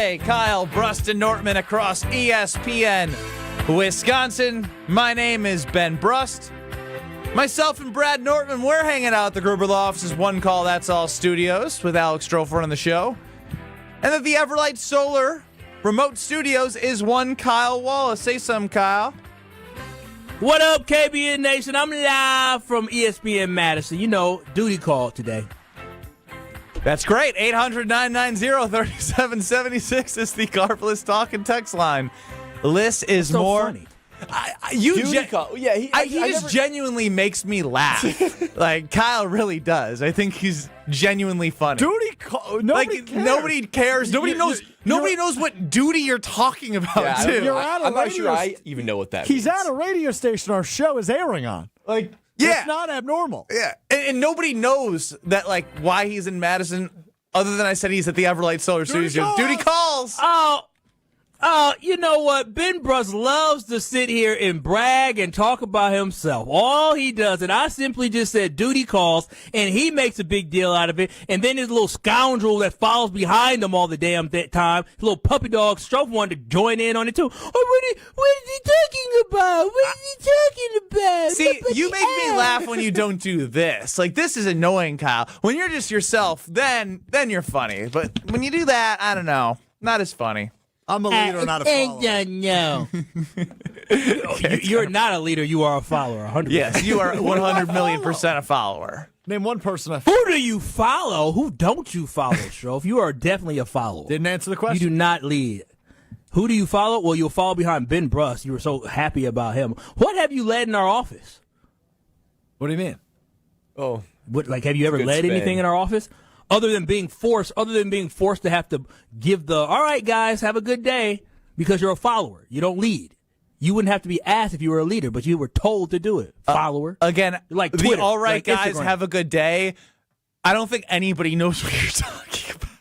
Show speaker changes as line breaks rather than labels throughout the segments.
Wednesday. Kyle, Brust, and Nortman across ESPN Wisconsin. My name is Ben Brust. Myself and Brad Nortman, we're hanging out at the Gruber Law Office's One Call That's All Studios with Alex Strouf running the show. And at the Everlight Solar Remote Studios is one Kyle Wallace. Say something, Kyle.
What up, KBN Nation? I'm live from ESPN Madison. You know, duty call today.
That's great. 800-990-3776 is the Carpless Talk and Text line. This is
so
more...
funny.
He
I
just genuinely makes me laugh. Like, Kyle really does. I think he's genuinely funny.
Duty call. Nobody cares.
Nobody cares. Nobody knows what duty you're talking about, too.
I'm not sure I even know what that means.
He's at a radio station our show is airing on. Like,
yeah.
It's not abnormal.
Yeah. And nobody knows that, like, why he's in Madison, other than I said he's at the Everlight Solar Studios. Duty calls.
You know what? Ben Brust loves to sit here and brag and talk about himself. All he does, and I simply just said duty calls, and he makes a big deal out of it. And then his little scoundrel that follows behind him all the damn time, his little puppy dog, Strouf, wanted to join in on it too. Oh, what is he talking about? What is he talking about?
See, you make me laugh when you don't do this. Like, this is annoying, Kyle. When you're just yourself, then you're funny. But when you do that, I don't know. Not as funny.
I'm a leader, not a follower.
No. You're not a leader. You are a follower. 100%.
Yes, you are 100,000,000% a follower.
Name one person I follow.
Who do you follow? Who don't you follow, Strouf? You are definitely a follower.
Didn't answer the question.
You do not lead. Who do you follow? Well, you'll follow behind Ben Brust. You were so happy about him. What have you led in our office?
What do you mean?
Oh,
have you ever led anything in our office? Other than being forced to have to give the, all right, guys, have a good day, because you're a follower. You don't lead. You wouldn't have to be asked if you were a leader, but you were told to do it. Follower.
Again,
like Twitter,
the all right,
like
guys,
Instagram.
have a good day. I don't think anybody knows what you're talking about.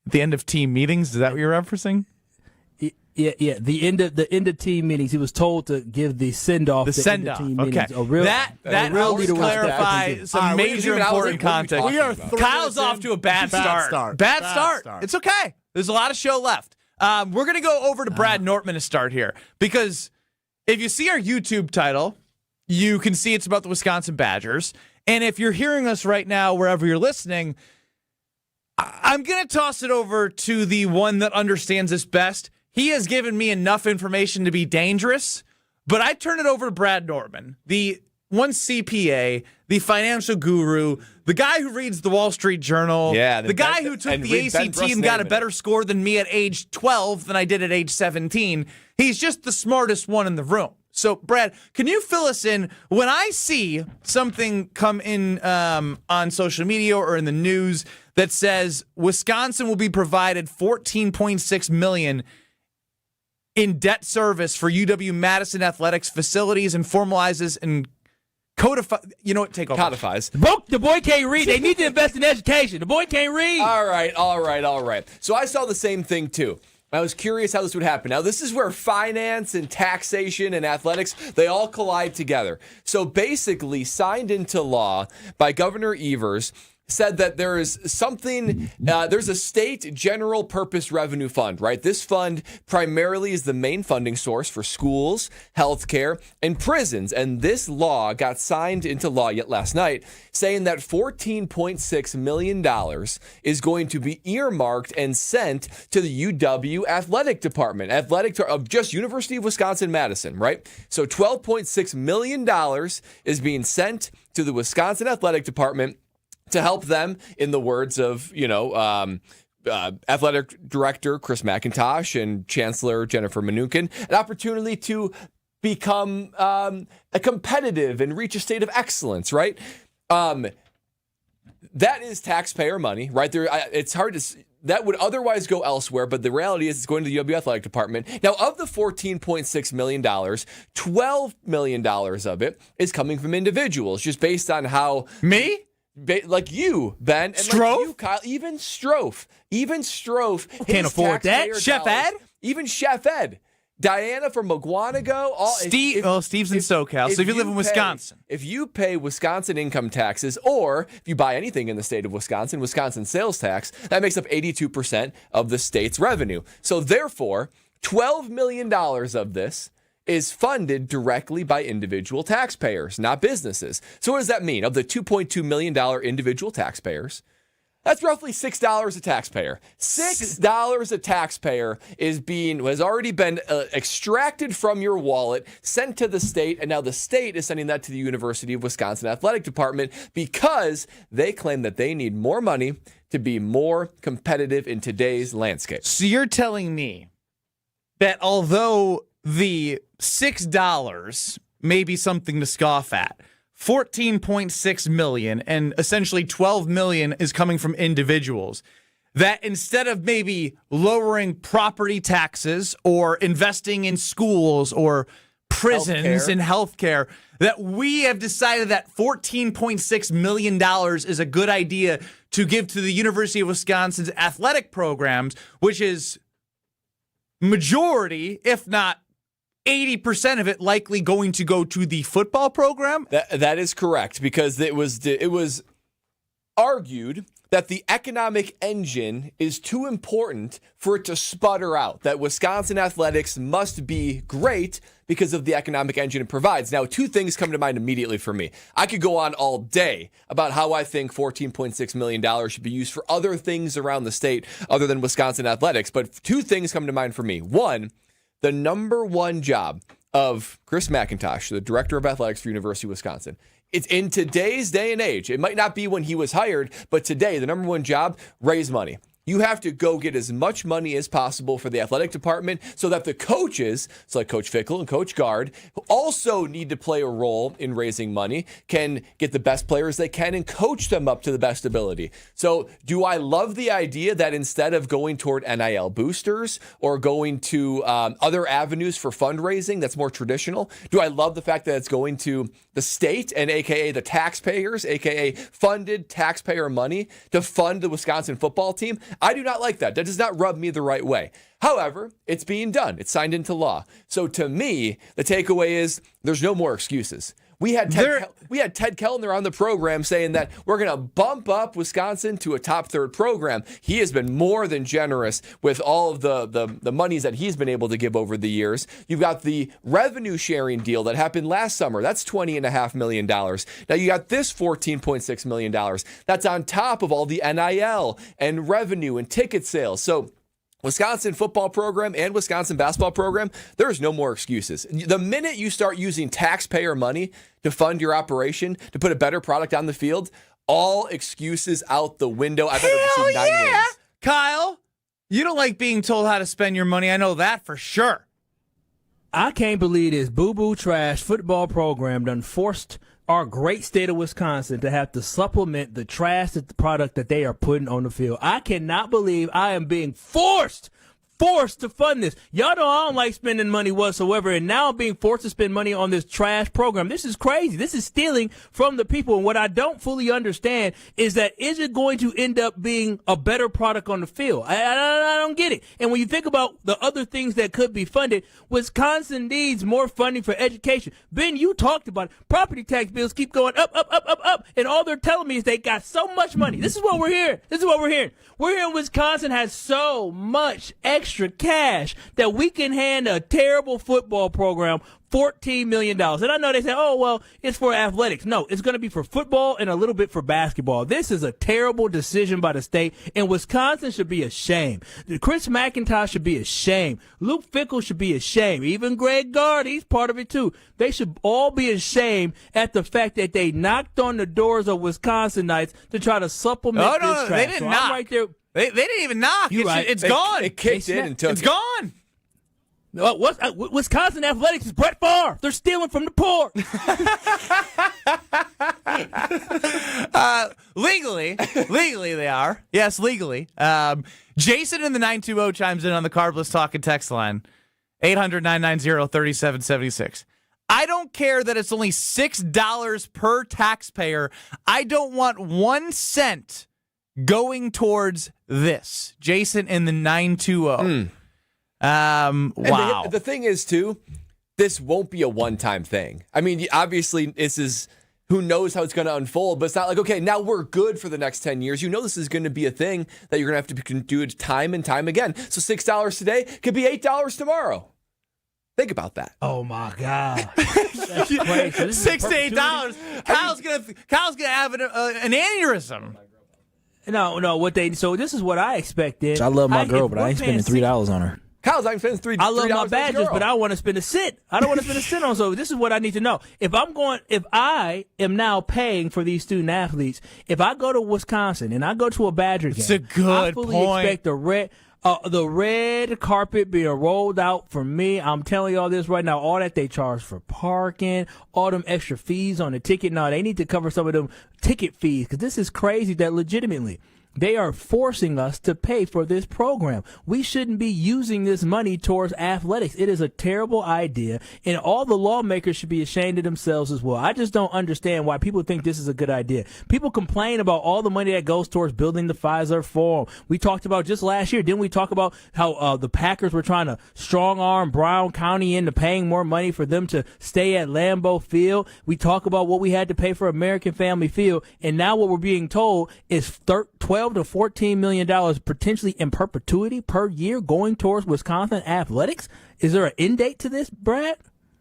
At the end of team meetings, is that what you're referencing?
Yeah. The end of team meetings, he was told to give the send off.
The send off. Okay, that
real
helps clarify some major important context. Kyle's off to a bad start. Bad start. It's okay. There's a lot of show left. We're gonna go over to Brad Nortman to start here, because if you see our YouTube title, you can see it's about the Wisconsin Badgers. And if you're hearing us right now, wherever you're listening, I'm gonna toss it over to the one that understands this best. He has given me enough information to be dangerous, but I turn it over to Brad Nortman, the one CPA, the financial guru, the guy who reads the Wall Street Journal, the guy who took the ACT and got a better score than me at age 12 than I did at age 17. He's just the smartest one in the room. So, Brad, can you fill us in? When I see something come in on social media or in the news that says Wisconsin will be provided $14.6 million in debt service for UW-Madison athletics facilities, and formalizes and codifies. You know what? Take over.
Codifies.
The boy can't read. They need to invest in education. The boy can't read.
All right. So I saw the same thing, too. I was curious how this would happen. Now, this is where finance and taxation and athletics, they all collide together. So basically, signed into law by Governor Evers, said that there is something, there's a state general purpose revenue fund, right? This fund primarily is the main funding source for schools, healthcare, and prisons. And this law got signed into law yet last night, saying that $14.6 million is going to be earmarked and sent to the UW athletic department, of just University of Wisconsin-Madison, right? So $12.6 million is being sent to the Wisconsin athletic department to help them, in the words of, athletic director Chris McIntosh and Chancellor Jennifer Mnuchin, an opportunity to become a competitive and reach a state of excellence, right? That is taxpayer money, right? It's hard to... That would otherwise go elsewhere, but the reality is it's going to the UW Athletic Department. Now, of the $14.6 million, $12 million of it is coming from individuals, just based on how...
Me?
Like you, Ben. And
Strouf?
like you, Kyle. Even Strouf.
Can't afford that.
Taxpayer
Chef
dollars,
Ed?
Even Chef Ed Diana from Mugwanago.
Steve's in SoCal, so if you live in Wisconsin.
If you pay Wisconsin income taxes, or if you buy anything in the state of Wisconsin sales tax, that makes up 82% of the state's revenue. So therefore, $12 million of this is funded directly by individual taxpayers, not businesses. So what does that mean? Of the $2.2 million individual taxpayers, that's roughly $6 a taxpayer. $6 a taxpayer has already been extracted from your wallet, sent to the state, and now the state is sending that to the University of Wisconsin Athletic Department because they claim that they need more money to be more competitive in today's landscape.
So you're telling me that although the $6 may be something to scoff at, $14.6 million and essentially $12 million is coming from individuals, that instead of maybe lowering property taxes or investing in schools or prisons and healthcare, that we have decided that $14.6 million is a good idea to give to the University of Wisconsin's athletic programs, which is majority, if not 80% of it likely going to go to the football program?
That is correct, because it was argued that the economic engine is too important for it to sputter out, that Wisconsin athletics must be great because of the economic engine it provides. Now, two things come to mind immediately for me. I could go on all day about how I think $14.6 million should be used for other things around the state other than Wisconsin athletics, but two things come to mind for me. One, the number one job of Chris McIntosh, the director of athletics for University of Wisconsin. It's in today's day and age. It might not be when he was hired, but today, the number one job, raise money. You have to go get as much money as possible for the athletic department so that the coaches, so like Coach Fickle and Coach Guard, who also need to play a role in raising money, can get the best players they can and coach them up to the best ability. So do I love the idea that instead of going toward NIL boosters or going to other avenues for fundraising that's more traditional, do I love the fact that it's going to the state and AKA the taxpayers, AKA funded taxpayer money to fund the Wisconsin football team? I do not like that. That does not rub me the right way. However, it's being done. It's signed into law. So to me, the takeaway is there's no more excuses. We had Ted Kellner on the program saying that we're going to bump up Wisconsin to a top third program. He has been more than generous with all of the monies that he's been able to give over the years. You've got the revenue sharing deal that happened last summer. That's $20.5 million. Now you got this $14.6 million. That's on top of all the NIL and revenue and ticket sales. So Wisconsin football program and Wisconsin basketball program, there's no more excuses. The minute you start using taxpayer money to fund your operation, to put a better product on the field, all excuses out the window. I've never seen 9 wins.
Kyle, you don't like being told how to spend your money. I know that for sure.
I can't believe this boo-boo trash football program done forced our great state of Wisconsin to have to supplement the trash product that they are putting on the field. I cannot believe I am being forced to fund this. Y'all know I don't like spending money whatsoever, and now I'm being forced to spend money on this trash program. This is crazy. This is stealing from the people, and what I don't fully understand is that is it going to end up being a better product on the field? I don't get it. And when you think about the other things that could be funded, Wisconsin needs more funding for education. Ben, you talked about it. Property tax bills keep going up, and all they're telling me is they got so much money. This is what we're hearing. We're hearing Wisconsin has so much extra cash that we can hand a terrible football program $14 million. And I know they say, oh, well, it's for athletics. No, it's going to be for football and a little bit for basketball. This is a terrible decision by the state, and Wisconsin should be ashamed. Chris McIntosh should be ashamed. Luke Fickle should be ashamed. Even Greg Gard, he's part of it too. They should all be ashamed at the fact that they knocked on the doors of Wisconsinites to try to supplement this trash.
They didn't knock.
I'm right there.
They didn't even knock. It's gone.
It kicked in and took it.
It's gone.
Wisconsin athletics is Brett Favre. They're stealing from the poor.
Legally they are. Yes, legally. Jason in the 920 chimes in on the Carbless Talk and Text line. 800-990-3776. I don't care that it's only $6 per taxpayer. I don't want 1 cent going towards this. Jason in the 920. Wow.
The thing is, too, this won't be a one-time thing. I mean, obviously, this is who knows how it's going to unfold, but it's not like, okay, now we're good for the next 10 years. You know this is going to be a thing that you're going to have to do it time and time again. So $6 today could be $8 tomorrow. Think about that.
Oh my God, that's crazy.
$6 to $8. Kyle's gonna have an aneurysm.
No. So this is what I expected.
I love my girl, but I ain't spending $3 on her.
Kyle's not spending $3.
I love my Badgers, but I don't want to spend a cent. I don't want to spend a cent on. So this is what I need to know. If I am now paying for these student athletes, if I go to Wisconsin and I go to a Badger game,
it's a good
I fully
point.
expect the red carpet being rolled out for me. I'm telling y'all this right now. All that they charge for parking, all them extra fees on the ticket. No, they need to cover some of them ticket fees because this is crazy that legitimately they are forcing us to pay for this program. We shouldn't be using this money towards athletics. It is a terrible idea, and all the lawmakers should be ashamed of themselves as well. I just don't understand why people think this is a good idea. People complain about all the money that goes towards building the Pfizer Forum. We talked about just last year, didn't we talk about how the Packers were trying to strong-arm Brown County into paying more money for them to stay at Lambeau Field? We talk about what we had to pay for American Family Field, and now what we're being told is 12 to $14 million potentially in perpetuity per year going towards Wisconsin athletics. Is there an end date to this, Brad?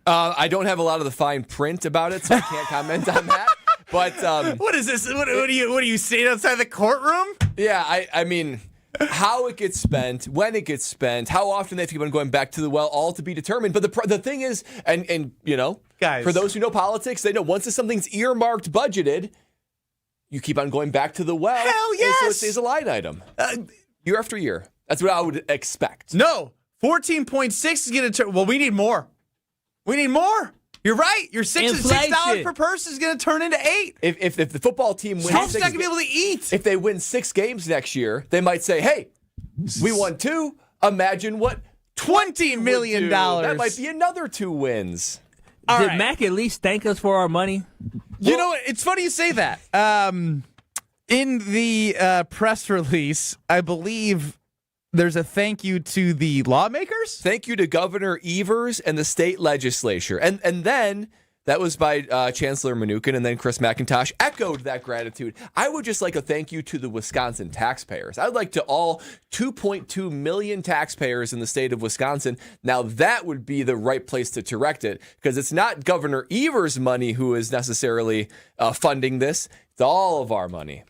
I don't have a lot of the fine print about it, so I can't comment on that. But
what is this? What are you saying outside the courtroom?
Yeah, I mean, how it gets spent, when it gets spent, how often they have to keep on going back to the well, all to be determined. But the thing is, and you know,
guys,
for those who know politics, they know once something's earmarked, budgeted, you keep on going back to the well.
Hell yes!
So it stays a line item year after year. That's what I would expect.
No, 14.6 is going to turn. Well, we need more. We need more. You're right. Your $6 per person is going to turn into $8.
If the football team wins,
Trump's not going to be able to eat.
If they win 6 games next year, they might say, "Hey, we won 2. Imagine what
$20 million.
That might be another 2 wins."
Did Mac at least thank us for our money?
You know what? It's funny you say that. In the press release, I believe there's a thank you to the lawmakers.
Thank you to Governor Evers and the state legislature. And then that was by Chancellor Mnuchin, and then Chris McIntosh echoed that gratitude. I would just like a thank you to the Wisconsin taxpayers. I'd like to all 2.2 million taxpayers in the state of Wisconsin. Now that would be the right place to direct it, because it's not Governor Evers' money who is necessarily funding this. It's all of our money.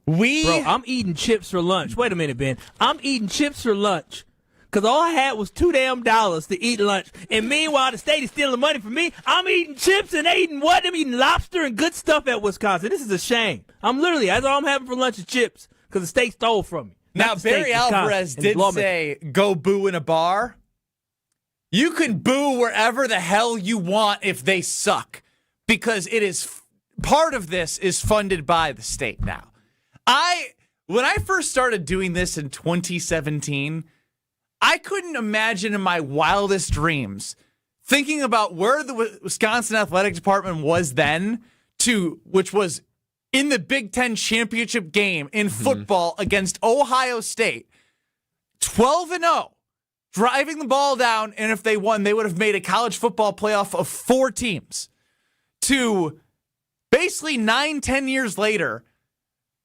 Bro, I'm eating chips for lunch. Wait a minute, Ben. I'm eating chips for lunch because all I had was $2 to eat lunch. And meanwhile, the state is stealing money from me. I'm eating chips and they eating what? I'm eating lobster and good stuff at Wisconsin. This is a shame. That's all I'm having for lunch is chips because the state stole from me.
Now, Barry Alvarez did say, go boo in a bar. You can boo wherever the hell you want if they suck, because it is part of this is funded by the state now. When I first started doing this in 2017, I couldn't imagine in my wildest dreams thinking about where the Wisconsin Athletic Department was then which was in the Big Ten championship game in football against Ohio State, 12-0, driving the ball down, and if they won, they would have made a college football playoff of 4 teams, to basically 9-10 years later,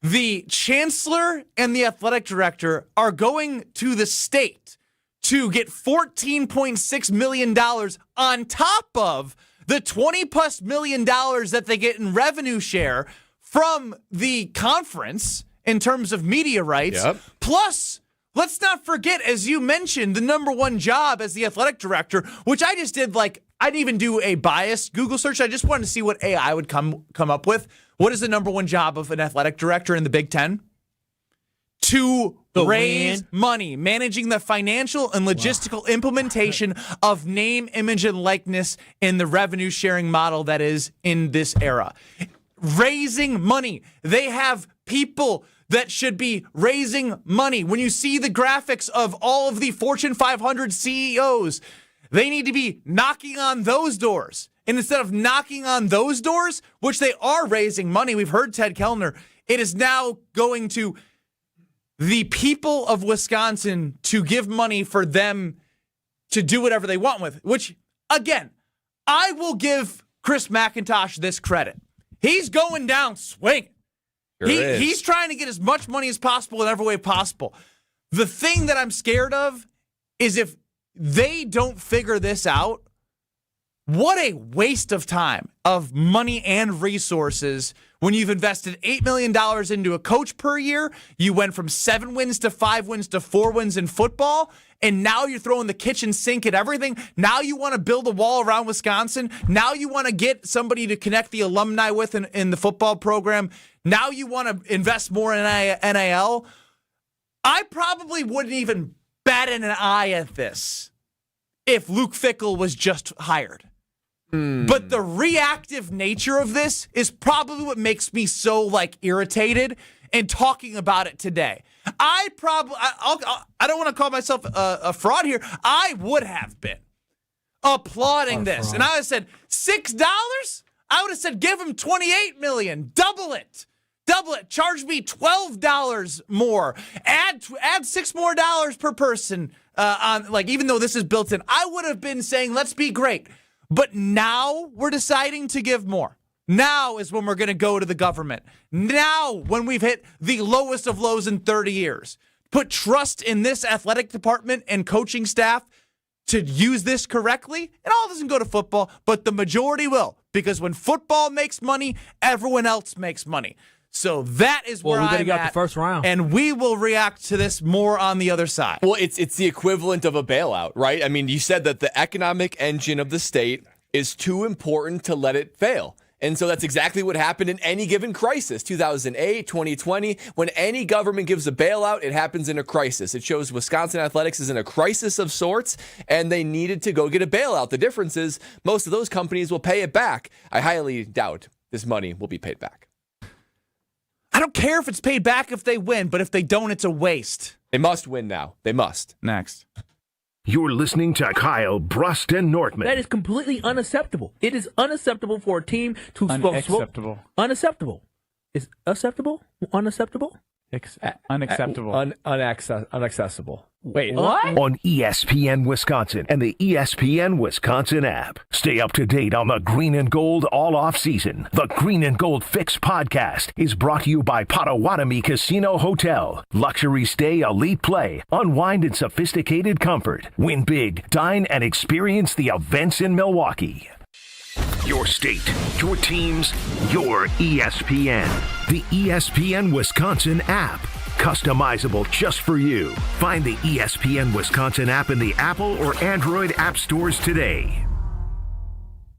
the chancellor and the athletic director are going to the state to get $14.6 million on top of the $20+ million that they get in revenue share from the conference in terms of media rights.
Yep.
Plus, let's not forget, as you mentioned, the number one job as the athletic director, which I just did, I didn't even do a biased Google search. I just wanted to see what AI would come up with. What is the number one job of an athletic director in the Big Ten? To raise money, managing the financial and logistical implementation of name, image, and likeness in the revenue sharing model that is in this era. Raising money. They have people that should be raising money. When you see the graphics of all of the Fortune 500 CEOs, they need to be knocking on those doors. And instead of knocking on those doors, which they are raising money, we've heard Ted Kellner, it is now going to the people of Wisconsin to give money for them to do whatever they want with, which, again, I will give Chris McIntosh this credit. He's going down swinging. He's trying to get as much money as possible in every way possible. The thing that I'm scared of is if they don't figure this out, what a waste of time, of money and resources when you've invested $8 million into a coach per year. You went from 7 wins to 5 wins to 4 wins in football, and now you're throwing the kitchen sink at everything. Now you want to build a wall around Wisconsin. Now you want to get somebody to connect the alumni with in the football program. Now you want to invest more in NIL. I probably wouldn't even bat an eye at this if Luke Fickell was just hired. But the reactive nature of this is probably what makes me so irritated and talking about it today. I don't want to call myself a fraud here. I would have been applauding this. And I would have said, $6? I would have said, give him $28 million. Double it. Charge me $12 more. Add $6 more per person even though this is built in. I would have been saying, let's be great. But now we're deciding to give more. Now is when we're going to go to the government. Now, when we've hit the lowest of lows in 30 years. Put trust in this athletic department and coaching staff to use this correctly. It all doesn't go to football, but the majority will. Because when football makes money, everyone else makes money. So that is where I'm
got
at,
the first round.
And we will react to this more on the other side.
Well, it's the equivalent of a bailout, right? I mean, you said that the economic engine of the state is too important to let it fail. And so that's exactly what happened in any given crisis. 2008, 2020, when any government gives a bailout, it happens in a crisis. It shows Wisconsin athletics is in a crisis of sorts, and they needed to go get a bailout. The difference is most of those companies will pay it back. I highly doubt this money will be paid back.
I don't care if it's paid back if they win, but if they don't, it's a waste.
They must win now. They must.
Next.
You're listening to Kyle, Brust, and Nortman.
That is completely unacceptable. It is unacceptable for a team to
unacceptable.
Unacceptable. Is acceptable? Unacceptable?
Unacceptable.
Unaccessible. Wait,
what?
On ESPN Wisconsin and the ESPN Wisconsin app. Stay up to date on the Green and Gold all off-season. The Green and Gold Fix podcast is brought to you by Potawatomi Casino Hotel. Luxury stay, elite play, unwind in sophisticated comfort. Win big, dine, and experience the events in Milwaukee. Your state, your teams, your ESPN. The ESPN Wisconsin app. Customizable just for you. Find the ESPN Wisconsin app in the Apple or Android app stores today.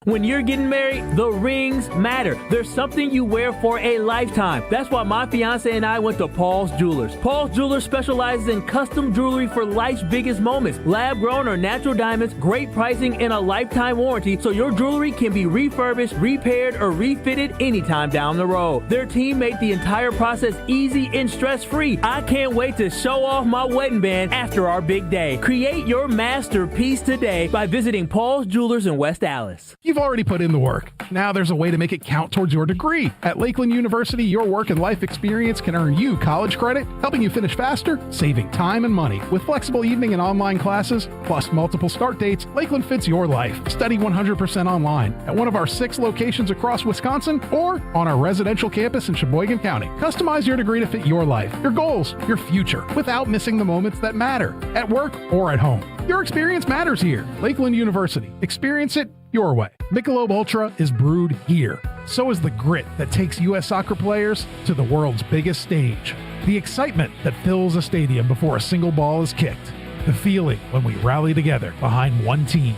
When you're getting married, the rings matter. There's something you wear for a lifetime. That's why my fiance and I went to Paul's Jewelers. Paul's Jewelers specializes in custom jewelry for life's biggest moments. Lab-grown or natural diamonds, great pricing, and a lifetime warranty, so your jewelry can be refurbished, repaired, or refitted anytime down the road. Their team made the entire process easy and stress-free. I can't wait to show off my wedding band after our big day. Create your masterpiece today by visiting Paul's Jewelers in West Allis.
You've already put in the work. Now there's a way to make it count towards your degree. At Lakeland University, your work and life experience can earn you college credit, helping you finish faster, saving time and money. With flexible evening and online classes, plus multiple start dates, Lakeland fits your life. Study 100% online at one of our 6 locations across Wisconsin or on our residential campus in Sheboygan County. Customize your degree to fit your life, your goals, your future, without missing the moments that matter, at work or at home. Your experience matters here. Lakeland University. Experience it your way. Michelob Ultra is brewed here. So is the grit that takes U.S. soccer players to the world's biggest stage. The excitement that fills a stadium before a single ball is kicked. The feeling when we rally together behind one team.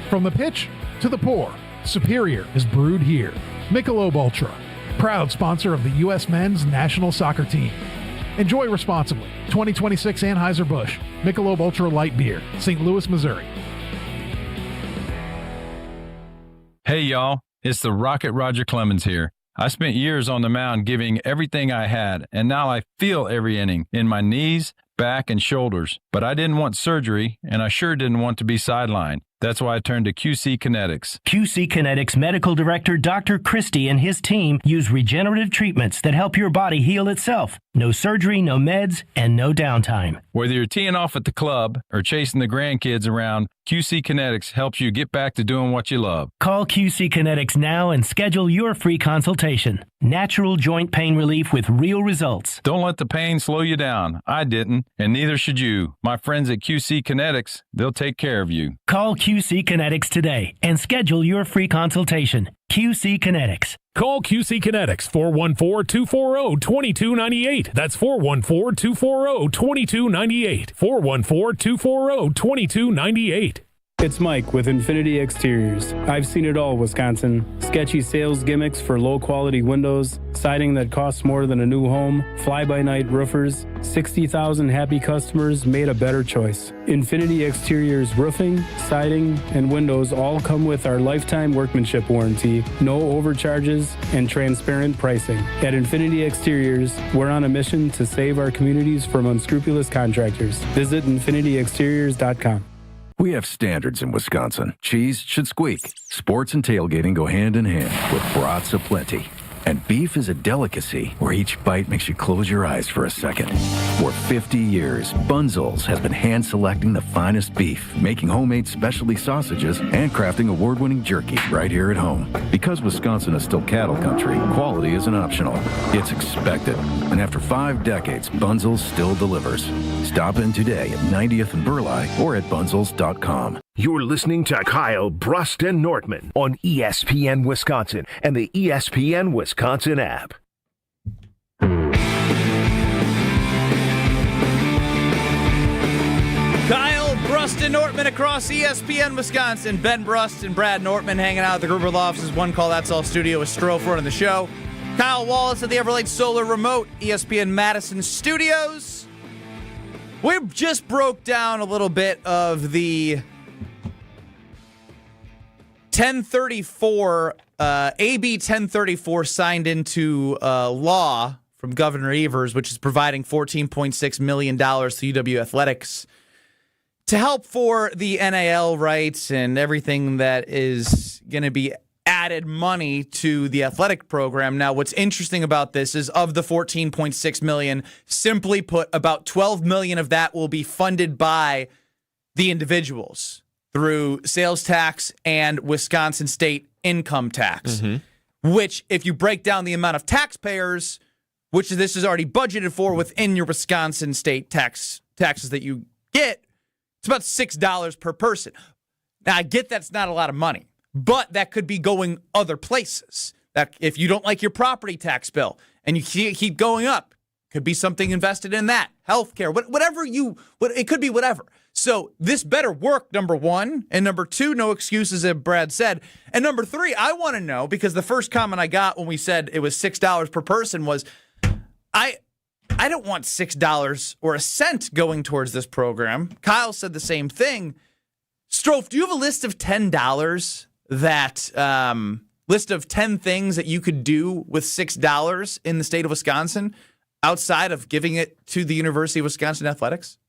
From the pitch to the pour, Superior is brewed here. Michelob Ultra, proud sponsor of the U.S. men's national soccer team. Enjoy responsibly. 2026 Anheuser-Busch, Michelob Ultra Light Beer, St. Louis, Missouri.
Hey, y'all. It's the Rocket Roger Clemens here. I spent years on the mound giving everything I had, and now I feel every inning in my knees, back, and shoulders. But I didn't want surgery, and I sure didn't want to be sidelined. That's why I turned to QC Kinetics.
QC Kinetics Medical Director Dr. Christie and his team use regenerative treatments that help your body heal itself. No surgery, no meds, and no downtime.
Whether you're teeing off at the club or chasing the grandkids around, QC Kinetics helps you get back to doing what you love.
Call QC Kinetics now and schedule your free consultation. Natural joint pain relief with real results.
Don't let the pain slow you down. I didn't, and neither should you. My friends at QC Kinetics, they'll take care of you.
Call QC Kinetics today and schedule your free consultation. QC Kinetics.
Call QC Kinetics, 414-240-2298. That's 414-240-2298. 414-240-2298.
It's Mike with Infinity Exteriors. I've seen it all, Wisconsin. Sketchy sales gimmicks for low-quality windows, siding that costs more than a new home, fly-by-night roofers. 60,000 happy customers made a better choice. Infinity Exteriors roofing, siding, and windows all come with our lifetime workmanship warranty, no overcharges, and transparent pricing. At Infinity Exteriors, we're on a mission to save our communities from unscrupulous contractors. Visit infinityexteriors.com.
We have standards in Wisconsin. Cheese should squeak. Sports and tailgating go hand in hand with brats aplenty. And beef is a delicacy where each bite makes you close your eyes for a second. For 50 years, Bunzel's has been hand-selecting the finest beef, making homemade specialty sausages, and crafting award-winning jerky right here at home. Because Wisconsin is still cattle country, quality isn't optional. It's expected. And after 5 decades, Bunzel's still delivers. Stop in today at 90th and Burleigh or at bunzels.com.
You're listening to Kyle, Brust, and Nortman on ESPN Wisconsin and the ESPN Wisconsin app.
Kyle, Brust, and Nortman across ESPN Wisconsin. Ben Brust and Brad Nortman hanging out at the Gruber Law Office's One Call That's All studio with Strouf running the show. Kyle Wallace at the Everlight Solar Remote, ESPN Madison Studios. We just broke down a little bit of the 1034, AB 1034 signed into law from Governor Evers, which is providing $14.6 million to UW Athletics to help for the NIL rights and everything that is going to be added money to the athletic program. Now, what's interesting about this is of the $14.6 million, simply put, about $12 million of that will be funded by the individuals through sales tax and Wisconsin state income tax, which, if you break down the amount of taxpayers, which this is already budgeted for within your Wisconsin state taxes that you get, it's about $6 per person. Now, I get that's not a lot of money, but that could be going other places. That if you don't like your property tax bill and you keep going up, could be something invested in that, healthcare, whatever it could be whatever. So this better work, number one. And number two, no excuses, as Brad said. And number three, I want to know, because the first comment I got when we said it was $6 per person was, I don't want $6 or a cent going towards this program. Kyle said the same thing. Strouf, do you have a list of $10 list of 10 things that you could do with $6 in the state of Wisconsin outside of giving it to the University of Wisconsin Athletics?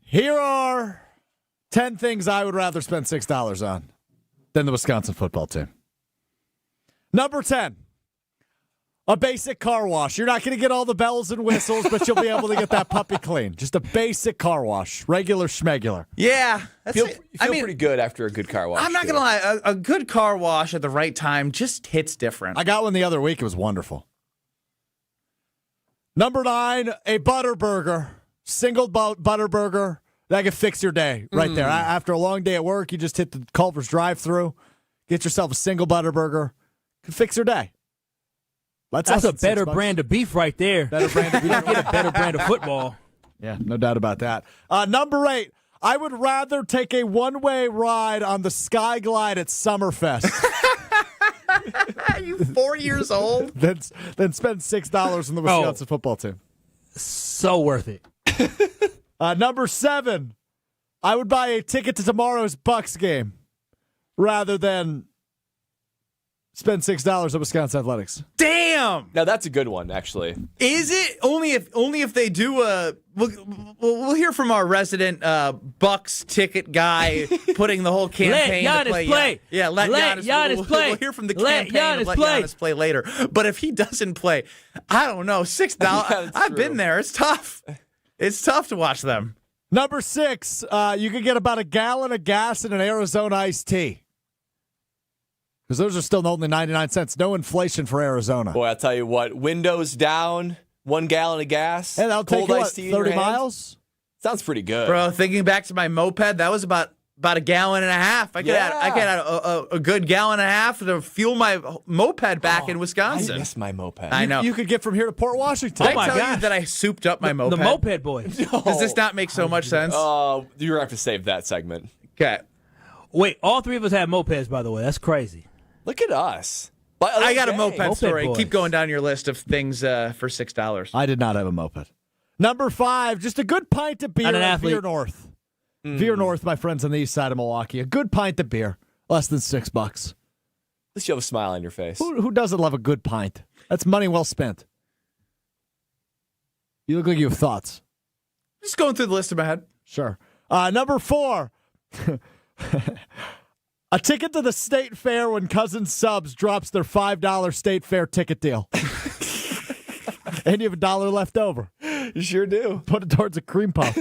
Here are 10 things I would rather spend $6 on than the Wisconsin football team. Number 10, a basic car wash. You're not going to get all the bells and whistles, but you'll be able to get that puppy clean. Just a basic car wash, regular schmegular.
Yeah.
You feel pretty good after a good car wash.
I'm not going to lie. A good car wash at the right time just hits different.
I got one the other week. It was wonderful. Number 9, a butter burger. Single butter burger. That can fix your day right there. After a long day at work, you just hit the Culver's drive-thru, get yourself a single butter burger. Can fix your day.
That's a better brand of beef right there.
Better brand of beef.
You get a better brand of football.
Yeah, no doubt about that. Number 8, I would rather take a one-way ride on the Sky Glide at Summerfest.
Are you 4 years old?
Then spend $6 on the Wisconsin football team.
So worth it.
Number 7, I would buy a ticket to tomorrow's Bucks game rather than spend $6 at Wisconsin Athletics.
Damn.
Now that's a good one, actually.
Is it only if they do a? We'll hear from our resident Bucks ticket guy putting the whole campaign
let
to
Giannis
play. Yeah, let Giannis
play.
We'll hear from the
Let
campaign
Giannis
let
play.
Giannis play later. But if he doesn't play, I don't know. $6.
Yeah,
I've
true.
been there. It's tough. It's tough to watch them.
Number 6, you could get about a gallon of gas and an Arizona iced tea. Because those are still only 99 cents. No inflation for Arizona.
Boy, I'll tell you what. Windows down, 1 gallon of gas.
And that'll take
cold
you,
iced tea in
30
your hand.
miles?
Sounds pretty good.
Bro, thinking back to my moped, that was about a gallon and a half. I could add a good gallon and a half to fuel my moped back in Wisconsin.
I miss my moped.
I know.
You could get from here to Port Washington.
Did I tell you that I souped up my moped?
The moped boys.
Does this not make so much sense?
You're going to have to save that segment.
Okay.
Wait, all 3 of us have mopeds, by the way. That's crazy.
Look at us.
I got a moped story.
boys.
Keep going down your list of things for $6.
I did not have a moped. Number 5, just a good pint of beer
Not an
at
athlete.
Veer North. Veer North, my friends on the east side of Milwaukee. A good pint of beer, less than $6.
At least you have a smile on your face.
Who doesn't love a good pint? That's money well spent. You look like you have thoughts.
Just going through the list in my head.
Sure. Number 4, a ticket to the State Fair when Cousin Subs drops their $5 State Fair ticket deal. And you have $1 left over.
You sure do.
Put it towards a cream puff.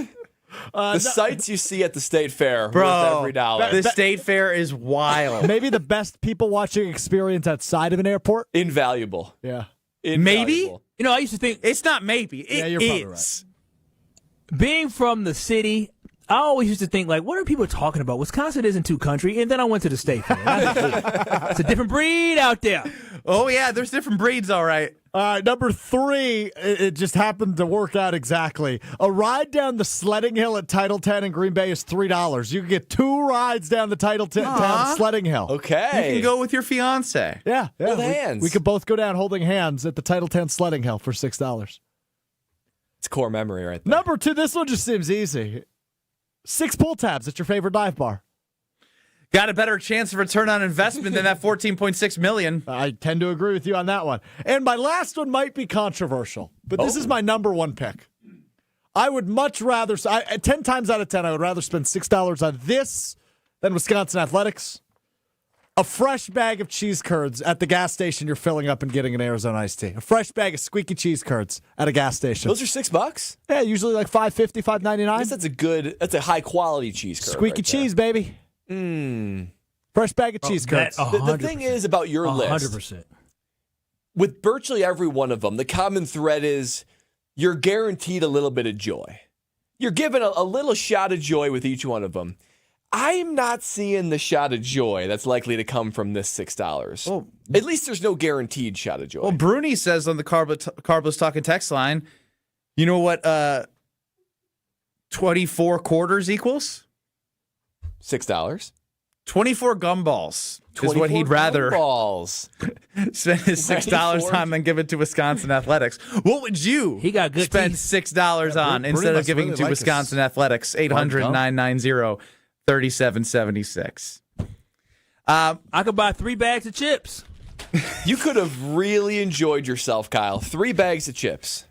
The sights you see at the State Fair,
Bro,
worth every dollar.
The State Fair is wild.
Maybe the best people watching experience outside of an airport.
Invaluable.
Yeah.
Maybe?
You know, I used to think
It's not maybe. It
you're probably
is.
being from the city, I always used to think, like, what are people talking about? Wisconsin isn't too country. And then I went to the State Fair. And I thought, it's a different breed out there.
Oh, yeah, there's different breeds, all right.
Number 3, it just happened to work out exactly. A ride down the sledding hill at Title 10 in Green Bay is $3. You can get 2 rides down the Title 10 sledding hill.
Okay.
You can go with your fiance.
Yeah.
Hold hands.
We could both go down holding hands at the Title 10 sledding hill for $6.
It's core memory right there.
Number 2, this one just seems easy. 6 pull tabs at your favorite dive bar.
Got a better chance of return on investment than that $14.6 million.
I tend to agree with you on that one. And my last one might be controversial, but this is my number 1 pick. I would much rather, 10 times out of 10, I would rather spend $6 on this than Wisconsin Athletics. A fresh bag of cheese curds at the gas station you're filling up and getting an Arizona iced tea. A fresh bag of squeaky cheese curds at a gas station.
Those are $6?
Yeah, usually like $5.50, $5.99.
I guess that's a high quality cheese curd.
Squeaky cheese, baby. Fresh bag of cheese curds.
The thing is about your list.
100%.
With virtually every one of them, the common thread is you're guaranteed a little bit of joy. You're given a little shot of joy with each one of them. I'm not seeing the shot of joy that's likely to come from this $6.
Well,
at least there's no guaranteed shot of joy.
Well, Bruni says on the Carbless Talking text line, you know what 24 quarters equals?
$6.
24 gumballs is what he'd rather spend his $6 on than give it to Wisconsin Athletics. What would you spend $6 on instead of giving to Wisconsin Athletics? 800-990-3776.
I could buy 3 bags of chips.
You could have really enjoyed yourself, Kyle. 3 bags of chips.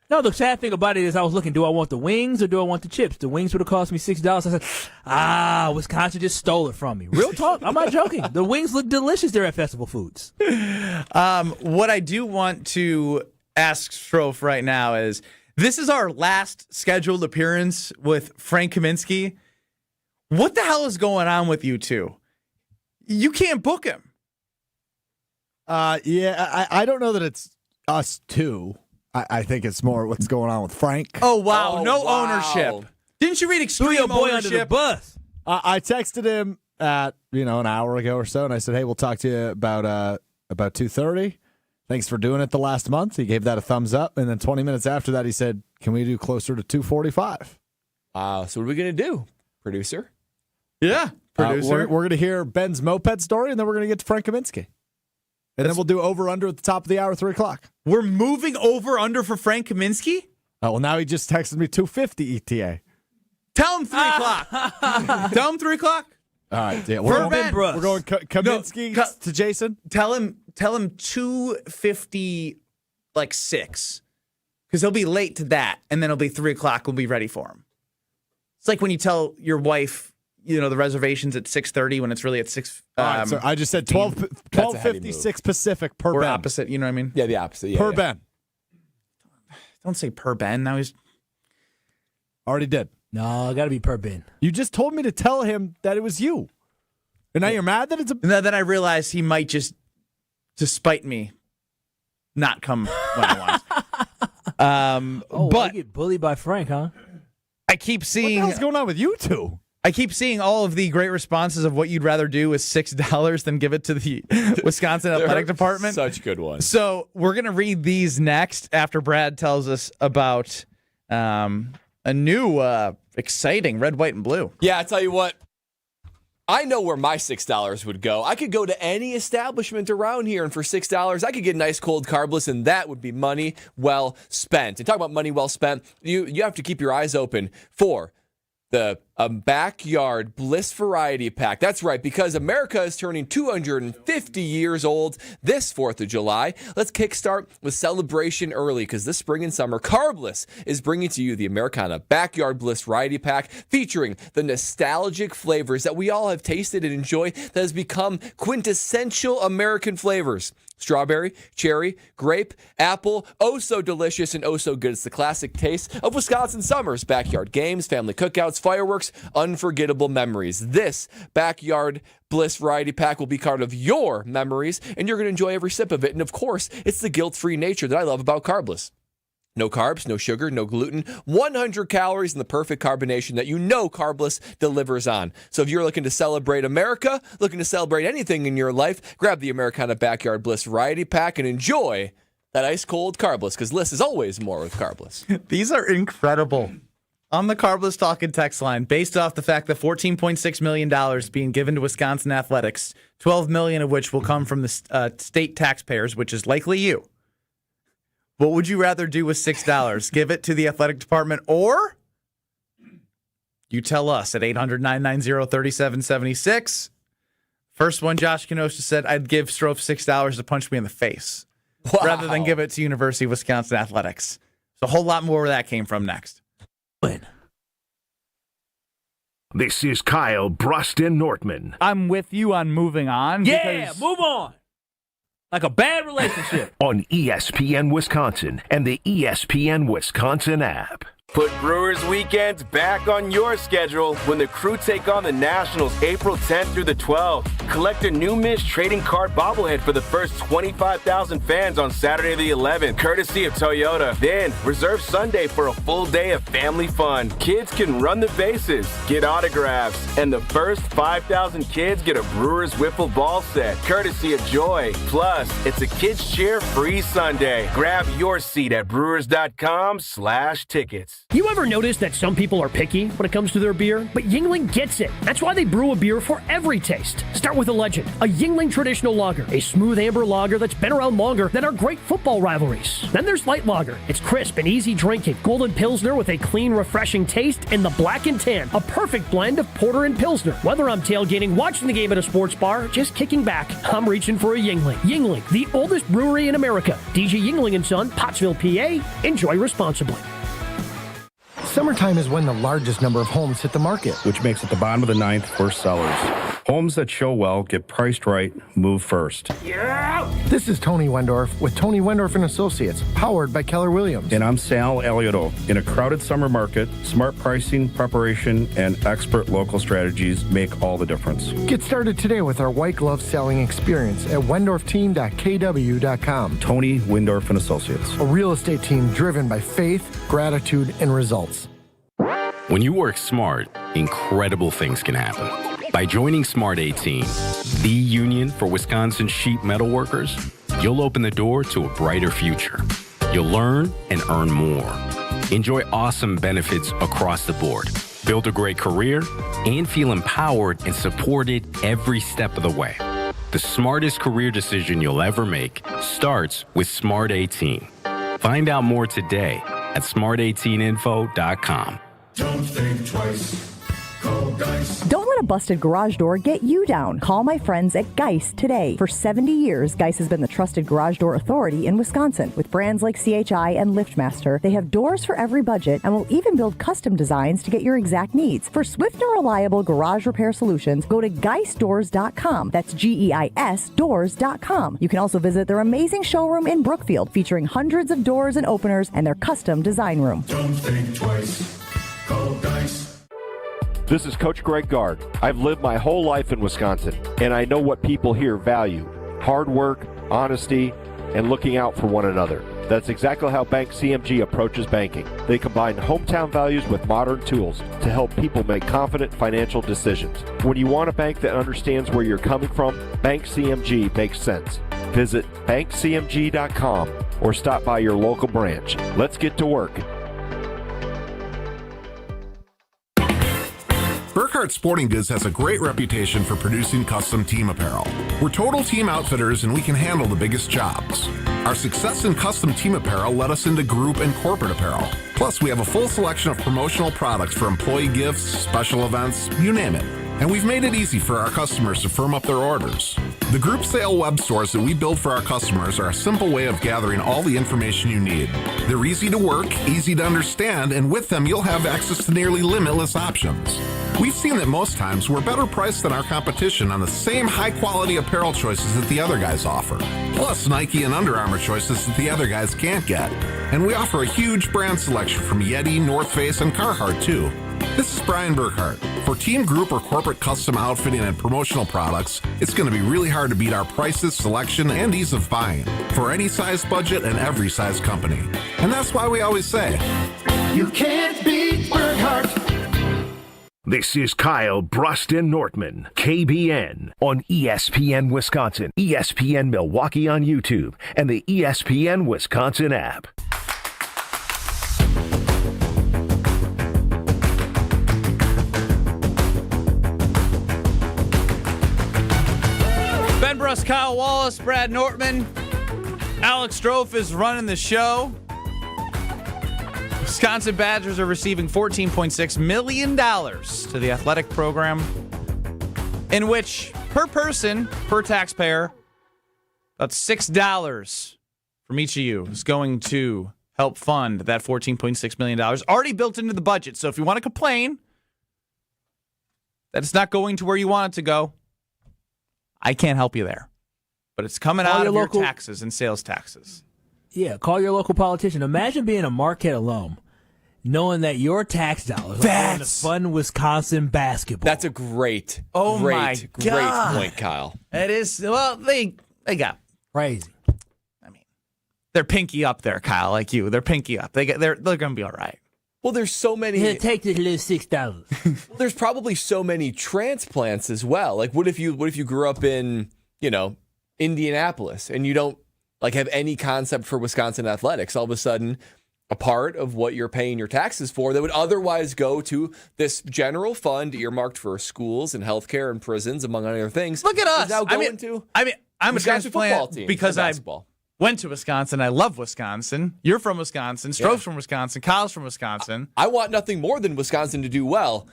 No, the sad thing about it is I was looking, do I want the wings or do I want the chips? The wings would have cost me $6. I said, Wisconsin just stole it from me. Real talk. I'm not joking. The wings look delicious there at Festival Foods.
What I do want to ask Strouf right now is, this is our last scheduled appearance with Frank Kaminsky. What the hell is going on with you two? You can't book him.
I don't know that it's us two. I think it's more what's going on with Frank.
Oh, wow. No ownership. Didn't you read Extreme
boy
Ownership?
Under the bus.
I texted him at, an hour ago or so, and I said, hey, we'll talk to you about 2:30. Thanks for doing it the last month. He gave that a thumbs up, and then 20 minutes after that, he said, can we do closer to 2:45?
So what are we going to do, producer?
Yeah, producer.
We're going to hear Ben's moped story, and then we're going to get to Frank Kaminsky. And then we'll do over-under at the top of the hour, 3 o'clock.
We're moving over-under for Frank Kaminsky?
Oh, well, now he just texted me 250 ETA.
Tell him 3 o'clock. Tell him 3 o'clock.
All right, yeah, we're going Kaminsky to Jason.
Tell him 2:50, like 6, because he'll be late to that, and then it'll be 3:00. We'll be ready for him. It's like when you tell your wife, the reservation's at 6:30 when it's really at 6.
Right, so I just said 12:56 Pacific per
We're
Ben.
opposite. You know what I mean?
Yeah, the opposite. Yeah,
per Ben.
Don't say per Ben. Now he's
already did.
No, got to be per Ben.
You just told me to tell him that it was you. And now you're mad that it's a...
And then I realized he might just, to spite me, not come when I want.
But I get bullied by Frank, huh?
I keep seeing...
What the hell's going on with you two?
I keep seeing all of the great responses of what you'd rather do with $6 than give it to the Wisconsin Athletic Department.
Such good ones.
So we're going to read these next after Brad tells us about a new exciting red, white, and blue.
Yeah, I tell you what. I know where my $6 would go. I could go to any establishment around here, and for $6, I could get an ice cold carbless, and that would be money well spent. And talk about money well spent, you have to keep your eyes open for the Backyard Bliss Variety Pack. That's right, because America is turning 250 years old this 4th of July. Let's kickstart with celebration early, because this spring and summer, Carbliss is bringing to you the Americana Backyard Bliss Variety Pack, featuring the nostalgic flavors that we all have tasted and enjoyed that has become quintessential American flavors. Strawberry, cherry, grape, apple, oh so delicious and oh so good. It's the classic taste of Wisconsin summers. Backyard games, family cookouts, fireworks, unforgettable memories. This Backyard Bliss Variety Pack will be part of your memories, and you're going to enjoy every sip of it. And of course, it's the guilt-free nature that I love about Carbliss. No carbs, no sugar, no gluten, 100 calories, and the perfect carbonation that Carbliss delivers on. So if you're looking to celebrate America, looking to celebrate anything in your life, grab the Americana Backyard Bliss Variety Pack and enjoy that ice-cold Carbliss, because Bliss is always more with Carbliss.
These are incredible. On the Carbliss Talking text line, based off the fact that $14.6 million being given to Wisconsin athletics, $12 million of which will come from the state taxpayers, which is likely you. What would you rather do with $6? Give it to the athletic department, or you tell us at 800-990-3776. First one, Josh Kenosha said, I'd give Strouf $6 to punch me in the face rather than give it to University of Wisconsin Athletics. So a whole lot more where that came from next.
This is Kyle Brust Nortman.
I'm with you on moving on.
Yeah, move on. Like a bad relationship.
On ESPN Wisconsin and the ESPN Wisconsin app.
Put Brewers weekends back on your schedule when the Crew take on the Nationals April 10th through the 12th. Collect a new Mish trading card bobblehead for the first 25,000 fans on Saturday the 11th, courtesy of Toyota. Then reserve Sunday for a full day of family fun. Kids can run the bases, get autographs, and the first 5,000 kids get a Brewers wiffle ball set, courtesy of Joy. Plus, it's a kids cheer free Sunday. Grab your seat at brewers.com/tickets.
You ever notice that some people are picky when it comes to their beer? But Yuengling gets it. That's why they brew a beer for every taste. Start with a legend, a Yuengling traditional lager, a smooth amber lager that's been around longer than our great football rivalries. Then there's light lager. It's crisp and easy drinking. Golden Pilsner with a clean, refreshing taste, and the Black and Tan, a perfect blend of porter and Pilsner. Whether I'm tailgating, watching the game at a sports bar, just kicking back, I'm reaching for a Yuengling. Yuengling, the oldest brewery in America. DJ Yuengling & Son, Pottsville, PA. Enjoy responsibly.
Summertime is when the largest number of homes hit the market,
which makes it the bottom of the ninth for sellers. Homes that show well, get priced right, move first.
Yeah! This is Tony Wendorf with Tony Wendorf & Associates, powered by Keller Williams.
And I'm Sal Alioto. In a crowded summer market, smart pricing, preparation, and expert local strategies make all the difference.
Get started today with our white glove selling experience at wendorfteam.kw.com.
Tony Wendorf & Associates.
A real estate team driven by faith, gratitude, and results.
When you work smart, incredible things can happen. By joining Smart 18, the union for Wisconsin sheet metal workers, you'll open the door to a brighter future. You'll learn and earn more. Enjoy awesome benefits across the board. Build a great career and feel empowered and supported every step of the way. The smartest career decision you'll ever make starts with Smart 18. Find out more today at smart18info.com.
Don't think twice. Call Dice.
Don't
let a busted garage door get you down. Call my friends at Geis today. For 70 years, Geis has been the trusted garage door authority in Wisconsin. With brands like CHI and LiftMaster, they have doors for every budget and will even build custom designs to get your exact needs. For swift and reliable garage repair solutions, go to geisdoors.com. That's GEIS doors.com. You can also visit their amazing showroom in Brookfield, featuring hundreds of doors and openers and their custom design room.
Don't think twice. Call Geis.
This is Coach Greg Gard. I've lived my whole life in Wisconsin, and I know what people here value: hard work, honesty, and looking out for one another. That's exactly how Bank CMG approaches banking. They combine hometown values with modern tools to help people make confident financial decisions. When you want a bank that understands where you're coming from, Bank CMG makes sense. Visit bankcmg.com or stop by your local branch. Let's get to work.
Burkhardt Sporting Goods has a great reputation for producing custom team apparel. We're total team outfitters and we can handle the biggest jobs. Our success in custom team apparel led us into group and corporate apparel. Plus, we have a full selection of promotional products for employee gifts, special events, you name it. And we've made it easy for our customers to firm up their orders. The group sale web stores that we build for our customers are a simple way of gathering all the information you need. They're easy to work, easy to understand, and with them you'll have access to nearly limitless options. We've seen that most times we're better priced than our competition on the same high-quality apparel choices that the other guys offer. Plus Nike and Under Armour choices that the other guys can't get. And we offer a huge brand selection from Yeti, North Face, and Carhartt too. This is Brian Burkhardt. For team, group, or corporate custom outfitting and promotional products, it's going to be really hard to beat our prices, selection, and ease of buying for any size budget and every size company. And that's why we always say,
you can't beat Burkhardt.
This is Kyle Brust Nortman, KBN, on ESPN Wisconsin, ESPN Milwaukee on YouTube, and the ESPN Wisconsin app.
Ben Brust, Kyle Wallace, Brad Nortman. Alex Strouf is running the show. Wisconsin Badgers are receiving $14.6 million to the athletic program, in which per person, per taxpayer, about $6 from each of you is going to help fund that $14.6 million already built into the budget. So if you want to complain that it's not going to where you want it to go, I can't help you there. But it's coming out of your taxes and sales taxes.
Yeah, call your local politician. Imagine being a Marquette alum, knowing that your tax dollars are going to fund Wisconsin basketball.
That's a great point, Kyle.
It is. Well, they got
crazy.
I mean, they're pinky up there, Kyle, like you. They're pinky up. They're going to be all right.
Well, there's so many.
Here, take this little $6.
Well, there's probably so many transplants as well. Like, what if you grew up in, Indianapolis and you don't have any concept for Wisconsin athletics? All of a sudden, a part of what you're paying your taxes for that would otherwise go to this general fund earmarked for schools and healthcare and prisons, among other things.
Look at us.
Now I'm
a transplant because I went to Wisconsin. I love Wisconsin. You're from Wisconsin. Strouf's from Wisconsin. Kyle's from Wisconsin.
I want nothing more than Wisconsin to do well,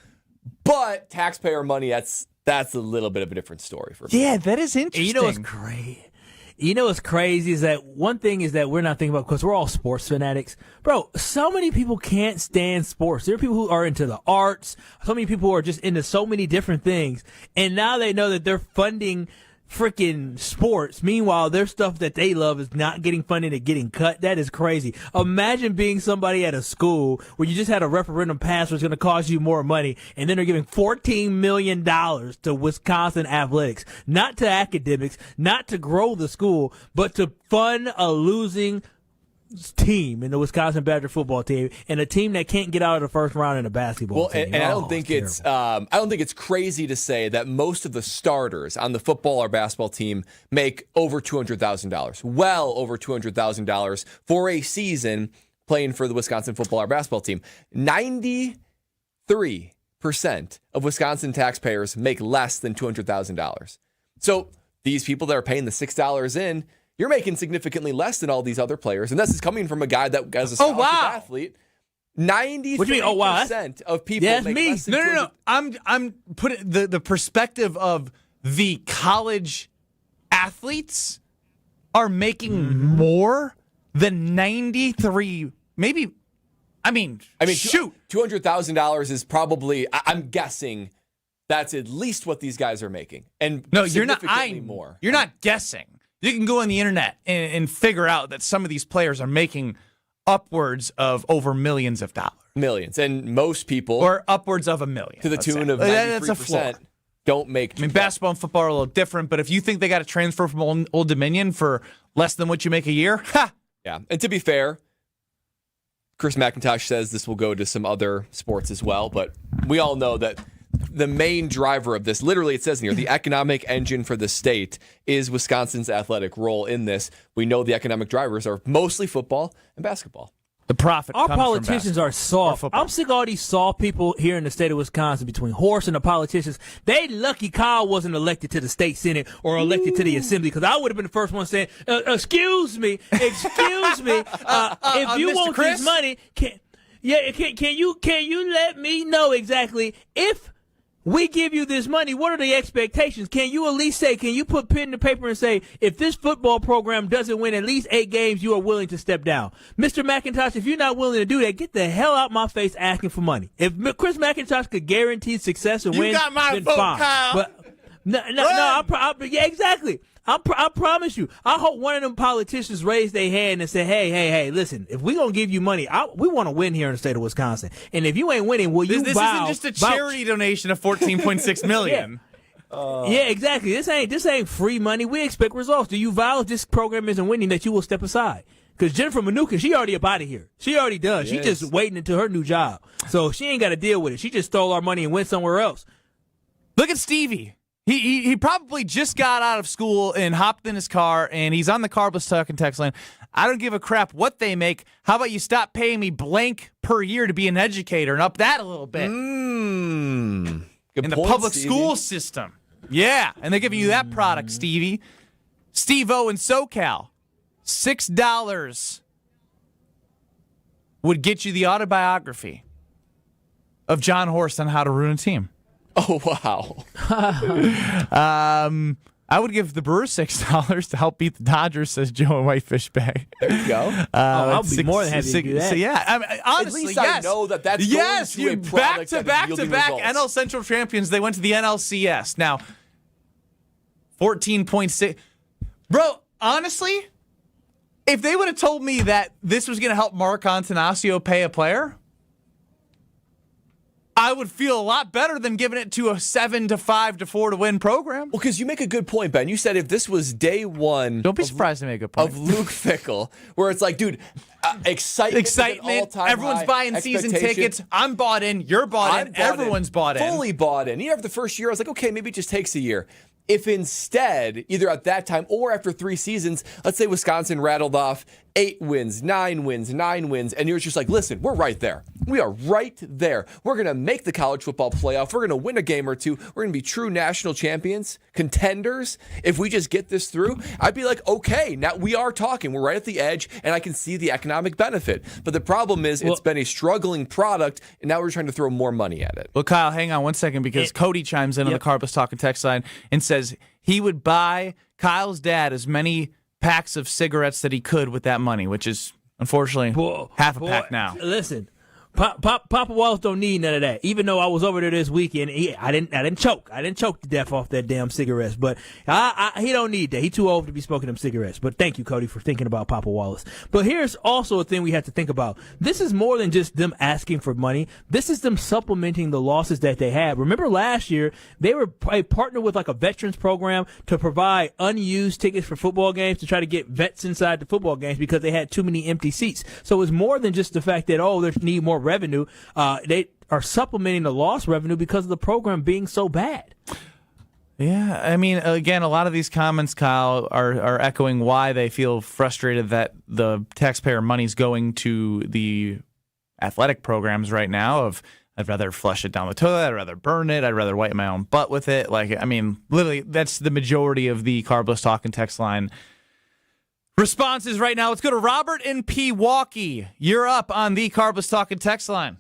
but taxpayer money, that's a little bit of a different story for me.
Yeah, that is interesting.
You know what's crazy? What's crazy is that one thing is that we're not thinking about, because we're all sports fanatics. Bro, so many people can't stand sports. There are people who are into the arts. So many people who are just into so many different things. And now they know that they're funding freaking sports. Meanwhile, their stuff that they love is not getting funded and getting cut. That is crazy. Imagine being somebody at a school where you just had a referendum pass where it's going to cost you more money, and then they're giving $14 million to Wisconsin athletics. Not to academics, not to grow the school, but to fund a losing team in the Wisconsin Badger football team, and a team that can't get out of the first round in a basketball team.
And I don't think it's crazy to say that most of the starters on the football or basketball team make over $200,000, well over $200,000 for a season playing for the Wisconsin football or basketball team. 93% of Wisconsin taxpayers make less than $200,000. So these people that are paying the $6 in, you're making significantly less than all these other players. And this is coming from a guy that, as a scholarship athlete, 93% of people make less than
No. I'm putting the perspective of the college athletes are making more than 93, maybe. Shoot.
$200,000 is probably, I'm guessing, that's at least what these guys are making. And
no, you're not.
More.
You're not guessing. You can go on the internet and figure out that some of these players are making upwards of over millions of dollars.
Millions. And most people.
Or upwards of $1 million.
To the tune of 93%. Don't make.
Basketball and football are a little different, but if you think they got to transfer from Old Dominion for less than what you make a year, ha!
Yeah. And to be fair, Chris McIntosh says this will go to some other sports as well, but we all know that the main driver of this, literally it says in here, the economic engine for the state is Wisconsin's athletic role in this. We know the economic drivers are mostly football and basketball.
The profit.
Our politicians are soft. I'm sick of all these soft people here in the state of Wisconsin between Horse and the politicians. They lucky Kyle wasn't elected to the state senate or elected to the assembly, because I would have been the first one saying, excuse me, if you want
Chris?
this money, can you let me know exactly if we give you this money, what are the expectations? Can you at least say, can you put pen to paper and say, if this football program doesn't win at least 8 games, you are willing to step down? Mr. McIntosh, if you're not willing to do that, get the hell out my face asking for money. If Chris McIntosh could guarantee success and win,
you got my
then
vote,
fine.
Kyle.
But yeah, exactly. I promise you. I hope one of them politicians raise their hand and say, hey, listen, if we're going to give you money, we want to win here in the state of Wisconsin. And if you ain't winning, will you
This isn't just a charity donation of $14.6 million.
Yeah, exactly. This ain't free money. We expect results. Do you vow if this program isn't winning that you will step aside? Because Jennifer Mnuchin, she already up out of here. She already done. She just waiting until her new job. So she ain't got to deal with it. She just stole our money and went somewhere else.
Look at Stevie. He probably just got out of school and hopped in his car, and he's on the Carbless Talk and text line. I don't give a crap what they make. How about you stop paying me blank per year to be an educator and up that a little bit?
In
the public school system. Yeah, and they're giving you that product, Stevie. Steve-O in SoCal, $6 would get you the autobiography of John Horst on how to ruin a team.
Oh, wow.
I would give the Brewers $6 to help beat the Dodgers, says Joe in Whitefish Bay.
There you go.
I'll be more than happy to do that.
So, yeah, honestly,
at least
yes.
I know that's going to a product that is yielding results.
NL Central champions. They went to the NLCS. Now, 14.6. Bro, honestly, if they would have told me that this was going to help Mark Antanasio pay a player, I would feel a lot better than giving it to a 7-5 to 4 to win program.
Well, because you make a good point, Ben. You said if this was day one,
don't be surprised to make a point
of Luke Fickell, where it's like, dude, excitement,
everyone's buying season tickets. I'm bought in. You're bought in. Everyone's bought in.
Fully bought in. Even after the first year, I was like, okay, maybe it just takes a year. If instead, either at that time or after 3 seasons, let's say Wisconsin rattled off 8 wins, 9 wins, 9 wins, and you're just like, listen, we're right there. We are right there. We're going to make the college football playoff. We're going to win a game or two. We're going to be true national champions, contenders. If we just get this through, I'd be like, okay, now we are talking. We're right at the edge, and I can see the economic benefit. But the problem is it's been a struggling product, and now we're trying to throw more money at it.
Well, Kyle, hang on one second, because Cody chimes in on the Carbless Talk and text line and says he would buy Kyle's dad as many packs of cigarettes that he could with that money, which is unfortunately half a pack now.
Listen, Papa Wallace don't need none of that. Even though I was over there this weekend, I didn't choke. I didn't choke to death off that damn cigarettes. But he don't need that. He too old to be smoking them cigarettes. But thank you, Cody, for thinking about Papa Wallace. But here's also a thing we have to think about. This is more than just them asking for money. This is them supplementing the losses that they had. Remember last year, they were a partner with like a veterans program to provide unused tickets for football games to try to get vets inside the football games because they had too many empty seats. So it's more than just the fact that, they need more revenue. They are supplementing the lost revenue because of the program being so bad.
Yeah, I mean, again, a lot of these comments, Kyle, are echoing why they feel frustrated that the taxpayer money's going to the athletic programs right now. I'd rather flush it down the toilet. I'd rather burn it. I'd rather wipe my own butt with it. Like, I mean, literally, that's the majority of the Carbless Talk and text line Responses right now. Let's go to Robert in Pewaukee. You're up on the Carbless Talking text line.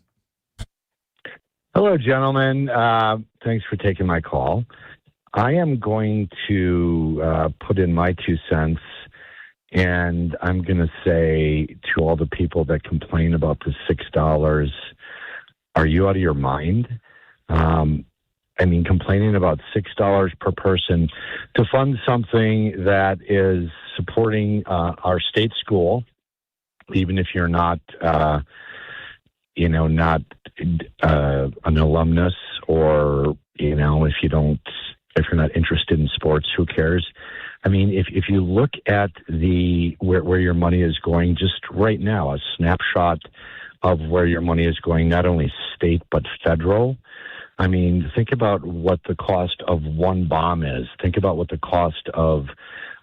Hello, gentlemen. Thanks for taking my call. I am going to put in my 2 cents, and I'm going to say to all the people that complain about the $6, are you out of your mind? Complaining about $6 per person to fund something that is supporting our state school, even if you're not, not an alumnus, or if you're not interested in sports, who cares? If you look at where your money is going, just right now, a snapshot of where your money is going, not only state but federal. Think about what the cost of one bomb is. Think about what the cost of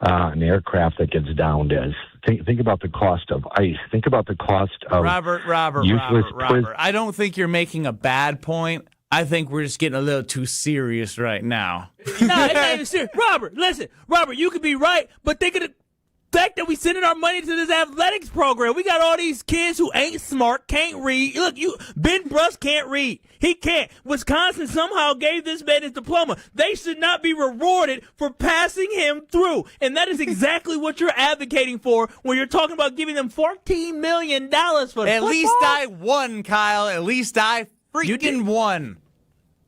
an aircraft that gets downed is. Think about the cost of ice. Think about the cost of
Robert. I don't think you're making a bad point. I think we're just getting a little too serious right now.
No, it's not even serious. Robert, listen. Robert, you could be right, but think of the fact that we sending our money to this athletics program. We got all these kids who ain't smart, can't read. Look, Ben Brust can't read. He can't. Wisconsin somehow gave this man his diploma. They should not be rewarded for passing him through. And that is exactly what you're advocating for when you're talking about giving them $14 million for football.
At least I won, Kyle. At least I freaking won.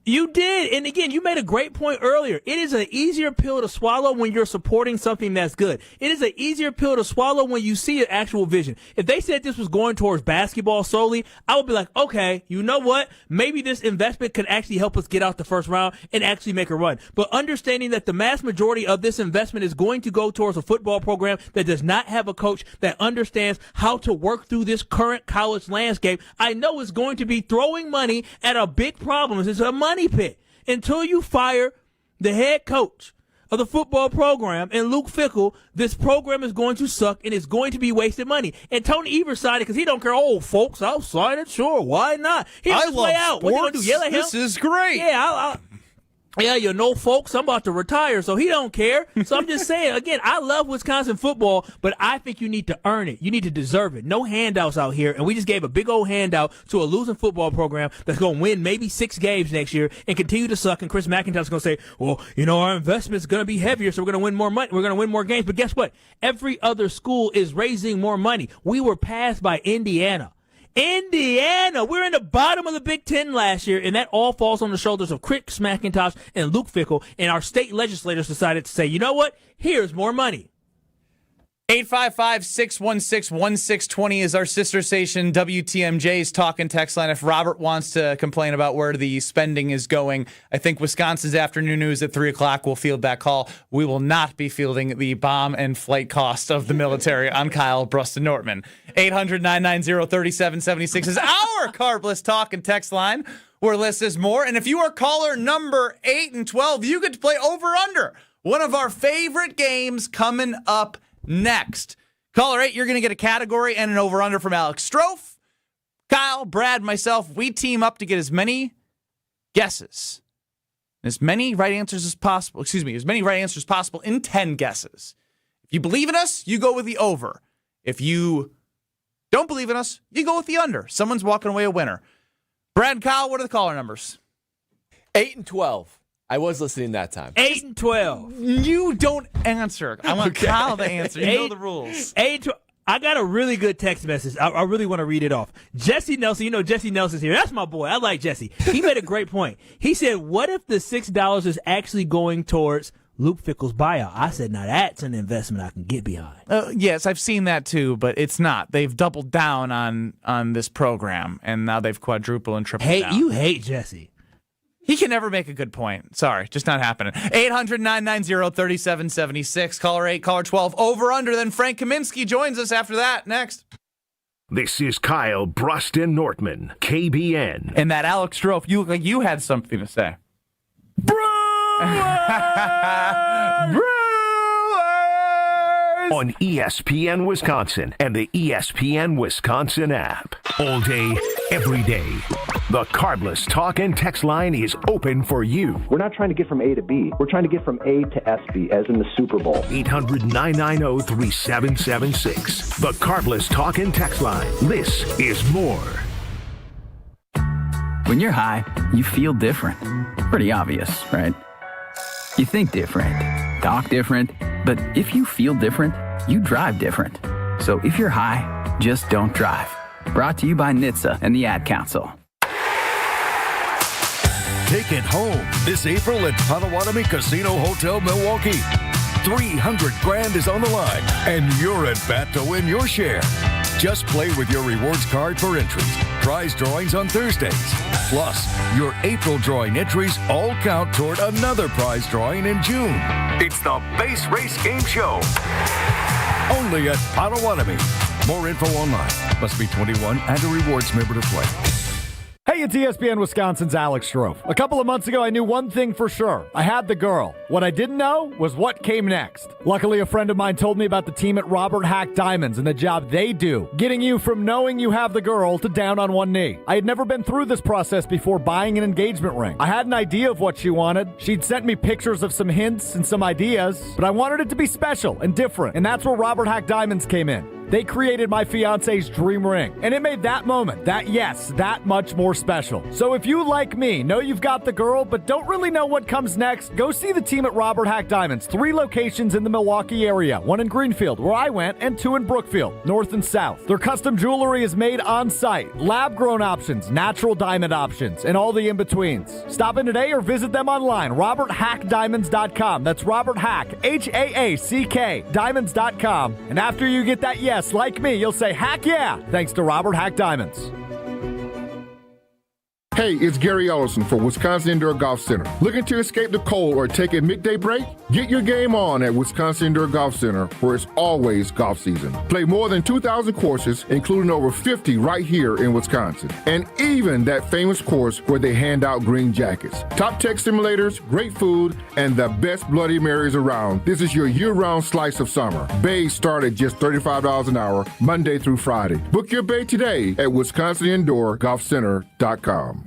You did. And again, you made a great point earlier. It is an easier pill to swallow when you're supporting something that's good. It is an easier pill to swallow when you see an actual vision. If they said this was going towards basketball solely, I would be like, okay, you know what? Maybe this investment could actually help us get out the first round and actually make a run. But understanding that the mass majority of this investment is going to go towards a football program that does not have a coach that understands how to work through this current college landscape, I know it's going to be throwing money at a big problem. It's a money pit. Until you fire the head coach of the football program and Luke Fickell, this program is going to suck and it's going to be wasted money. And Tony Evers signed it because he don't care. Oh, folks, I'll sign it. Sure, why not? He
I
love
play
out.
sports.
What you gonna do? Yell at him?
This is great.
Yeah, folks, I'm about to retire, so he don't care. So I'm just saying, again, I love Wisconsin football, but I think you need to earn it. You need to deserve it. No handouts out here, and we just gave a big old handout to a losing football program that's going to win maybe 6 games next year and continue to suck, and Chris McIntosh's going to say, well, our investment's going to be heavier, so we're going to win more money. We're going to win more games. But guess what? Every other school is raising more money. We were passed by Indiana. We're in the bottom of the Big Ten last year, and that all falls on the shoulders of Chris McIntosh and Luke Fickell, and our state legislators decided to say, you know what? Here's more money.
855-616-1620 is our sister station, WTMJ's talking text line. If Robert wants to complain about where the spending is going, I think Wisconsin's afternoon news at 3 o'clock will field that call. We will not be fielding the bomb and flight cost of the military on Kyle, Brust Nortman. 800-990-3776 is our Carbless talking text line, where less is more. And if you are caller number 8 and 12, you get to play over-under, one of our favorite games coming up next. Caller 8, you're going to get a category and an over-under from Alex Strouf. Kyle, Brad, myself, we team up to get as many guesses, as many right answers as possible in 10 guesses. If you believe in us, you go with the over. If you don't believe in us, you go with the under. Someone's walking away a winner. Brad and Kyle, what are the caller numbers?
8 and 12. I was listening that time.
8 and 12.
You don't answer. I want Kyle to answer. You know the rules.
8 12. I got a really good text message. I really want to read it off. Jesse Nelson, Jesse Nelson's here. That's my boy. I like Jesse. He made a great point. He said, what if the $6 is actually going towards Luke Fickell's buyout? I said, now that's an investment I can get behind.
Yes, I've seen that too, but it's not. They've doubled down on this program, and now they've quadrupled and tripled down.
You hate Jesse.
He can never make a good point. Sorry, just not happening. 800-990-3776. Caller 8, caller 12, over under. Then Frank Kaminsky joins us after that. Next.
This is Kyle, Brust Nortman, KBN.
And that Alex Strouf, you look like you had something to say.
On ESPN Wisconsin and the ESPN Wisconsin app. All day, every day. The Carbless Talk and Text line is open for you.
We're not trying to get from A to B. We're trying to get from A to SB, as in the Super Bowl.
800-990-3776. The Carbless Talk and Text line. This is more.
When you're high, you feel different. Pretty obvious, right? You think different, talk different, but if you feel different, you drive different. So if you're high, just don't drive. Brought to you by NHTSA and the Ad Council.
Take it home this April at Potawatomi Casino Hotel Milwaukee. $300,000 is on the line, and you're at bat to win your share. Just play with your rewards card for entries. Prize drawings on Thursdays. Plus, your April drawing entries all count toward another prize drawing in June. It's the Base Race Game Show. Only at Potawatomi. More info online. Must be 21 and a rewards member to play.
Hey, it's ESPN Wisconsin's Alex Strouf. A couple of months ago, I knew one thing for sure. I had the girl. What I didn't know was what came next. Luckily, a friend of mine told me about the team at Robert Hack Diamonds and the job they do, getting you from knowing you have the girl to down on one knee. I had never been through this process before buying an engagement ring. I had an idea of what she wanted. She'd sent me pictures of some hints and some ideas, but I wanted it to be special and different, and that's where Robert Hack Diamonds came in. They created my fiance's dream ring, and it made that moment, that yes, that much more special. So if you, like me, know you've got the girl, but don't really know what comes next, go see the team at Robert Hack Diamonds. 3 locations in the Milwaukee area, 1 in Greenfield, where I went, and 2 in Brookfield, north and south. Their custom jewelry is made on site, lab-grown options, natural diamond options, and all the in-betweens. Stop in today or visit them online, roberthackdiamonds.com. That's Robert Hack, H-A-A-C-K, diamonds.com. And after you get that yes, like me, you'll say, heck yeah, thanks to Robert Hack Diamonds.
Hey, it's Gary Ellison for Wisconsin Indoor Golf Center. Looking to escape the cold or take a midday break? Get your game on at Wisconsin Indoor Golf Center, where it's always golf season. Play more than 2,000 courses, including over 50 right here in Wisconsin. And even that famous course where they hand out green jackets. Top tech simulators, great food, and the best Bloody Marys around. This is your year-round slice of summer. Bays start at just $35 an hour, Monday through Friday. Book your bay today at WisconsinIndoorGolfCenter.com.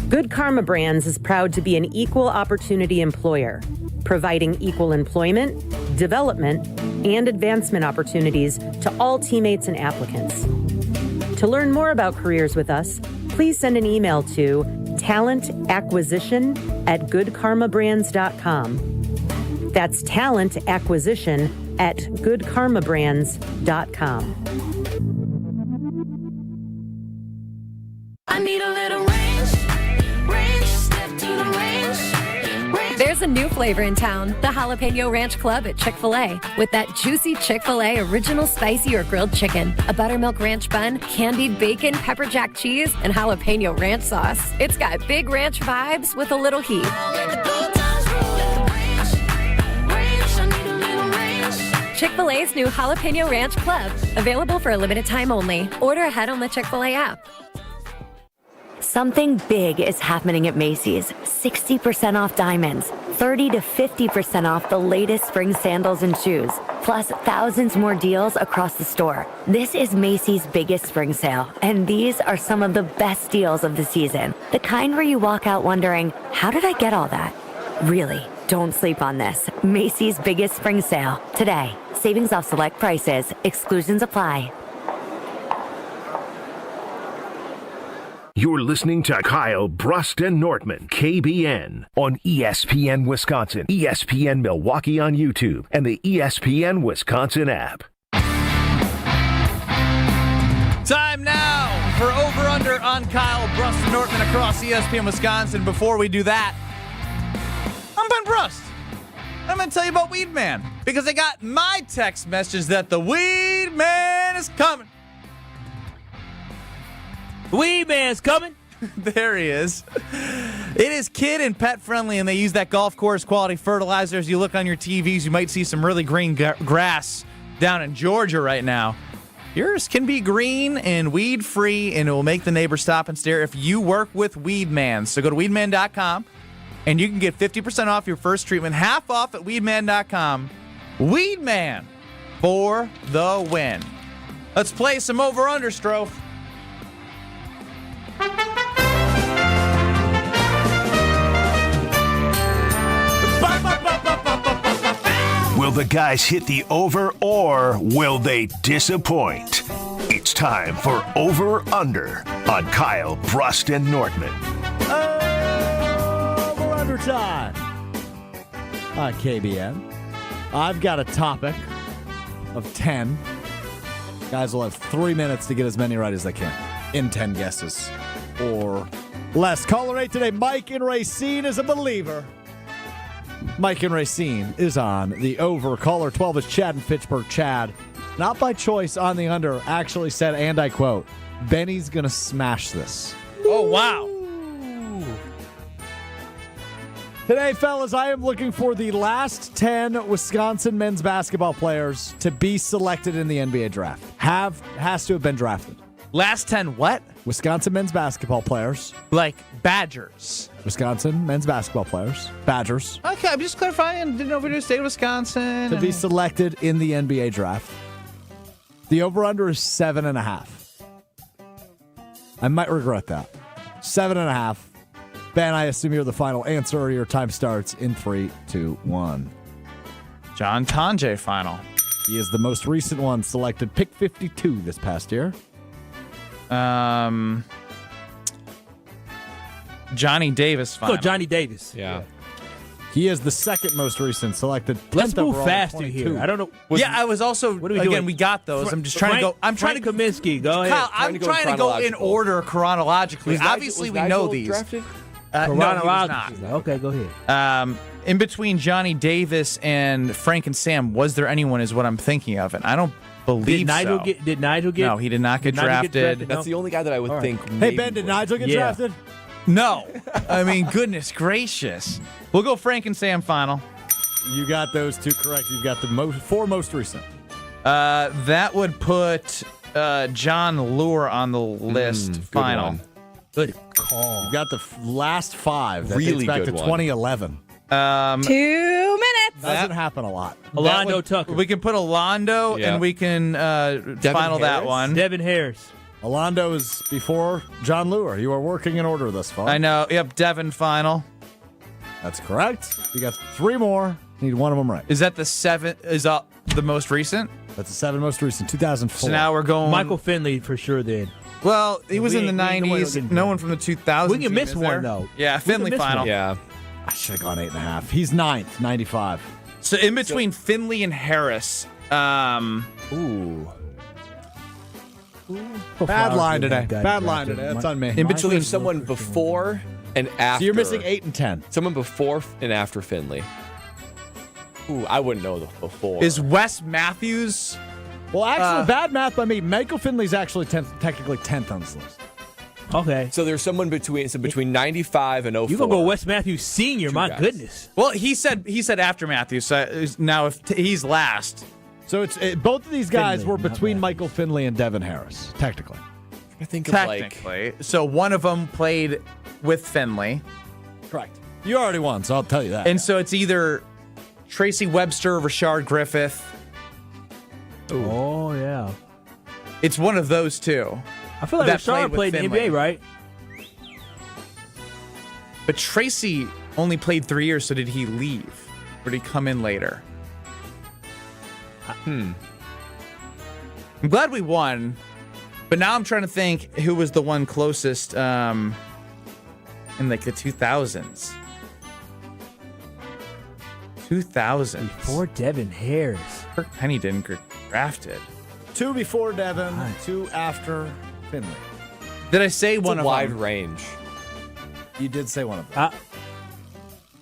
Good Karma Brands is proud to be an equal opportunity employer, providing equal employment, development, and advancement opportunities to all teammates and applicants. To learn more about careers with us, please send an email to talentacquisition@goodkarmabrands.com. That's talentacquisition@goodkarmabrands.com.
I need a little range, step to the range.
There's a new flavor in town, the Jalapeno Ranch Club at Chick-fil-A. With that juicy Chick-fil-A original spicy or grilled chicken, a buttermilk ranch bun, candied bacon, pepper jack cheese, and jalapeno ranch sauce. It's got big ranch vibes with a little heat. Chick-fil-A's new Jalapeno Ranch Club, available for a limited time only. Order ahead on the Chick-fil-A app.
Something big is happening at Macy's. 60% off diamonds, 30 to 50% off the latest spring sandals and shoes, plus thousands more deals across the store. This is Macy's biggest spring sale, and these are some of the best deals of the season. The kind where you walk out wondering, how did I get all that? Really, don't sleep on this. Macy's biggest spring sale, today. Savings off select prices. Exclusions apply.
You're listening to Kyle, Brust, and Nortman, KBN, on ESPN Wisconsin, ESPN Milwaukee on YouTube, and the ESPN Wisconsin app.
Time now for Over Under on Kyle, Brust, and Nortman across ESPN Wisconsin. Before we do that, I'm Ben Brust. I'm going to tell you about Weed Man, because I got my text message that the Weed Man is coming.
Weed Man's coming.
There he is. It is kid and pet friendly, and they use that golf course quality fertilizer. As you look on your TVs, you might see some really green grass down in Georgia right now. Yours can be green and weed free, and it will make the neighbors stop and stare if you work with Weed Man. So go to weedman.com, and you can get 50% off your first treatment, half off at weedman.com. Weed Man for the win. Let's play some over under, Strouf.
Will the guys hit the over or will they disappoint? It's time for Over Under on Kyle, Brust, and Nortman.
Over Under time on KBN. I've got a topic of 10. Guys will have 3 minutes to get as many right as they can in 10 guesses or less. Caller 8 today, Mike in Racine is a believer. Mike in Racine is on the over. Caller 12 is Chad in Fitchburg. Chad, not by choice on the under, actually said, and I quote, Benny's going to smash this.
Oh, wow.
Today, fellas, I am looking for the last 10 Wisconsin men's basketball players to be selected in the NBA draft. Has to have been drafted.
Last 10 what?
Wisconsin men's basketball players.
Like Badgers.
Wisconsin men's basketball players. Badgers.
Okay, I'm just clarifying. Didn't know if we did state of Wisconsin.
To be selected in the NBA draft. The over-under is 7.5. I might regret that. 7.5. Ben, I assume you're the final answer. Your time starts in 3, 2, 1.
John Tonje final.
He is the most recent one, selected pick 52 this past year.
Johnny Davis final.
Oh, Johnny Davis.
Yeah.
He is the second most recent, selected 10th
Let's move
overall,
faster
22.
here. I don't know.
I was also,
What are we
again,
doing?
we got those. I'm just trying to go. I'm trying to
Kaminsky. Go ahead.
Kyle, I'm trying to go in order chronologically. Obviously, we know these.
Drafted?
No, he was not.
Okay, go ahead.
In between Johnny Davis and Frank and Sam, was there anyone is what I'm thinking of, and I don't believe so.
Did Nigel get?
No, he did not get drafted.
That's the only guy that I would think.
Hey, Ben, did Nigel get drafted?
No. I mean, goodness gracious. We'll go Frank and Sam final.
You got those two correct. You've got the four most recent.
That would put John Lure on the list final.
One.
Good call.
You've got the last 5. That
Really
dates back
good
to
one.
2011.
2 minutes.
Doesn't happen a lot.
Alondo Tucker.
We can put Alondo and we can final that
Harris?
one.
Devin Harris.
Alondo is before John Lure. You are working in order thus far.
I know. Yep, Devin final.
That's correct. You got 3 more. Need one of them right.
Is that the 7? Is that the most recent?
That's the 7 most recent, 2004.
So now we're going.
Michael Finley for sure then.
Well, he was in the
ain't- we ain't
90s.
getting
No
there.
one from the 2000s.
We can miss
is
one,
there?
though.
Yeah,
We can
Finley
miss
final.
one.
Yeah.
I should have gone 8.5. He's 9th, 95.
So in between Finley and Harris.
Ooh.
Bad line today. Bad line today. That's on me.
In between, there's someone before and after.
So you're missing 8 and 10.
Someone before and after Finley. Ooh, I wouldn't know the before.
Is Wes Matthews?
Well, actually, bad math by me. Michael Finley's actually technically 10th on this list.
Okay.
So there's someone between 95 and 04.
You gonna go Wes Matthews Sr.? My
guys.
goodness.
Well, he said after Matthews. So now if he's last.
So it's both of these guys
Finley,
were
not
between
Matthews.
Michael Finley and Devin Harris, technically.
I think of like
Technically. So one of them played with Finley.
Correct. You already won, so I'll tell you that.
And so it's either Tracy Webster or Rashard Griffith.
Ooh. Oh yeah.
It's one of those two.
I feel like
That
Rashard
played
played
with
in the
Finley.
NBA, right?
But Tracy only played 3 years, so did he leave? Or did he come in later? I'm glad we won, but now I'm trying to think who was the one closest in like the 2000s. 2000s.
Before Devin Harris.
Kirk Penny didn't get drafted.
2 before Devin, 2 after Finley.
Did I say
it's
one
a
of
wide
them?
range.
You did say one of them.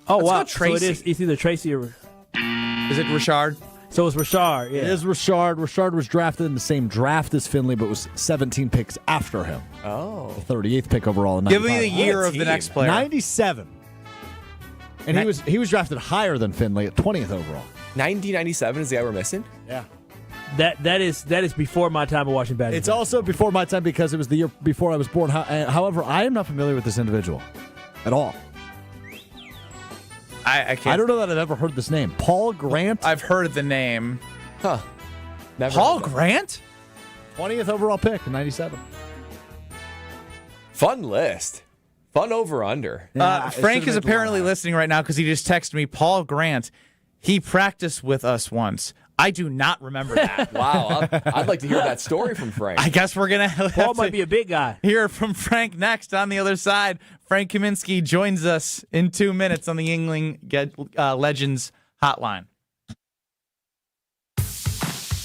Oh,
Let's
wow.
go Tracy.
So it's either Tracy or...
Is it Rashard?
So it's Rashard, yeah.
It is Rashard. Rashard was drafted in the same draft as Finley, but was 17 picks after him.
Oh.
The 38th pick overall in
Give
95.
me the year of the next player.
97. And he was drafted higher than Finley at 20th overall.
1997 is the guy we're missing?
Yeah.
That is before my time of watching basketball.
It's also before my time because it was the year before I was born. However, I am not familiar with this individual at all.
I can't.
I don't know that I've ever heard this name. Paul Grant?
I've heard the name.
Huh. Never
Paul
heard that.
Grant?
20th overall pick in 97.
Fun list. Fun over-under.
Frank is apparently listening right now because he just texted me, Paul Grant, he practiced with us once. I do not remember that.
Wow. I'd like to hear that story from Frank.
I guess we're going to
Paul might be a big guy.
Hear from Frank next on the other side. Frank Kaminsky joins us in 2 minutes on the Yuengling Legends Hotline.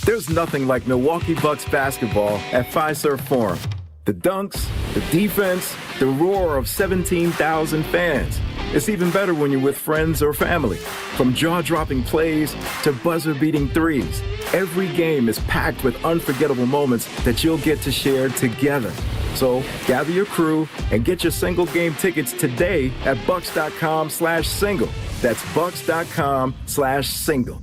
There's nothing like Milwaukee Bucks basketball at Fiserv Forum. The dunks, the defense, the roar of 17,000 fans. It's even better when you're with friends or family. From jaw-dropping plays to buzzer-beating threes, every game is packed with unforgettable moments that you'll get to share together. So gather your crew and get your single game tickets today at bucks.com/single. That's bucks.com/single.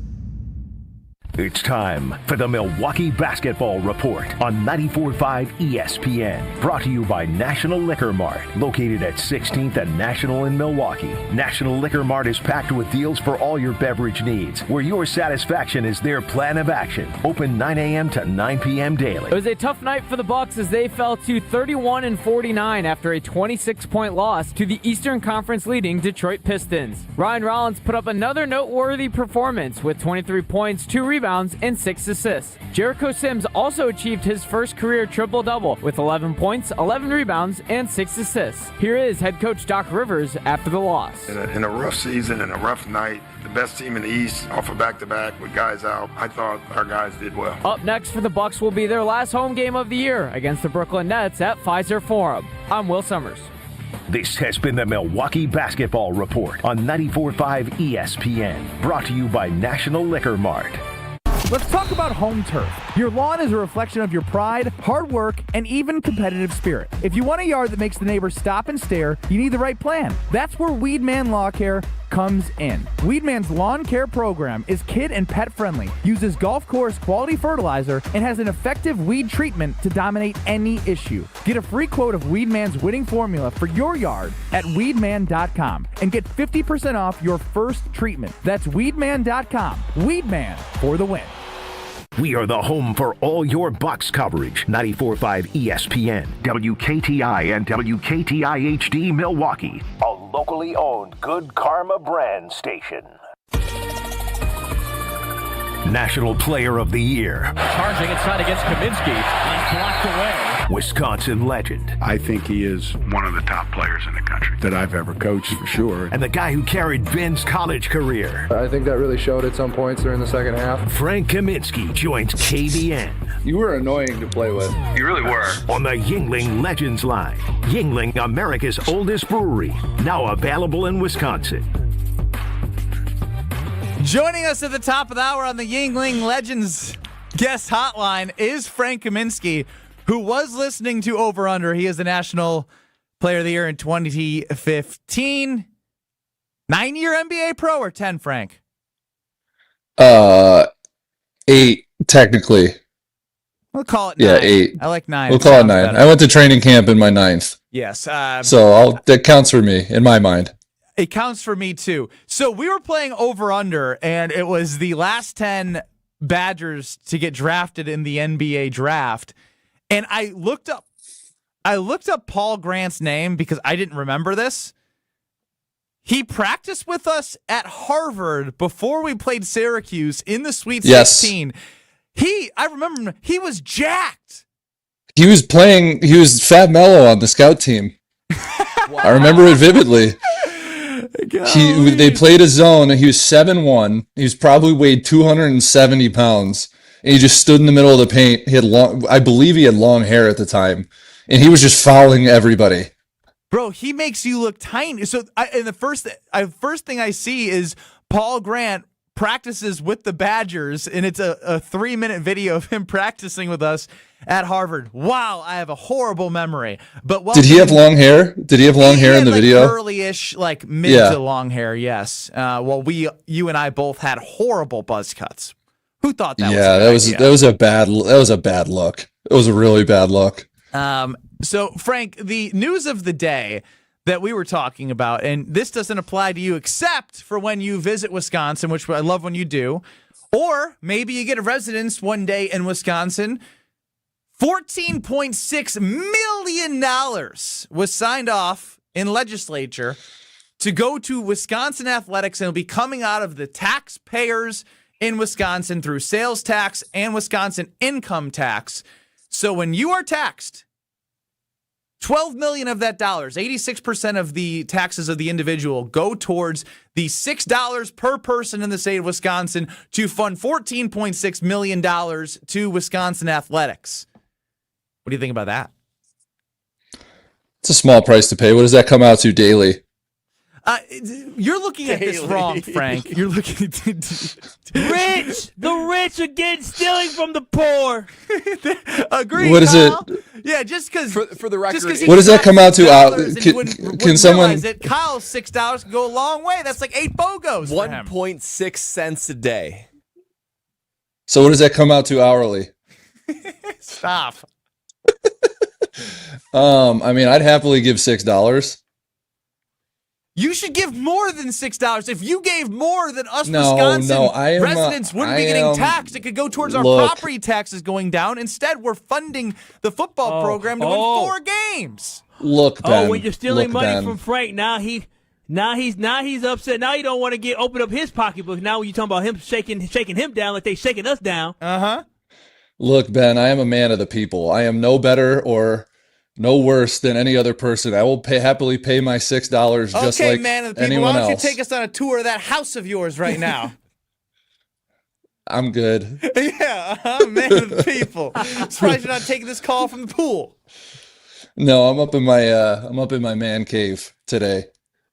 It's time for the Milwaukee Basketball Report on 94.5 ESPN. Brought to you by National Liquor Mart, located at 16th and National in Milwaukee. National Liquor Mart is packed with deals for all your beverage needs, where your satisfaction is their plan of action. Open 9 a.m. to 9 p.m. daily.
It was a tough night for the Bucks as they fell to 31-49 after a 26-point loss to the Eastern Conference leading Detroit Pistons. Ryan Rollins put up another noteworthy performance with 23 points, 2 rebounds, and 6 assists. Jericho Sims also achieved his first career triple-double with 11 points, 11 rebounds, and 6 assists. Here is head coach Doc Rivers after the loss.
In a rough season and a rough night, the best team in the East off a back-to-back with guys out, I thought our guys did well.
Up next for the Bucks will be their last home game of the year against the Brooklyn Nets at Fiserv Forum. I'm Will Summers.
This has been the Milwaukee Basketball Report on 94.5 ESPN. Brought to you by National Liquor Mart.
Let's talk about home turf. Your lawn is a reflection of your pride, hard work, and even competitive spirit. If you want a yard that makes the neighbors stop and stare, you need the right plan. That's where Weedman Lawn Care comes in. Weedman's lawn care program is kid and pet friendly, uses golf course quality fertilizer, and has an effective weed treatment to dominate any issue. Get a free quote of Weedman's winning formula for your yard at weedman.com and get 50% off your first treatment. That's weedman.com. Weedman for the win.
We are the home for all your Bucks coverage. 94.5 ESPN, WKTI, and WKTI HD Milwaukee. A locally owned Good Karma brand station. National Player of the Year.
Charging inside against Kaminsky. He's blocked away.
Wisconsin legend.
I think he is one of the top players in the country that I've ever coached, for sure.
And the guy who carried Ben's college career.
I think that really showed at some points during the second half.
Frank Kaminsky joins KBN.
You were annoying to play with.
You really were.
On the Yuengling Legends line. Yuengling, America's oldest brewery. Now available in Wisconsin.
Joining us at the top of the hour on the Yuengling Legends guest hotline is Frank Kaminsky, who was listening to Over Under. He is the National Player of the Year in 2015. 9-year NBA pro or 10, Frank?
8, technically.
We'll call it 9.
Yeah, 8.
I like 9.
We'll call it 9.
Better.
I went to training camp in my 9th.
Yes.
So that counts for me in my mind.
It counts for me, too. So we were playing Over-Under, and it was the last 10 Badgers to get drafted in the NBA draft. And I looked up Paul Grant's name because I didn't remember this. He practiced with us at Harvard before we played Syracuse in the Sweet 16. I remember him, he was jacked.
He was Fab Mello on the scout team. Wow. I remember it vividly. They played a zone, and he was 7'1". He was probably weighed 270 pounds, and he just stood in the middle of the paint. I believe he had long hair at the time, and he was just fouling everybody.
Bro, he makes you look tiny. So, the first thing I see is Paul Grant practices with the Badgers, and it's a 3-minute video of him practicing with us at Harvard. Wow, I have a horrible memory. But
did he have long hair? Did he have long hair in the video?
Curly-ish, like mid to long hair. Yes. Well, you and I both had horrible buzz cuts. Who thought that?
That was a bad look. It was a really bad look.
So Frank, the news of the day that we were talking about, and this doesn't apply to you except for when you visit Wisconsin, which I love when you do, or maybe you get a residence one day in Wisconsin. $14.6 million was signed off in legislature to go to Wisconsin athletics, and it'll be coming out of the taxpayers in Wisconsin through sales tax and Wisconsin income tax. So when you are taxed, $12 million of that dollars, 86% of the taxes of the individual go towards the $6 per person in the state of Wisconsin to fund $14.6 million to Wisconsin athletics. What do you think about that?
It's a small price to pay. What does that come out to daily?
You're looking at this wrong, Frank. You're looking at
the rich again stealing from the poor.
Agree.
What is
Kyle?
it?
Yeah, just because
for the record,
what does that come out to?
Can someone? Kyle's $6 can go a long way. That's like 8 BOGOs.
1.6 cents a day.
So what does that come out to hourly?
Stop.
I mean, I'd happily give $6.
You should give more than $6. If you gave more than us Wisconsin residents wouldn't be getting taxed. It could go towards our property taxes going down. Instead, we're funding the football program to win 4 games.
Look, Ben.
When you're stealing money from Frank, now he's upset. Now he don't want to open up his pocketbook. Now when you talking about him shaking him down like they shaking us down.
Look, Ben, I am a man of the people. I am no better or no worse than any other person. I will happily pay my $6 just like
man of the people.
anyone
Why don't
else.
you take us on a tour of that house of yours right now?
I'm good.
Yeah, man of the people. Surprised you're not taking this call from the pool.
No, I'm up in my man cave today.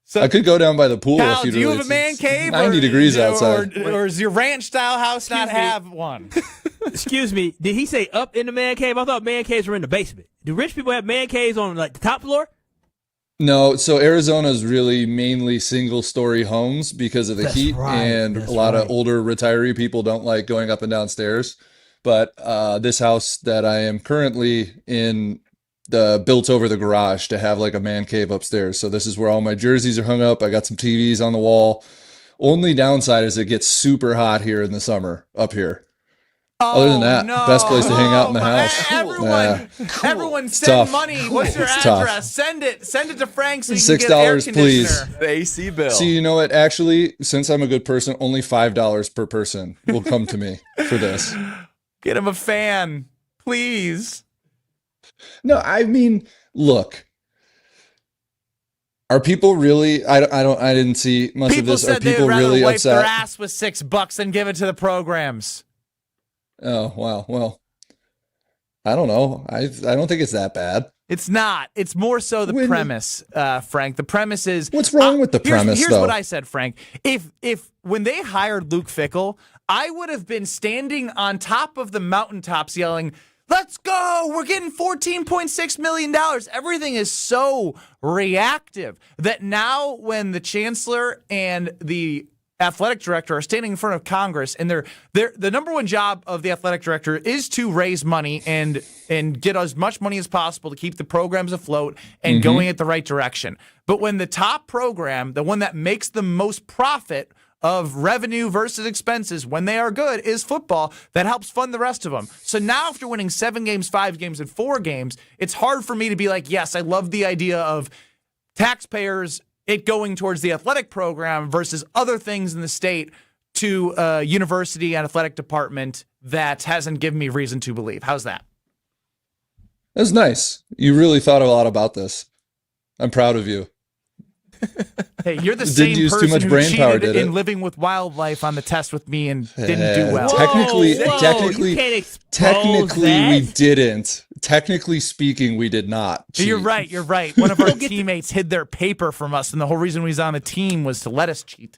So, I could go down by the pool.
Kyle,
if you
do you have a man cave?
90 degrees outside.
Or does your ranch style house not have one?
Excuse me. Did he say up in the man cave? I thought man caves were in the basement. Do rich people have man caves on like the top floor?
No. So Arizona is really mainly single-story homes because of the heat, and a lot of older retiree people don't like going up and down stairs. But this house that I am currently in, built over the garage to have like a man cave upstairs. So this is where all my jerseys are hung up. I got some TVs on the wall. Only downside is it gets super hot here in the summer up here. Other than that, best place to hang out in the house.
Everyone send money. What's your address? Send it to Frank so you can get an air conditioner.
Please.
The AC bill.
See, you know what? Actually, since I'm a good person, only $5 per person will come to me for this.
Get him a fan, please.
No, I mean, look. Are people really? I didn't see much of this. Are people really upset?
People said they'd rather wipe their ass with $6 than give it to the programs.
Oh, wow. Well, I don't know. I don't think it's that bad.
It's not. It's more so the premise, Frank. The premise is...
What's wrong with the premise,
Here's what I said, Frank. If when they hired Luke Fickell, I would have been standing on top of the mountaintops yelling, let's go! We're getting $14.6 million. Everything is so reactive that now when the chancellor and the athletic director are standing in front of Congress, and the number one job of the athletic director is to raise money and get as much money as possible to keep the programs afloat and going at the right direction. But when the top program, the one that makes the most profit of revenue versus expenses, when they are good, is football, that helps fund the rest of them. So now after winning 7 games, 5 games, and 4 games, it's hard for me to be like, yes, I love the idea of taxpayers it going towards the athletic program versus other things in the state to a university and athletic department that hasn't given me reason to believe. How's that?
That's nice. You really thought a lot about this. I'm proud of you.
Hey, you're the same
use
person
too much
who
brain power,
cheated
did
in
it?
living with wildlife on the test with me and didn't do well.
Technically,
that.
We didn't. Technically speaking, we did not cheat.
You're right. One of our teammates hid their paper from us, and the whole reason we was on the team was to let us cheat.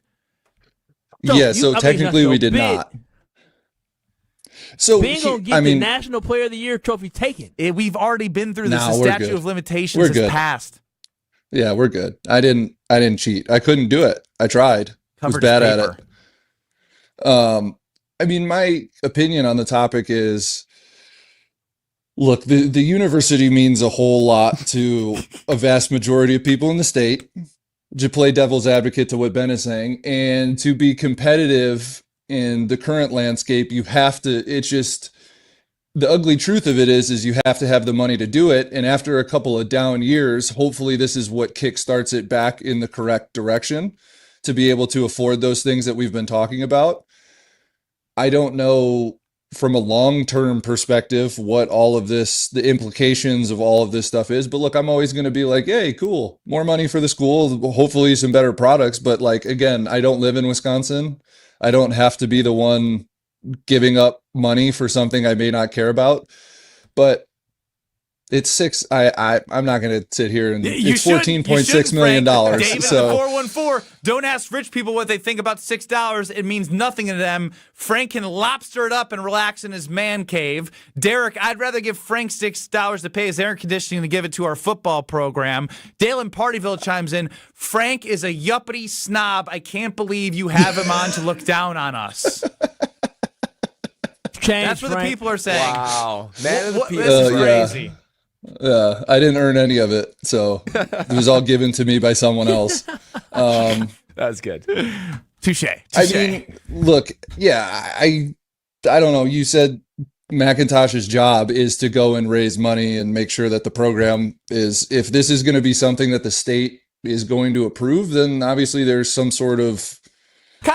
So technically we did not. So
Ben gonna get the National Player of the Year trophy taken.
We've already been through this. The statute of limitations has passed.
Yeah, we're good. I didn't cheat. I couldn't do it. I tried. I was bad at it. I mean, my opinion on the topic is, look, the university means a whole lot to a vast majority of people in the state. To play devil's advocate to what Ben is saying, and to be competitive in the current landscape, you have to. the ugly truth of it is you have to have the money to do it. And after a couple of down years, hopefully this is what kickstarts it back in the correct direction to be able to afford those things that we've been talking about. I don't know from a long-term perspective what all of this, the implications of all of this stuff is. But look, I'm always going to be like, hey, cool, more money for the school, hopefully some better products. But like, again, I don't live in Wisconsin. I don't have to be the one giving up money for something I may not care about, but it's I'm not going to sit here and it's $14.6 million.
David,
so
414, don't ask rich people what they think about $6. It means nothing to them. Frank can lobster it up and relax in his man cave. Derek, I'd rather give Frank $6 to pay his air conditioning than give it to our football program. Dale in Partyville chimes in, Frank is a yuppity snob. I can't believe you have him on to look down on us. That's what the people are saying.
Wow. Man of the people.
This is crazy.
Yeah, I didn't earn any of it, so it was all given to me by someone else.
That's good.
Touche.
I mean, look, yeah, I don't know. You said McIntosh's job is to go and raise money and make sure that the program is, if this is going to be something that the state is going to approve, then obviously there's some sort of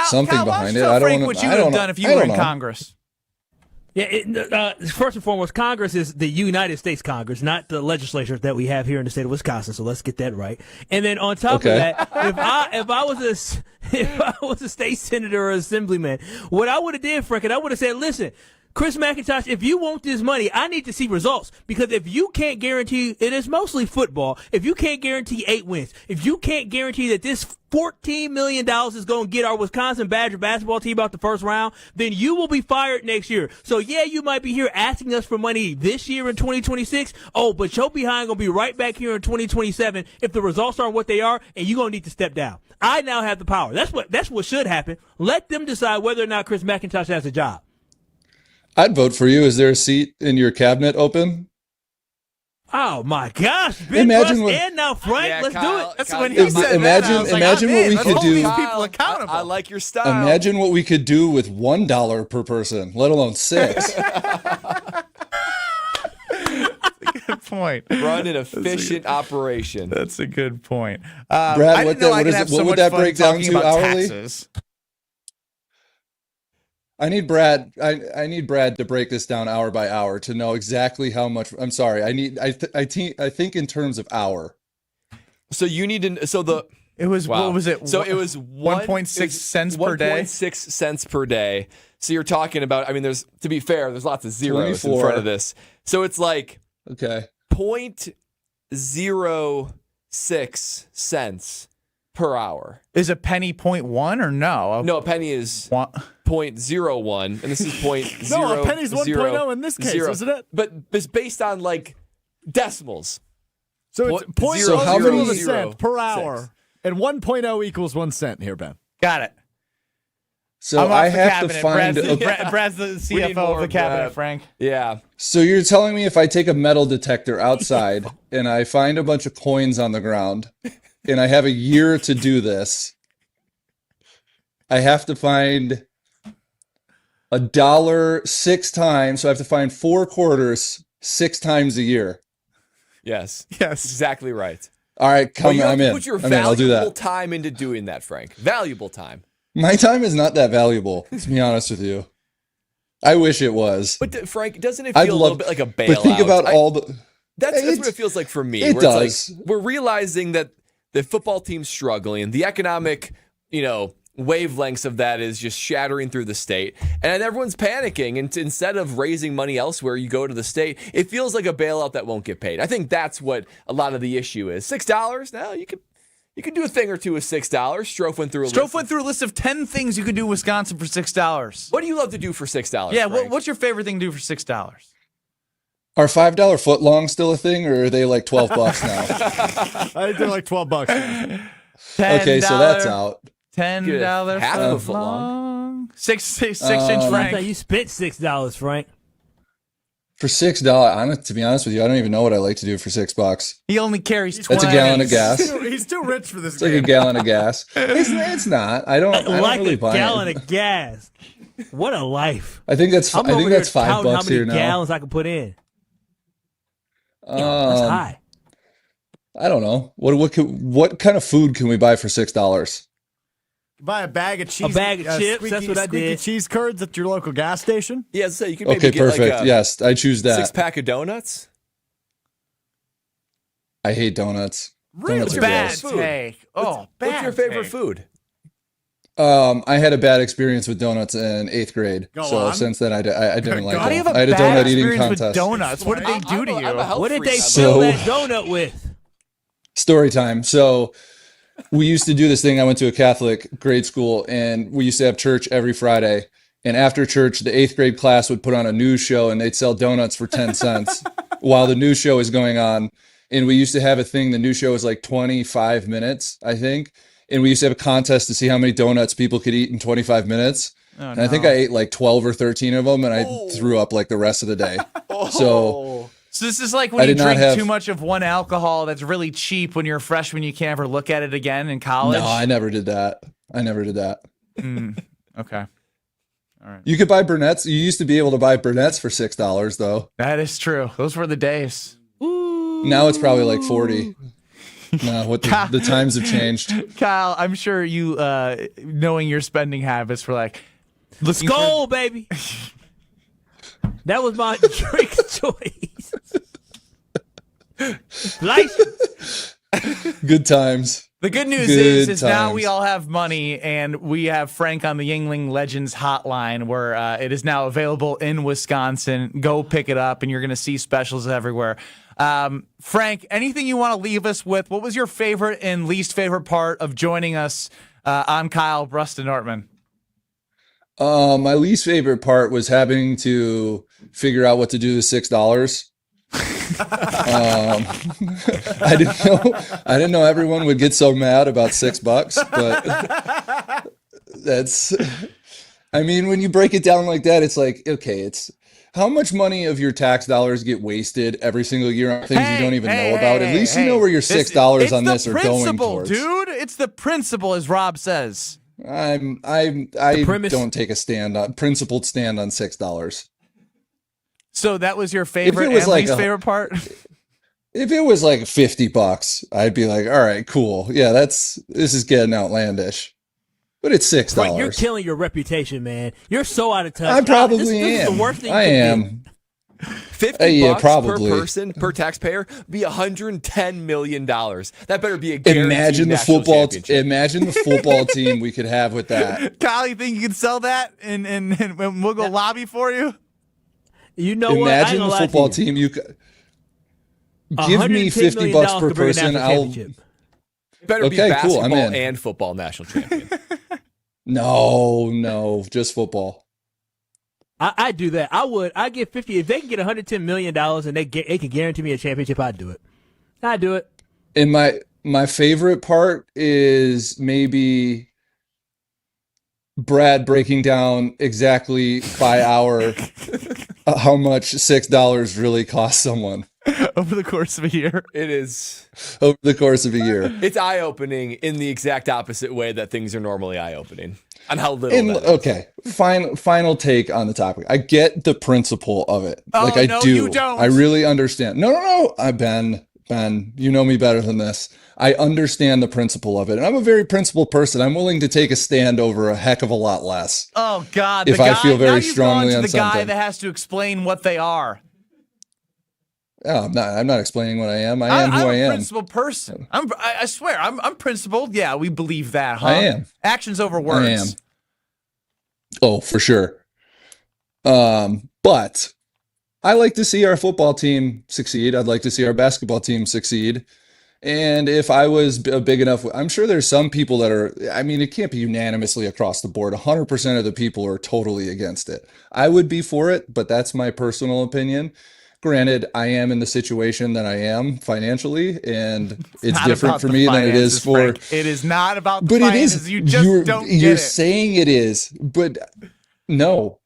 something behind it. I don't know
what you would have done if you were in Congress.
Yeah, first and foremost, Congress is the United States Congress, not the legislature that we have here in the state of Wisconsin. So let's get that right. And then on top of that, if I was a state senator or assemblyman, what I would have did, Frank, and I would have said, listen, Chris McIntosh, if you want this money, I need to see results. Because if you can't guarantee, it is mostly football, if you can't guarantee 8 wins, if you can't guarantee that this $14 million is going to get our Wisconsin Badger basketball team out the first round, then you will be fired next year. So, yeah, you might be here asking us for money this year in 2026. Oh, but your behind going to be right back here in 2027 if the results aren't what they are, and you're going to need to step down. I now have the power. That's what should happen. Let them decide whether or not Chris McIntosh has a job.
I'd vote for you. Is there a seat in your cabinet open?
Oh my gosh! Imagine and now Frank,
yeah,
let's
Kyle,
do it.
That's when he said
imagine,
that.
Imagine what we could do.
People accountable.
I like your style.
Imagine what we could do with $1 per person, let alone 6.
Good point.
Run an efficient operation.
That's a good point.
Brad, what would that break down to hourly?
Taxes.
I need Brad. I need Brad to break this down hour by hour to know exactly how much. I'm sorry. I think in terms of hour.
So you need to. So the
it was
wow.
What was it?
So it was
1.6 cents per day.
1.6 cents per day. So you're talking about. I mean, to be fair, there's lots of zeros
24.
in front of this. So it's like 0.06 cents per hour.
Is a penny 0.1 or no?
No, a penny is 0.01, and this is 0.0.
No, a penny's 1.0 in this case, isn't it?
But it's based on like decimals.
So it's 0.0 cent per hour, and 1.0 equals 1 cent here, Ben.
Got it.
So I have to find.
Brad's the CFO of the cabinet, Frank.
Yeah.
So you're telling me if I take a metal detector outside and I find a bunch of coins on the ground, and I have a year to do this, I have to find $1 6 times. So I have to find 4 quarters 6 times a year.
Yes.
Yes.
Exactly right.
All right, I'm in.
Put your
I'll do
valuable
that.
time into doing that, Frank. Valuable time.
My time is not that valuable, to be honest with you. I wish it was.
But Frank, doesn't it feel a little bit like a bailout?
But think about all the...
That's what it feels like for me.
It does.
It's like, we're realizing that the football team's struggling, and the economic, wavelengths of that is just shattering through the state, and everyone's panicking. And instead of raising money elsewhere, you go to the state. It feels like a bailout that won't get paid. I think that's what a lot of the issue is. $6? No, you can do a thing or two with $6. Strouf went through a
list of 10 things you could do in Wisconsin for $6.
What do you love to do for $6?
Yeah,
Frank?
what's your favorite thing to do for $6?
Are $5 footlongs still a thing, or are they like $12 now?
I think they're like $12.
Okay, so that's out.
$10
half of a foot long.
6-inch Frank.
You spent $6, Frank.
For $6, to be honest with you, I don't even know what I like to do for $6.
He only carries 20.
That's a gallon of gas.
He's too rich for this.
It's like a gallon of gas. It's not. I don't
like
really
a
buy
gallon
it.
of gas. What a life!
I think that's
I'm
$5
how many
here now.
gallons I can put in. That's high.
I don't know. What kind of food can we buy for $6?
Buy a bag of cheese.
A bag of chips. That's what I did.
Cheese curds at your local gas station.
Yeah, so you can maybe get
perfect.
like a
yes, I choose that.
6-pack of donuts.
I hate donuts.
Really
donuts are
bad
gross.
take. Oh, bad.
What's your favorite food?
I had a bad experience with donuts in 8th grade. Since then, I didn't like them.
How do you have
I had a
bad
donut eating
experience
contest.
with donuts? What did they do to you?
What did they fill that donut with?
Story time. So we used to do this thing. I went to a Catholic grade school, and we used to have church every Friday. And after church, the 8th grade class would put on a news show, and they'd sell donuts for 10 cents while the news show is going on. And we used to have a thing. The news show was like 25 minutes, I think. And we used to have a contest to see how many donuts people could eat in 25 minutes.
Oh,
and I think I ate like 12 or 13 of them, and I threw up like the rest of the day. So
this is like when you drink too much of one alcohol that's really cheap when you're a freshman, you can't ever look at it again in college.
No, I never did that.
Okay. All right.
You could buy Burnett's. You used to be able to buy Burnett's for $6, though.
That is true. Those were the days.
Now it's probably like 40. No, the times have changed.
Kyle, I'm sure you, knowing your spending habits, were like,
Skull, baby. That was my drink choice.
Good times.
The good news is now we all have money, and we have Frank on the Yingling Legends hotline, where it is now available in Wisconsin. Go pick it up, and you're going to see specials everywhere. Frank, anything you want to leave us with? What was your favorite and least favorite part of joining us on Kyle, Brust Nortman?
My least favorite part was having to figure out what to do with $6. I didn't know everyone would get so mad about $6, but I mean, when you break it down like that, it's like, okay, it's how much money of your tax dollars get wasted every single year on things you don't even know about. At least you know where your $6 on this are going towards.
Dude, it's the principle, as Rob says.
I don't take a principled stand on $6.
So that was your favorite and least favorite part?
If it was like $50, I'd be like, all right, cool. Yeah, this is getting outlandish. But it's $6.
Frank, you're killing your reputation, man. You're so out of touch.
I probably
this
am.
Is the worst thing
I am.
$50
probably.
per person, per taxpayer, be $110 million. That better be a guaranteed
Imagine the football team we could have with that.
Kyle, you think you can sell that and we'll go lobby for you?
You know
Imagine the football team you could give me $50 per person.
Better be basketball and football national champion.
No, just football.
I do that. I get 50. If they can get $110 million and they can guarantee me a championship, I'd do it. I'd do it.
And my favorite part is maybe Brad breaking down exactly by hour how much $6 really costs someone.
Over the course of a year.
It is.
Over the course of a year.
It's eye-opening in the exact opposite way that things are normally eye-opening. On how little
Okay, final take on the topic. I get the principle of it.
Oh,
I
no,
do.
You don't.
I really understand. No. Ben, you know me better than this. I understand the principle of it. And I'm a very principled person. I'm willing to take a stand over a heck of a lot less.
Oh, God.
If I feel very strongly on something.
The guy that has to explain what they are.
Oh, I'm not explaining what I am. I am who I am.
I'm a principled person. I swear, I'm principled. Yeah, we believe that, huh?
I am.
Actions over words.
I am. Oh, for sure. But I like to see our football team succeed. I'd like to see our basketball team succeed. And if I was a big enough, I'm sure there's some people that are, I mean, it can't be unanimously across the board. 100% of the people are totally against it. I would be for it, but that's my personal opinion. Granted, I am in the situation that I am financially, and it's different for me than it is for.
Frank. It is not about the finances. You just don't get it.
You're saying it is, but no,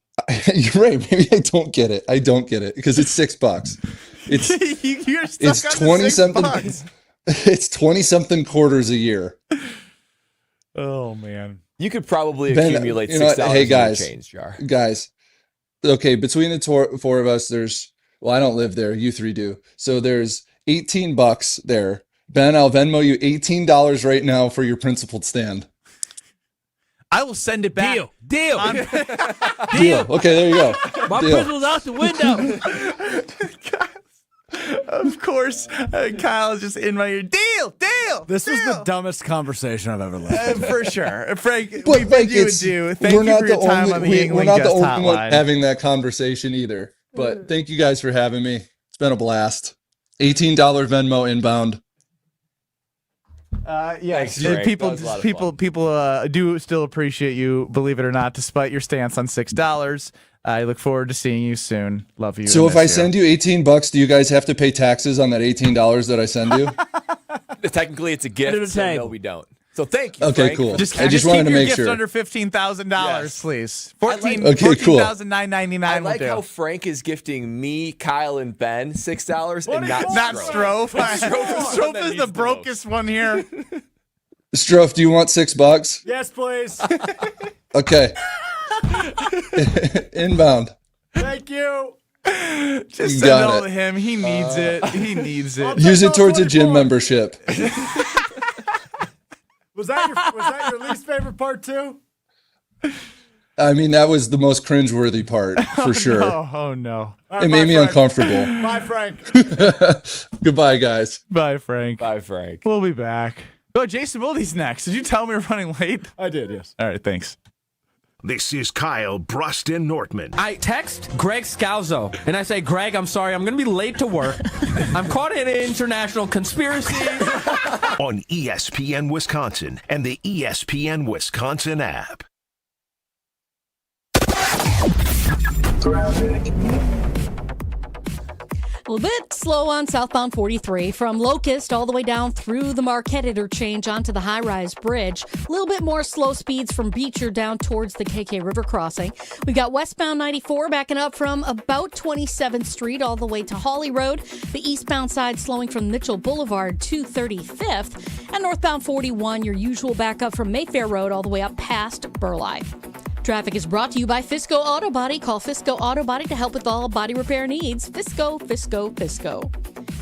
you're right. Maybe I don't get it. I don't get it because it's $6. It's 20 something. It's 20 something quarters a year.
Oh man.
You could probably accumulate $6
hey,
in
guys,
a change jar.
Guys, okay, between the four of us, I don't live there. You three do. So there's $18 there. Ben, I'll Venmo you $18 right now for your principled stand.
I will send it back.
Deal.
Deal. Okay, there you go.
My principle's out the window.
Of course, Kyle is just in my ear. Deal.
This was the dumbest conversation I've ever listened to.
For sure. Frank,
But
we bid you adieu. Thank you for your time on the
we're
England
not the
Guest
only one
Hotline.
having that conversation either. But thank you guys for having me. It's been a blast. $18 Venmo inbound.
Yes,
Thanks,
people do still appreciate you, believe it or not, despite your stance on $6. I look forward to seeing you soon. Love you.
So if I send you $18, do you guys have to pay taxes on that $18 that I send you?
Technically, it's a gift, so no, we don't. So thank you,
Okay,
Frank.
cool.
I just
wanted
keep
to
your
make
gift
sure.
under $15,000, please.
Okay, cool.
$14,999.
I like how Frank is gifting me, Kyle, and Ben $6 and not
Strouf. Strouf is the
needs
brokest one here.
Strouf, do you want $6?
Yes, please.
Okay. Inbound.
Thank you.
Just
You
send
got
it all
it.
to him. He needs it. He needs it.
Use it towards a gym membership.
Was that your least favorite part too?
I mean, that was the most cringeworthy part, for sure.
Oh, no.
It made me uncomfortable.
Bye, Frank.
Goodbye, guys.
Bye, Frank.
Bye, Frank.
We'll be back. Oh, Jason Wilde's next. Did you tell me we're running late?
I did, yes.
All right, thanks.
This is Kyle, Brust, and Nortman.
I text Greg Scalzo, and I say, Greg, I'm sorry, I'm going to be late to work. I'm caught in an international conspiracy.
On ESPN Wisconsin and the ESPN Wisconsin app.
A little bit slow on southbound 43 from Locust all the way down through the Marquette interchange onto the high-rise bridge. A little bit more slow speeds from Beecher down towards the KK River crossing. We've got westbound 94 backing up from about 27th Street all the way to Hawley Road. The eastbound side slowing from Mitchell Boulevard to 35th. And northbound 41, your usual backup from Mayfair Road all the way up past Burleigh. Traffic is brought to you by Fisco Auto Body. Call Fisco Auto Body to help with all body repair needs. Fisco.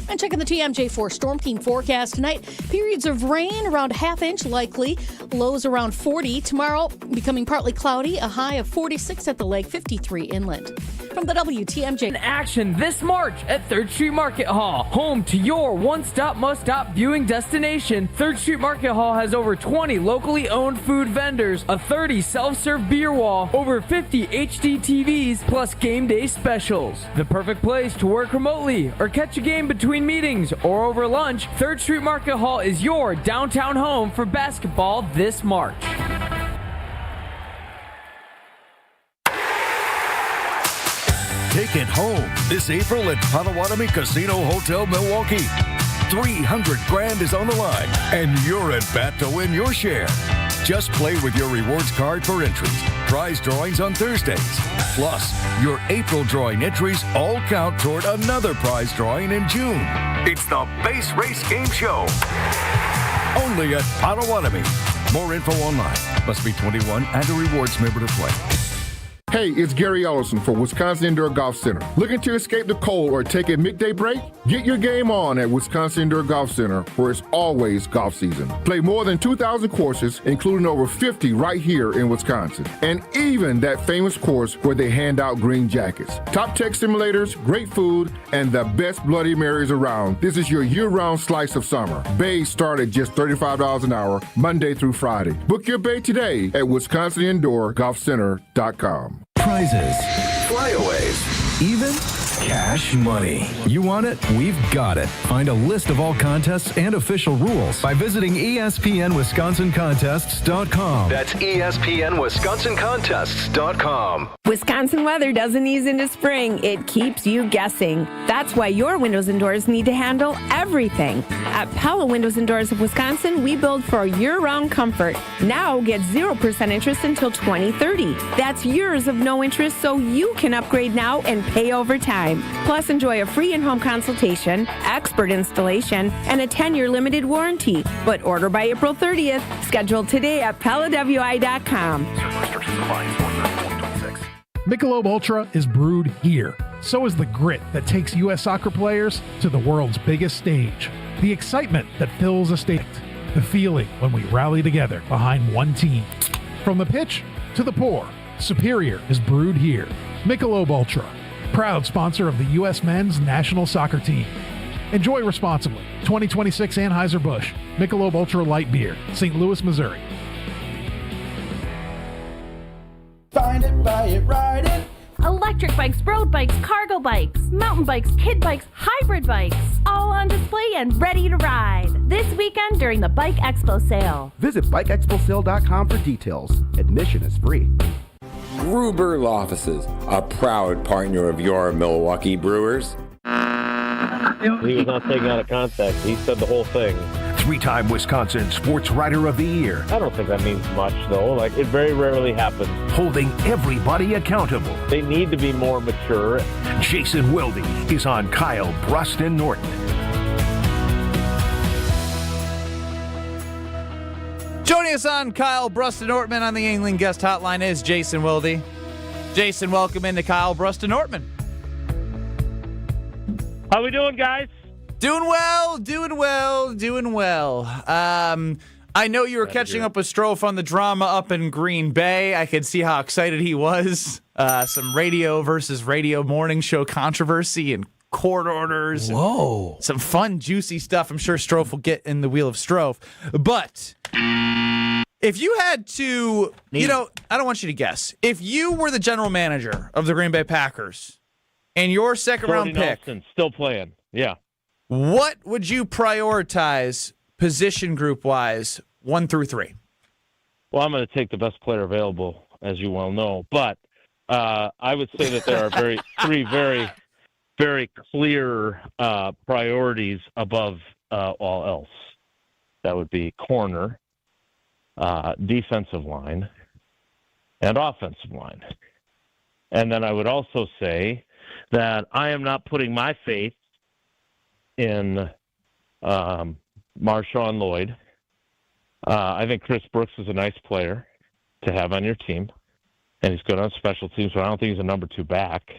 And checking the TMJ4 Storm Team forecast tonight. Periods of rain around ½ inch likely. Lows around 40. Tomorrow becoming partly cloudy. A high of 46 at the lake, 53 inland. From the WTMJ.
In action this March at 3rd Street Market Hall. Home to your one-stop, must-stop viewing destination. 3rd Street Market Hall has over 20 locally owned food vendors, a 30 self-serve beer wall, over 50 HD TVs, plus game day specials. The perfect place to work remotely or catch a game between meetings or over lunch. 3rd Street Market Hall is your downtown home for basketball this March.
Take it home this April at Potawatomi Casino Hotel Milwaukee. $300 grand is on the line, and you're at bat to win your share. Just play with your rewards card for entries. Prize drawings on Thursdays. Plus, your April drawing entries all count toward another prize drawing in June. It's the Base Race Game Show. Only at Potawatomi. More info online. Must be 21 and a rewards member to play.
Hey, it's Gary Ellison for Wisconsin Indoor Golf Center. Looking to escape the cold or take a midday break? Get your game on at Wisconsin Indoor Golf Center, where it's always golf season. Play more than 2,000 courses, including over 50 right here in Wisconsin. And even that famous course where they hand out green jackets. Top tech simulators, great food, and the best Bloody Marys around. This is your year-round slice of summer. Bays start at just $35 an hour, Monday through Friday. Book your bay today at WisconsinIndoorGolfCenter.com.
Prizes, flyaways, even cash money. You want it? We've got it. Find a list of all contests and official rules by visiting ESPNWisconsinContests.com.
That's ESPNWisconsinContests.com.
Wisconsin weather doesn't ease into spring. It keeps you guessing. That's why your windows and doors need to handle everything. At Pella Windows and Doors of Wisconsin, we build for year-round comfort. Now get 0% interest until 2030. That's years of no interest, so you can upgrade now and pay over time. time. Plus, enjoy a free in-home consultation, expert installation, and a 10-year limited warranty. But order by April 30th. Schedule today at PellaWI.com.
Michelob Ultra is brewed here. So is the grit that takes U.S. soccer players to the world's biggest stage. The excitement that fills a stadium. The feeling when we rally together behind one team. From the pitch to the pour, Superior is brewed here. Michelob Ultra, proud sponsor of the U.S. men's national soccer team. Enjoy responsibly. 2026 Anheuser-Busch, Michelob Ultra Light Beer, St. Louis, Missouri.
Find it, buy it, ride it.
Electric bikes, road bikes, cargo bikes, mountain bikes, kid bikes, hybrid bikes, all on display and ready to ride this weekend during the Bike Expo sale.
Visit bikeexposale.com for details. Admission is free.
Gruber Offices, a proud partner of your Milwaukee Brewers.
He was not taken out of context. He said the whole thing.
Three-time Wisconsin Sports Writer of the Year.
I don't think that means much, though. Like, it very rarely happens.
Holding everybody accountable.
They need to be more mature.
Jason Wilde is on Kyle, Brust, and Nortman.
Joining us on Kyle, Brust, and Nortman on the Yingling Guest Hotline is Jason Wilde. Jason, welcome into Kyle, Brust, and Nortman.
How we doing, guys?
Doing well. I know you were catching up with Strouf on the drama up in Green Bay. I could see how excited he was. Some radio versus radio morning show controversy and court orders.
Whoa.
Some fun, juicy stuff I'm sure Strouf will get in the wheel of Strouf. But if you had to, I don't want you to guess. If you were the general manager of the Green Bay Packers and your second-round pick.
Nelson, still playing, yeah.
What would you prioritize position group-wise, 1 through 3?
Well, I'm going to take the best player available, as you well know. But I would say that there are three very, very clear priorities above all else. That would be corner, defensive line, and offensive line. And then I would also say that I am not putting my faith in Marshawn Lloyd. I think Chris Brooks is a nice player to have on your team, and he's good on special teams, but I don't think he's a number 2 back.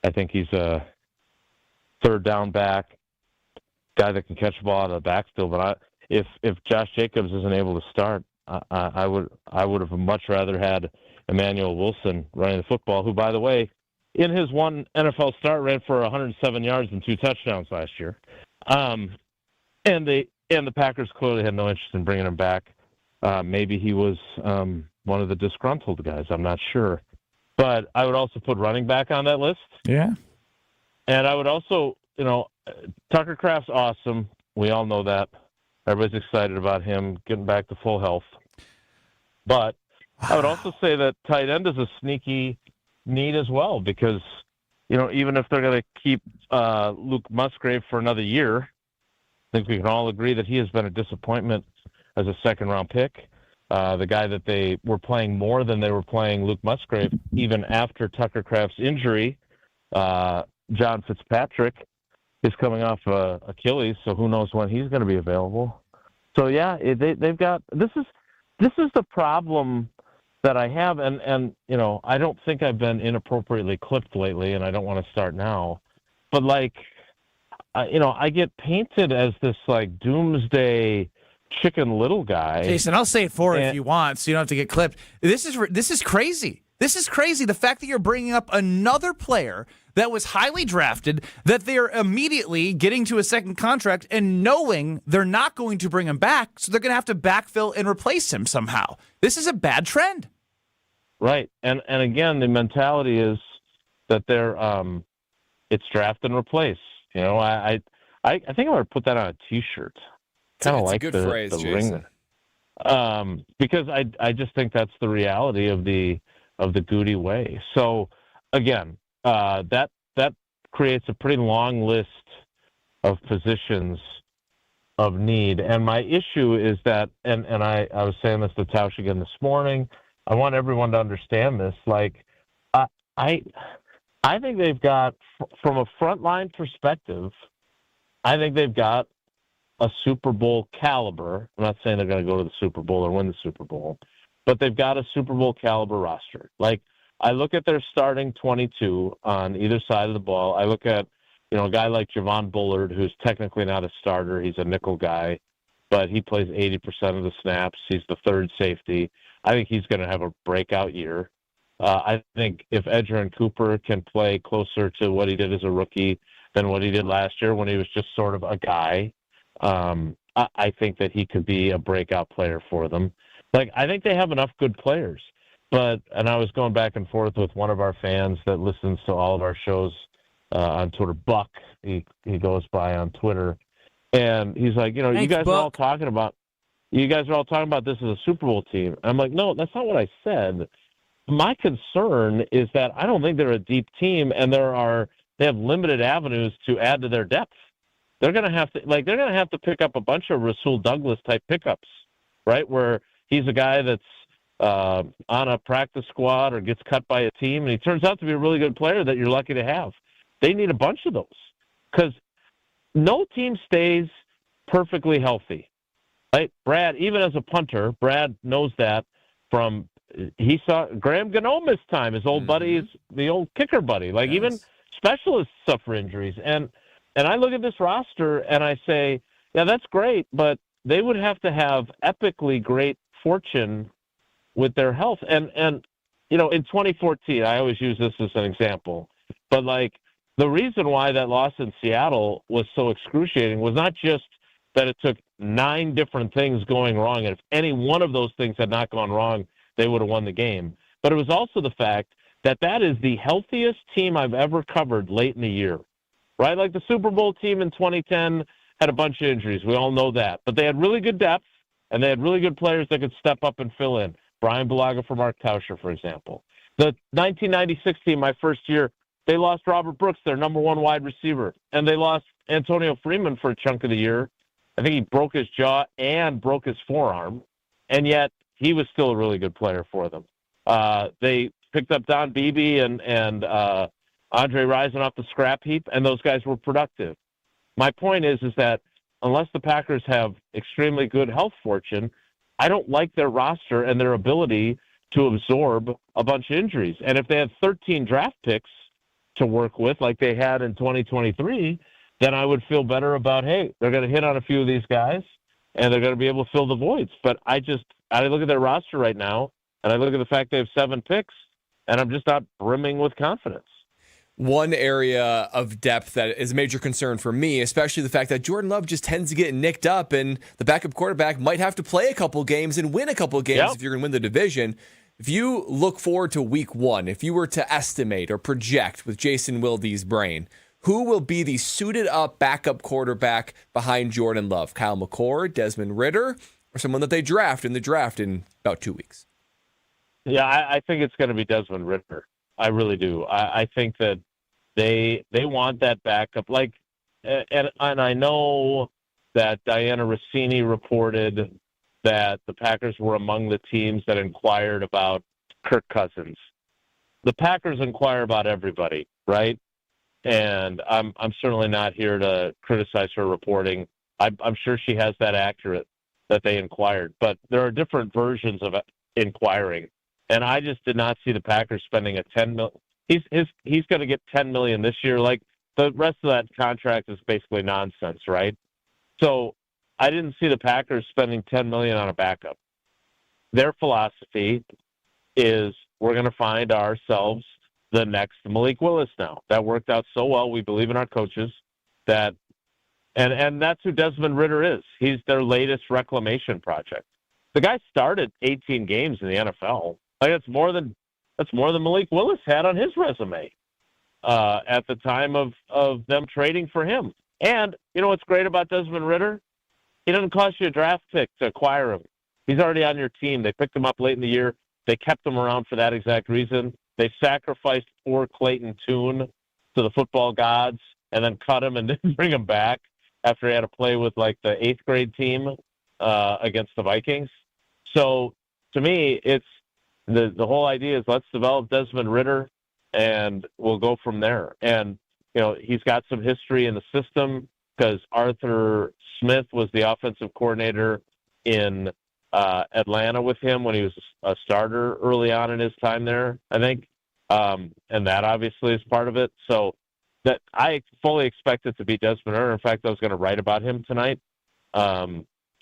I think he's a third down back, guy that can catch the ball out of the backfield. But if Josh Jacobs isn't able to start, I would have much rather had Emmanuel Wilson running the football, who, by the way, in his one NFL start, ran for 107 yards and 2 touchdowns last year. And the Packers clearly had no interest in bringing him back. Maybe he was one of the disgruntled guys. I'm not sure. But I would also put running back on that list.
Yeah.
And I would also, Tucker Kraft's awesome. We all know that. Everybody's excited about him getting back to full health. But I would also say that tight end is a sneaky need as well, because even if they're going to keep Luke Musgrave for another year, I think we can all agree that he has been a disappointment as a second-round pick. The guy that they were playing more than they were playing Luke Musgrave, even after Tucker Kraft's injury. John Fitzpatrick is coming off Achilles, so who knows when he's going to be available. So yeah, they've got this is the problem that I have, and I don't think I've been inappropriately clipped lately, and I don't want to start now. But I get painted as this doomsday Chicken Little guy.
Jason, I'll say it if you want, so you don't have to get clipped. This is crazy. This is crazy. The fact that you're bringing up another player that was highly drafted, that they're immediately getting to a second contract and knowing they're not going to bring him back, so they're going to have to backfill and replace him somehow. This is a bad trend.
Right. And again, the mentality is that they're it's draft and replace. I think I'm going to put that on a T-shirt. Kind of like
a good phrase, Jason.
Ring. Because I just think that's the reality of the Goody way. So again, that creates a pretty long list of positions of need. And my issue is that, and I was saying this to Tausch again this morning, I want everyone to understand this. I think they've got, from a frontline perspective, I think they've got a Super Bowl caliber. I'm not saying they're going to go to the Super Bowl or win the Super Bowl, but they've got a Super Bowl caliber roster. Like, I look at their starting 22 on either side of the ball. I look at, a guy like Javon Bullard, who's technically not a starter. He's a nickel guy, but he plays 80% of the snaps. He's the third safety. I think he's going to have a breakout year. I think if Edgerrin Cooper can play closer to what he did as a rookie than what he did last year when he was just sort of a guy, I think that he could be a breakout player for them. Like, I think they have enough good players. And I was going back and forth with one of our fans that listens to all of our shows on Twitter, Buck. He goes by on Twitter. And he's like,
Thanks,
you guys
Buck.
are all talking about this as a Super Bowl team. I'm like, no, that's not what I said. My concern is that I don't think they're a deep team, and they have limited avenues to add to their depth. They're going to have to pick up a bunch of Rasul Douglas type pickups, right? Where he's a guy that's on a practice squad or gets cut by a team, and he turns out to be a really good player that you're lucky to have. They need a bunch of those because no team stays perfectly healthy, right? Brad, even as a punter, Brad knows that he saw Graham Gano miss time. His old buddy, the old kicker buddy. Like, even specialists suffer injuries. And I look at this roster and I say, yeah, that's great, but they would have to have epically great fortune with their health. And in 2014, I always use this as an example, but like the reason why that loss in Seattle was so excruciating was not just that it took 9 different things going wrong, and if any one of those things had not gone wrong, they would have won the game. But it was also the fact that is the healthiest team I've ever covered late in the year, right? Like the Super Bowl team in 2010 had a bunch of injuries. We all know that. But they had really good depth, and they had really good players that could step up and fill in. Bryan Bulaga for Mark Tauscher, for example. The 1996 team, my first year, they lost Robert Brooks, their number 1 wide receiver, and they lost Antonio Freeman for a chunk of the year. I think he broke his jaw and broke his forearm, and yet he was still a really good player for them. They picked up Don Beebe and Andre Rison off the scrap heap, and those guys were productive. My point is that unless the Packers have extremely good health fortune, I don't like their roster and their ability to absorb a bunch of injuries. And if they have 13 draft picks to work with like they had in 2023, then I would feel better about, hey, they're going to hit on a few of these guys, and they're going to be able to fill the voids. But I look at their roster right now, and I look at the fact they have 7 picks, and I'm just not brimming with confidence.
One area of depth that is a major concern for me, especially the fact that Jordan Love just tends to get nicked up, and the backup quarterback might have to play a couple games and win a couple games if you're going to win the division. If you look forward to week 1, if you were to estimate or project with Jason Wilde's brain, who will be the suited-up backup quarterback behind Jordan Love? Kyle McCord, Desmond Ridder, or someone that they draft in the draft in about 2 weeks?
Yeah, I think it's going to be Desmond Ridder. I really do. I think that they want that backup. Like, and I know that Diana Rossini reported that the Packers were among the teams that inquired about Kirk Cousins. The Packers inquire about everybody, right? And I'm certainly not here to criticize her reporting. I'm sure she has that accurate, that they inquired. But there are different versions of inquiring. And I just did not see the Packers spending a $10 million. He's going to get $10 million this year. Like, the rest of that contract is basically nonsense, right? So I didn't see the Packers spending $10 million on a backup. Their philosophy is we're going to find ourselves the next Malik Willis now. That worked out so well. We believe in our coaches that, and that's who Desmond Ridder is. He's their latest reclamation project. The guy started 18 games in the NFL. Like, that's more than Malik Willis had on his resume at the time of them trading for him. And you know what's great about Desmond Ridder? He doesn't cost you a draft pick to acquire him. He's already on your team. They picked him up late in the year. They kept him around for that exact reason. They sacrificed poor Clayton Tune to the football gods and then cut him and didn't bring him back after he had to play with like the 8th grade team against the Vikings. So to me, it's the whole idea is let's develop Desmond Ridder. and we'll go from there. And, he's got some history in the system because Arthur Smith was the offensive coordinator in Atlanta with him when he was a starter early on in his time there, I think. And that obviously is part of it. So that I fully expect it to be Desmond Ridder. In fact, I was going to write about him tonight,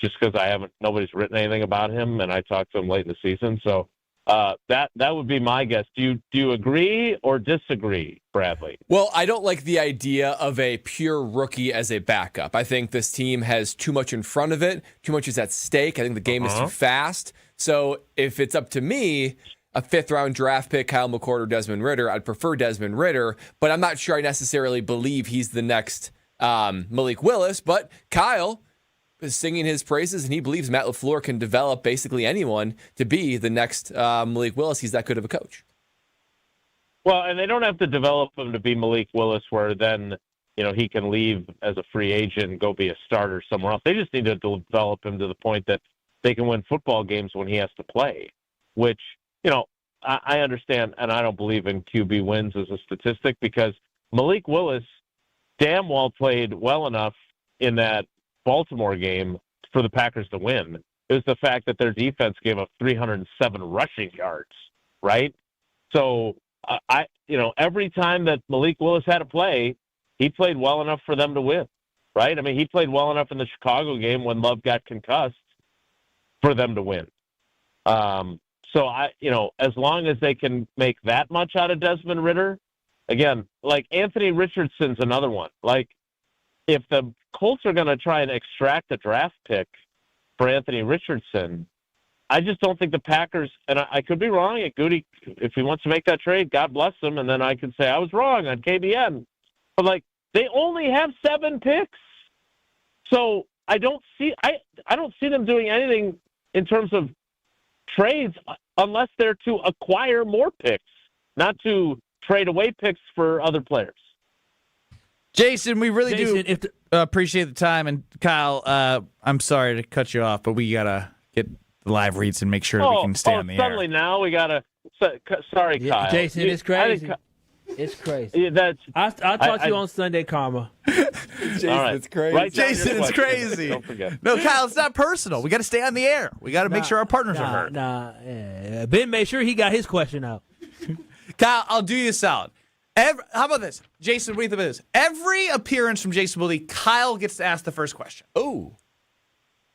just because nobody's written anything about him, and I talked to him late in the season. So that would be my guess. Do you agree or disagree, Bradley?
Well, I don't like the idea of a pure rookie as a backup. I think this team has too much in front of it. Too much is at stake. I think the game is too fast. So if it's up to me, a 5th-round draft pick, Kyle McCord or Desmond Ridder, I'd prefer Desmond Ridder, but I'm not sure I necessarily believe he's the next Malik Willis. But Kyle is singing his praises, and he believes Matt LaFleur can develop basically anyone to be the next Malik Willis. He's that good of a coach.
Well, and they don't have to develop him to be Malik Willis where then, he can leave as a free agent and go be a starter somewhere else. They just need to develop him to the point that they can win football games when he has to play, which, I understand, and I don't believe in QB wins as a statistic because Malik Willis damn well played well enough in that Baltimore game for the Packers to win. It was the fact that their defense gave up 307 rushing yards, right? So, every time that Malik Willis had to play, he played well enough for them to win, right? I mean, he played well enough in the Chicago game when Love got concussed for them to win. So, as long as they can make that much out of Desmond Ridder, again, like Anthony Richardson's another one. Like, if the Colts are going to try and extract a draft pick for Anthony Richardson, I just don't think the Packers, and I could be wrong, Goody, if he wants to make that trade, God bless him, and then I can say I was wrong on KBN. But, they only have 7 picks. So I don't see them doing anything in terms of trades unless they're to acquire more picks, not to trade away picks for other players.
Jason, we really do appreciate the time. And Kyle, I'm sorry to cut you off, but we got to get the live reads and make sure we can stay on the air.
Suddenly now we got to – sorry, Kyle.
Jason, it's crazy. It's crazy. I'll talk to you on Sunday, Karma.
Jason, it's crazy.
Jason, it's crazy.
Don't forget.
No, Kyle, it's not personal. We got to stay on the air. We got to make sure our partners are heard.
Ben made sure he got his question out.
Kyle, I'll do you a solid. How about this? Jason, what do you think of this? Every appearance from Jason Wilde, Kyle gets to ask the first question.
Oh.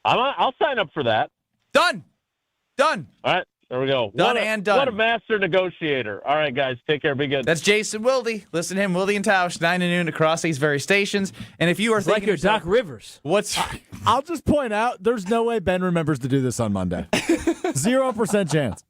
I'll sign up for that.
Done.
All right. There we go.
Done.
What a master negotiator. All right, guys. Take care. Be good.
That's Jason Wilde. Listen to him, Wilde and Tausch, 9 to noon across these various stations. And if you are thinking
like your Doc Rivers.
I'll just point out, there's no way Ben remembers to do this on Monday. 0% chance.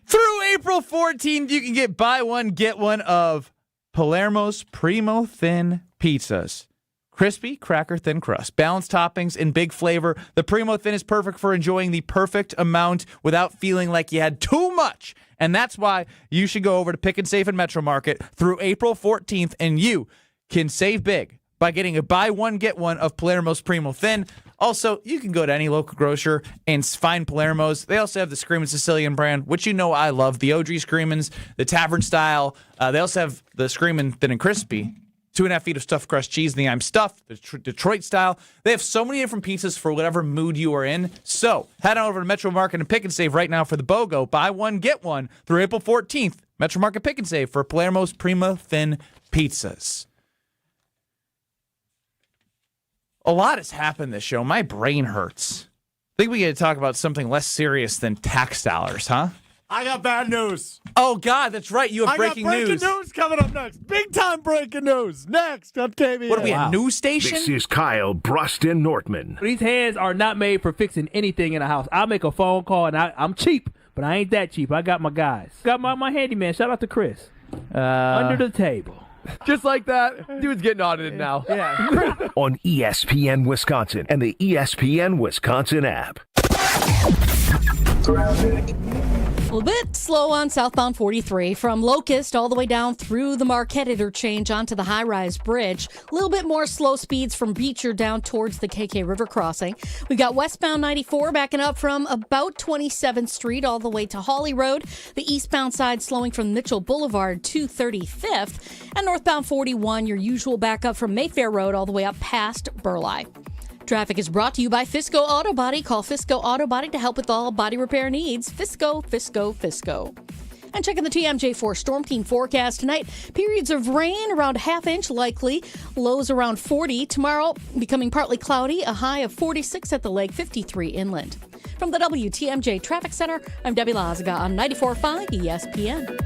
Through April 14th, you can get buy one, get one of Palermo's Primo Thin Pizzas. Crispy, cracker, thin crust, balanced toppings, and big flavor. The Primo Thin is perfect for enjoying the perfect amount without feeling like you had too much. And that's why you should go over to Pick and Save and Metro Market through April 14th, and you can save big by getting a buy one, get one of Palermo's Primo Thin. Also, you can go to any local grocer and find Palermo's. They also have the Screamin' Sicilian brand, which I love. The OG Screamin's, the tavern style. They also have the Screamin' Thin and Crispy. 2.5 feet of stuffed crust cheese in the I'm stuffed, the Detroit style. They have so many different pizzas for whatever mood you are in. So head on over to Metro Market and Pick and Save right now for the BOGO. Buy one, get one through April 14th. Metro Market Pick and Save for Palermo's Primo Thin Pizzas. A lot has happened this show. My brain hurts. I think we got to talk about something less serious than tax dollars, huh?
I got bad news.
Oh, God, that's right. You have breaking news.
Breaking news coming up next. Big time breaking news. Next on KBN.
What are we, a news station?
This is Kyle Brust Nortman.
These hands are not made for fixing anything in the house. I'll make a phone call, and I'm cheap, but I ain't that cheap. I got my guys. Got my handyman. Shout out to Chris. Under the table.
Just like that. Dude's getting audited now.
Yeah.
On ESPN Wisconsin and the ESPN Wisconsin app.
A little bit slow on southbound 43 from Locust all the way down through the Marquette interchange onto the high-rise bridge. A little bit more slow speeds from Beecher down towards the KK River crossing. We've got westbound 94 backing up from about 27th Street all the way to Hawley Road. The eastbound side slowing from Mitchell Boulevard to 35th. And northbound 41, your usual backup from Mayfair Road all the way up past Burleigh. Traffic is brought to you by Fisco Auto Body. Call Fisco Auto Body to help with all body repair needs. Fisco, Fisco, Fisco. And checking the TMJ4 Storm Team forecast tonight. Periods of rain around half-inch likely. Lows around 40. Tomorrow becoming partly cloudy. A high of 46 at the lake, 53 inland. From the WTMJ Traffic Center, I'm Debbie Lazaga on 94.5 ESPN.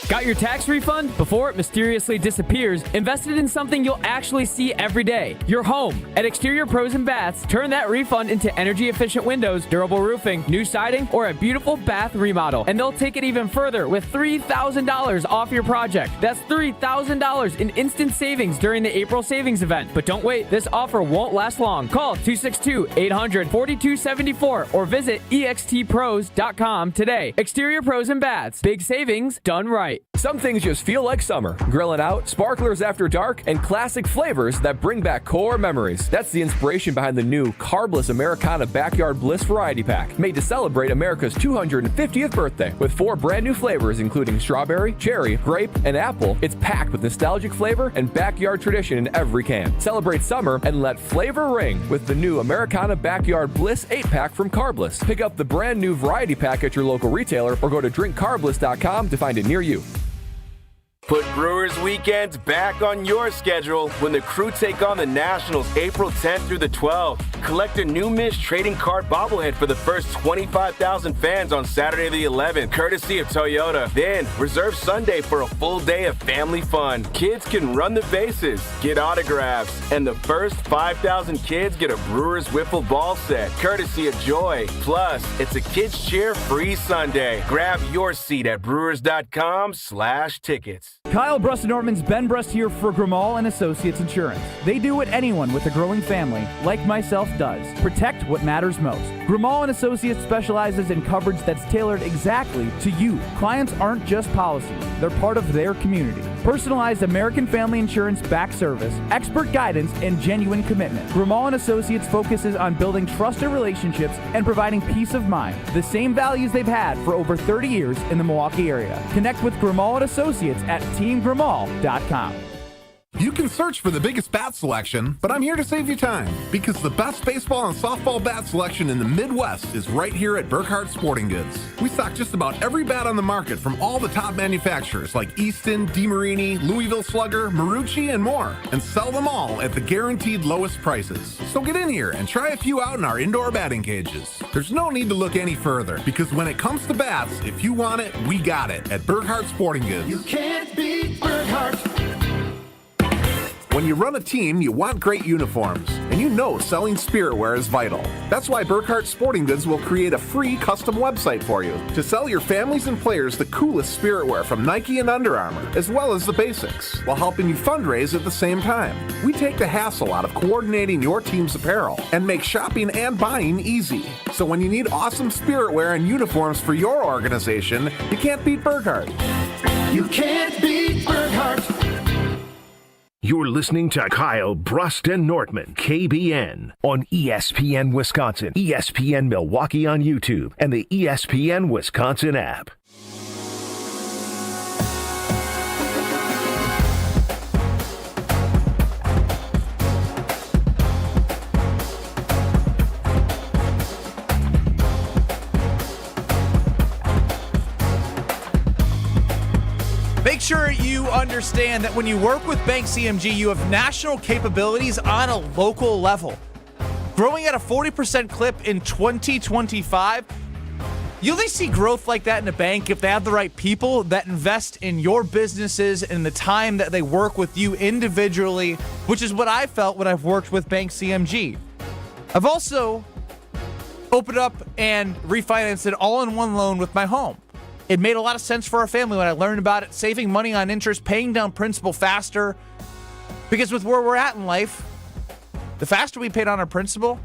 Got your tax refund? Before it mysteriously disappears, invested in something you'll actually see every day. Your home. At Exterior Pros and Baths, turn that refund into energy-efficient windows, durable roofing, new siding, or a beautiful bath remodel. And they'll take it even further with $3,000 off your project. That's $3,000 in instant savings during the April savings event. But don't wait, this offer won't last long. Call 262-800-4274 or visit extpros.com today. Exterior Pros and Baths. Big savings done right.
Some things just feel like summer. Grilling out, sparklers after dark, and classic flavors that bring back core memories. That's the inspiration behind the new Carbless Americana Backyard Bliss Variety Pack, made to celebrate America's 250th birthday. With 4 brand new flavors including strawberry, cherry, grape, and apple, it's packed with nostalgic flavor and backyard tradition in every can. Celebrate summer and let flavor ring with the new Americana Backyard Bliss 8-pack from Carbless. Pick up the brand new variety pack at your local retailer or go to drinkcarbless.com to find it near you.
Put Brewers weekends back on your schedule when the Crew take on the Nationals April 10th through the 12th. Collect a new Mish trading card bobblehead for the first 25,000 fans on Saturday the 11th, courtesy of Toyota. Then reserve Sunday for a full day of family fun. Kids can run the bases, get autographs, and the first 5,000 kids get a Brewers wiffle ball set, courtesy of Joy. Plus, it's a kids cheer free Sunday. Grab your seat at brewers.com/tickets.
Kyle Brust Nortman's Ben Brust here for Grimal & Associates Insurance. They do what anyone with a growing family, like myself, does. Protect what matters most. Grimal & Associates specializes in coverage that's tailored exactly to you. Clients aren't just policies. They're part of their community. Personalized American Family Insurance back service, expert guidance, and genuine commitment. Grimal & Associates focuses on building trusted relationships and providing peace of mind. The same values they've had for over 30 years in the Milwaukee area. Connect with Grimal & Associates at teamgrimal.com.
You can search for the biggest bat selection, but I'm here to save you time because the best baseball and softball bat selection in the Midwest is right here at Burkhardt Sporting Goods. We stock just about every bat on the market from all the top manufacturers like Easton, DeMarini, Louisville Slugger, Marucci, and more, and sell them all at the guaranteed lowest prices. So get in here and try a few out in our indoor batting cages. There's no need to look any further because when it comes to bats, if you want it, we got it at Burkhardt Sporting Goods.
You can't beat Burkhardt.
When you run a team, you want great uniforms, and you know selling spiritware is vital. That's why Burkhardt Sporting Goods will create a free custom website for you to sell your families and players the coolest spiritware from Nike and Under Armour, as well as the basics, while helping you fundraise at the same time. We take the hassle out of coordinating your team's apparel and make shopping and buying easy. So when you need awesome spiritware and uniforms for your organization, you can't beat Burkhardt.
You can't beat Burkhardt.
You're listening to Kyle Brust and Nortman, KBN, on ESPN Wisconsin, ESPN Milwaukee on YouTube, and the ESPN Wisconsin app.
Make sure you understand that when you work with Bank CMG, you have national capabilities on a local level. Growing at a 40% clip in 2025, you only see growth like that in a bank if they have the right people that invest in your businesses and the time that they work with you individually, which is what I felt when I've worked with Bank CMG. I've also opened up and refinanced an all-in-one loan with my home. It made a lot of sense for our family when I learned about it, saving money on interest, paying down principal faster. Because with where we're at in life, the faster we pay down our principal,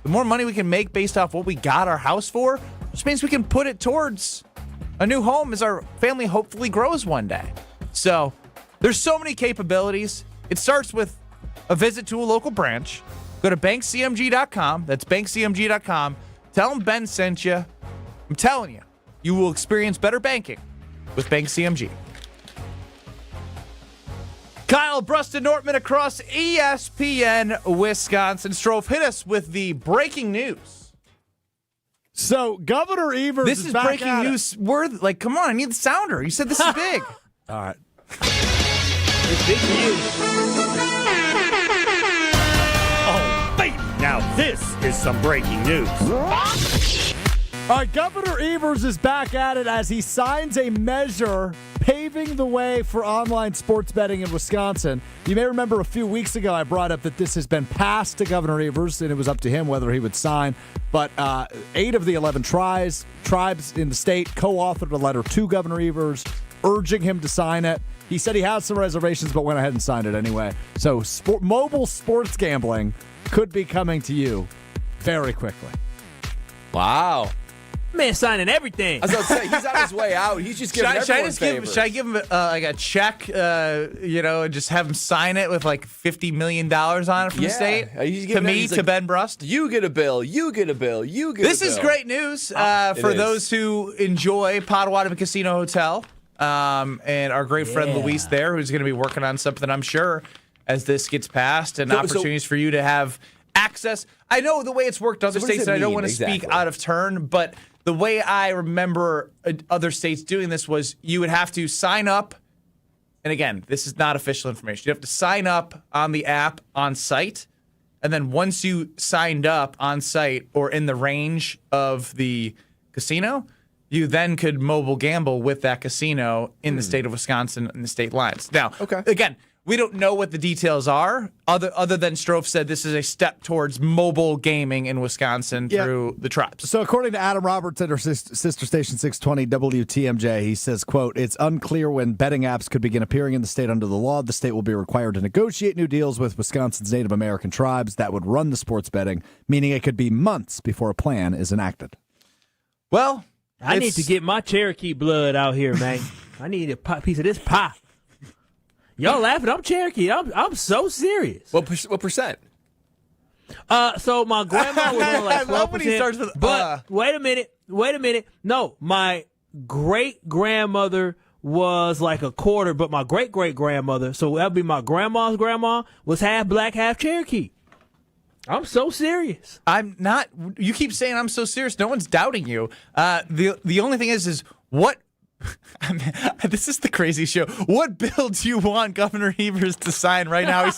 the more money we can make based off what we got our house for, which means we can put it towards a new home as our family hopefully grows one day. So there's so many capabilities. It starts with a visit to a local branch. Go to bankcmg.com. That's bankcmg.com. Tell them Ben sent you. I'm telling you, you will experience better banking with Bank CMG. Kyle, Brust Nortman across ESPN Wisconsin. Strouf, hit us with the breaking news.
So Governor Evers
This is
back
breaking
at
news. Like, come on, I need the sounder. You said this is big.
All right.
It's big news.
Oh, baby. Now this is some breaking news.
All right, Governor Evers is back at it as he signs a measure paving the way for online sports betting in Wisconsin. You may remember a few weeks ago I brought up that this has been passed to Governor Evers, and it was up to him whether he would sign. But 8 of the 11 tribes in the state co-authored a letter to Governor Evers urging him to sign it. He said he has some reservations, but went ahead and signed it anyway. So mobile sports gambling could be coming to you very quickly.
Wow.
Man signing everything.
I was about to say, he's on his way out. He's just giving everyone favors.
Should I give him like a check, and just have him sign it with like $50 million on it from the state? To me, to Ben Brust?
You get a bill. You get a bill. You get a bill.
This is great news for those who enjoy Potawatomi Casino Hotel and our great friend Luis there, who's going to be working on something, I'm sure, as this gets passed, and opportunities for you to have access. I know the way it's worked in other states, and I don't want to speak out of turn, but the way I remember other states doing this was you would have to sign up. And again, this is not official information. You have to sign up on the app on site. And then once you signed up on site or in the range of the casino, you then could mobile gamble with that casino in the state of Wisconsin and the state lines. Now, again, we don't know what the details are, other than Strouf said this is a step towards mobile gaming in Wisconsin through the tribes.
So according to Adam Roberts at our sister station 620 WTMJ, he says, quote, "It's unclear when betting apps could begin appearing in the state under the law. The state will be required to negotiate new deals with Wisconsin's Native American tribes that would run the sports betting, meaning it could be months before a plan is enacted."
Well,
I need to get my Cherokee blood out here, man. I need a piece of this pie. Y'all laughing? I'm Cherokee. I'm so serious.
What percent?
So my grandma was on like 12%.
I love when he starts with.
But wait a minute. No, my great grandmother was like a quarter, but my great grandmother, so that'd be my grandma's grandma, was half black, half Cherokee. I'm so serious.
I'm not. You keep saying I'm so serious. No one's doubting you. The only thing is what. I mean, this is the crazy show. What bill do you want Governor Evers to sign right now? He's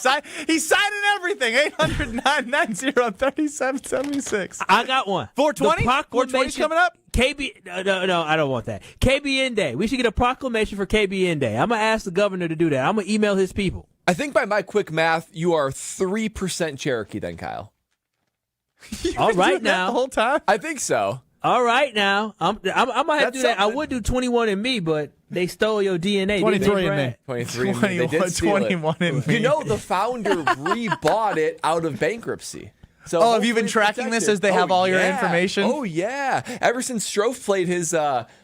signing everything. 800-990-3776.
I got one.
420? 420's coming up?
No, I don't want that. KBN Day. We should get a proclamation for KBN Day. I'm going to ask the governor to do that. I'm going to email his people.
I think by my quick math, you are 3% Cherokee then, Kyle.
All right now.
The whole time?
I think so.
All right now, I'm gonna have to do that. I would do 21andMe, but they stole your DNA.
23andMe.
23andMe. They did steal
21andMe.
You know, the founder rebought it out of bankruptcy. So
have you been tracking this as they have all your information?
Oh yeah. Ever since Strouf played his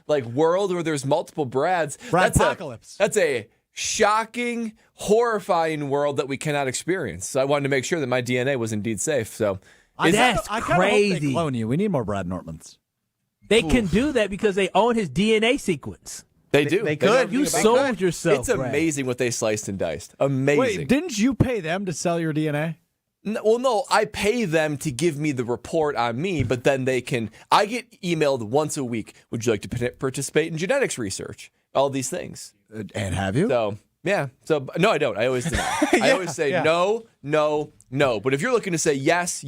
world where there's multiple Brads.
Bradpocalypse.
That's a shocking, horrifying world that we cannot experience. So I wanted to make sure that my DNA was indeed safe. So
that's
I
crazy.
Hope they clone you. We need more Brad Nortmans.
They can do that because they own his DNA sequence.
They do.
They could.
You sold yourself.
It's amazing what they sliced and diced. Amazing.
Wait, didn't you pay them to sell your DNA?
No, I pay them to give me the report on me, but then I get emailed once a week. Would you like to participate in genetics research? All these things.
And have you?
So, yeah. So, no, I don't. I always deny. I always say no. But if you're looking to say yes,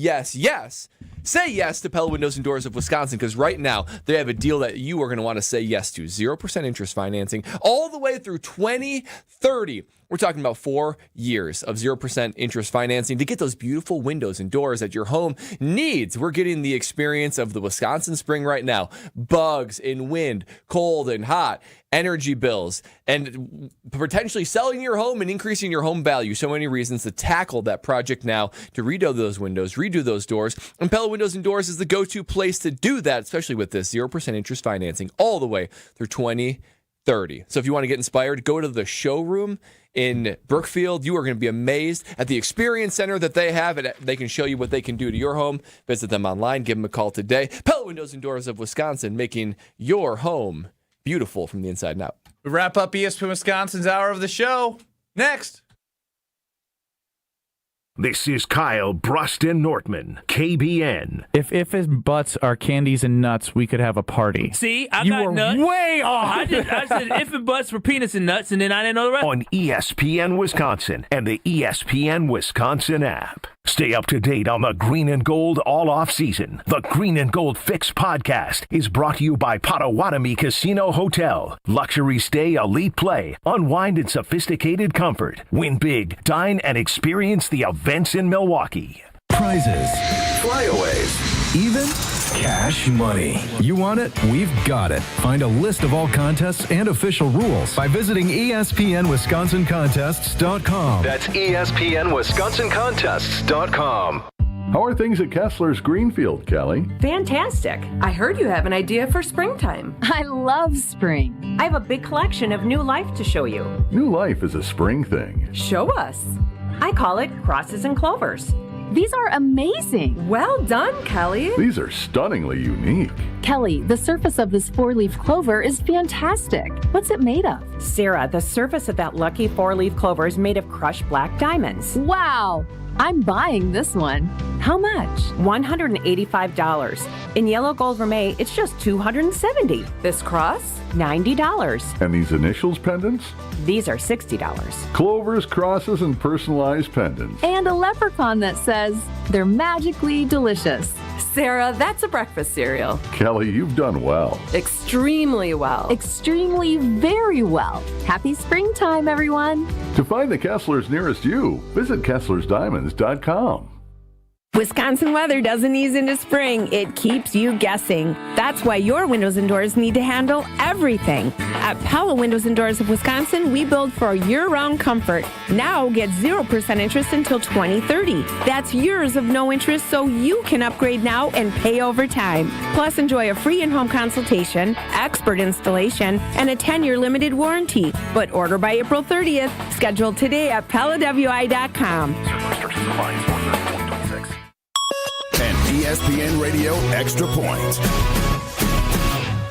say yes to Pella Windows and Doors of Wisconsin, because right now they have a deal that you are going to want to say yes to. 0% interest financing all the way through 2030. We're talking about 4 years of 0% interest financing to get those beautiful windows and doors that your home needs. We're getting the experience of the Wisconsin spring right now. Bugs and wind, cold and hot, energy bills, and potentially selling your home and increasing your home value. So many reasons to tackle that project now, to redo those windows, redo those doors. And Pella Windows and Doors is the go-to place to do that, especially with this 0% interest financing all the way through 2030. So if you want to get inspired, go to the showroom in Brookfield. You are going to be amazed at the experience center that they have, and they can show you what they can do to your home. Visit them online. Give them a call today. Pella Windows and Doors of Wisconsin, making your home beautiful from the inside and out.
We wrap up ESPN Wisconsin's hour of the show next.
This is Kyle, Brust Nortman, KBN.
If and buts are candies and nuts, we could have a party.
See, I
you
got
were
nuts.
way off.
I said if and buts for peanuts and nuts, and then I didn't know the rest.
On ESPN Wisconsin and the ESPN Wisconsin app. Stay up to date on the Green and Gold all off-season. The Green and Gold Fix podcast is brought to you by Potawatomi Casino Hotel. Luxury stay, elite play, unwind in sophisticated comfort. Win big, dine, and experience the events in Milwaukee.
Prizes, flyaways, even cash money. You want it? We've got it. Find a list of all contests and official rules by visiting ESPNWisconsinContests.com.
That's ESPNWisconsinContests.com.
How are things at Kessler's Greenfield, Kelly?
Fantastic. I heard you have an idea for springtime.
I love spring.
I have a big collection of new life to show you.
New life is a spring thing.
Show us. I call it crosses and clovers.
These are amazing.
Well done, Kelly.
These are stunningly unique.
Kelly, the surface of this 4-leaf clover is fantastic. What's it made of?
Sarah, the surface of that lucky 4-leaf clover is made of crushed black diamonds.
Wow. I'm buying this one. How much?
$185. In yellow gold vermeil, it's just $270. This cross, $90.
And these initials pendants?
These are $60.
Clovers, crosses, and personalized pendants.
And a leprechaun that says they're magically delicious.
Sarah, that's a breakfast cereal.
Kelly, you've done well.
Extremely well.
Extremely very well. Happy springtime, everyone.
To find the Kesslers nearest you, visit KesslersDiamonds.com.
Wisconsin weather doesn't ease into spring. It keeps you guessing. That's why your windows and doors need to handle everything. At Pella Windows and Doors of Wisconsin, we build for year-round comfort. Now get 0% interest until 2030. That's years of no interest, so you can upgrade now and pay over time. Plus, enjoy a free in-home consultation, expert installation, and a 10-year limited warranty. But order by April 30th. Schedule today at PellaWI.com.
And ESPN Radio Extra Point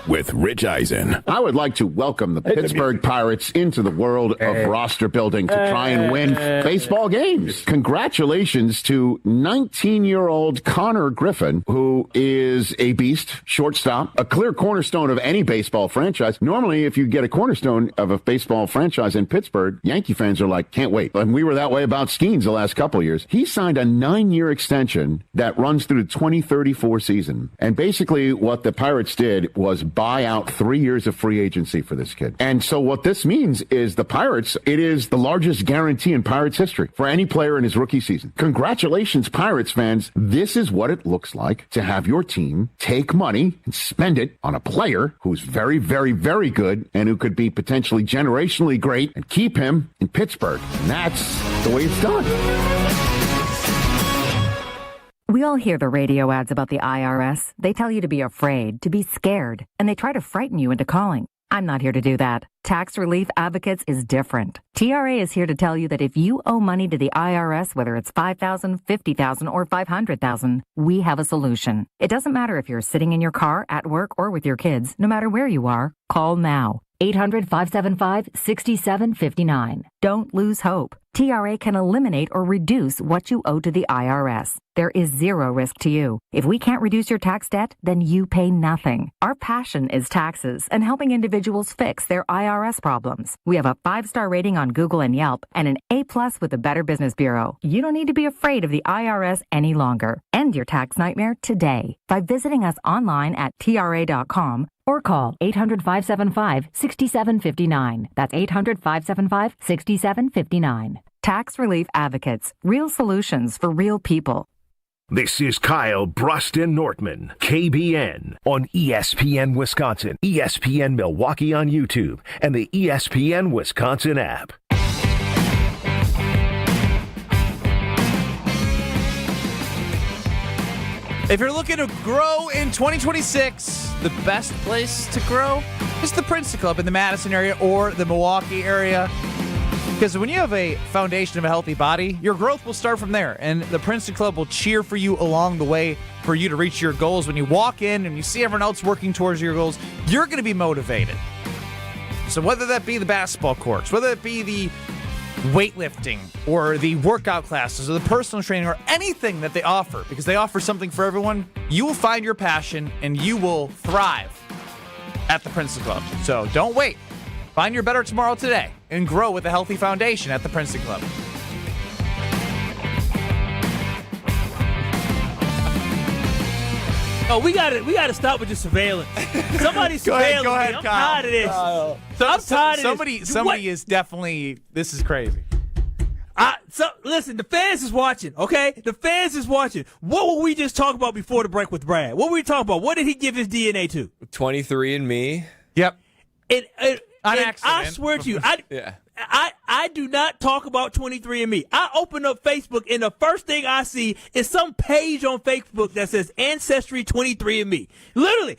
with Rich Eisen.
I would like to welcome the Pittsburgh Pirates into the world of roster building to try and win baseball games. Congratulations to 19-year-old Connor Griffin, who is a beast, shortstop, a clear cornerstone of any baseball franchise. Normally, if you get a cornerstone of a baseball franchise in Pittsburgh, Yankee fans are like, can't wait. And we were that way about Skeens the last couple of years. He signed a 9-year extension that runs through the 2034 season. And basically what the Pirates did was buy out 3 years of free agency for this kid. And so what this means is the Pirates, it is the largest guarantee in Pirates history for any player in his rookie season. Congratulations, Pirates fans. This is what it looks like to have your team take money and spend it on a player who's very, very, very good and who could be potentially generationally great and keep him in Pittsburgh. And that's the way it's done.
We all hear the radio ads about the IRS. They tell you to be afraid, to be scared, and they try to frighten you into calling. I'm not here to do that. Tax Relief Advocates is different. TRA is here to tell you that if you owe money to the IRS, whether it's $5,000, $50,000, or $500,000, we have a solution. It doesn't matter if you're sitting in your car, at work, or with your kids. No matter where you are, call now. 800-575-6759. Don't lose hope. TRA can eliminate or reduce what you owe to the IRS. There is zero risk to you. If we can't reduce your tax debt, then you pay nothing. Our passion is taxes and helping individuals fix their IRS problems. We have a 5-star rating on Google and Yelp and an A+ with the Better Business Bureau. You don't need to be afraid of the IRS any longer. End your tax nightmare today by visiting us online at TRA.com or call 800-575-6759. That's 800-575-6759. Tax Relief Advocates. Real solutions for real people.
This is Kyle, Brust Nortman, KBN, on ESPN Wisconsin, ESPN Milwaukee on YouTube, and the ESPN Wisconsin app.
If you're looking to grow in 2026, the best place to grow is the Princeton Club in the Madison area or the Milwaukee area. Because when you have a foundation of a healthy body, your growth will start from there. And the Princeton Club will cheer for you along the way for you to reach your goals. When you walk in and you see everyone else working towards your goals, you're going to be motivated. So whether that be the basketball courts, whether it be the weightlifting or the workout classes or the personal training or anything that they offer, because they offer something for everyone, you will find your passion and you will thrive at the Princeton Club. So don't wait. Find your better tomorrow today and grow with a healthy foundation at the Princeton Club.
Oh, we gotta stop with the surveillance. Somebody's surveilling me. I'm tired of this. I'm tired of this.
Somebody is definitely. This is crazy.
Listen, the fans is watching, okay? The fans is watching. What were we just talking about before the break with Brad? What were we talking about? What did he give his DNA to?
23andMe.
Yep.
And I swear to you, I do not talk about 23andMe. I open up Facebook and the first thing I see is some page on Facebook that says Ancestry 23andMe. Literally,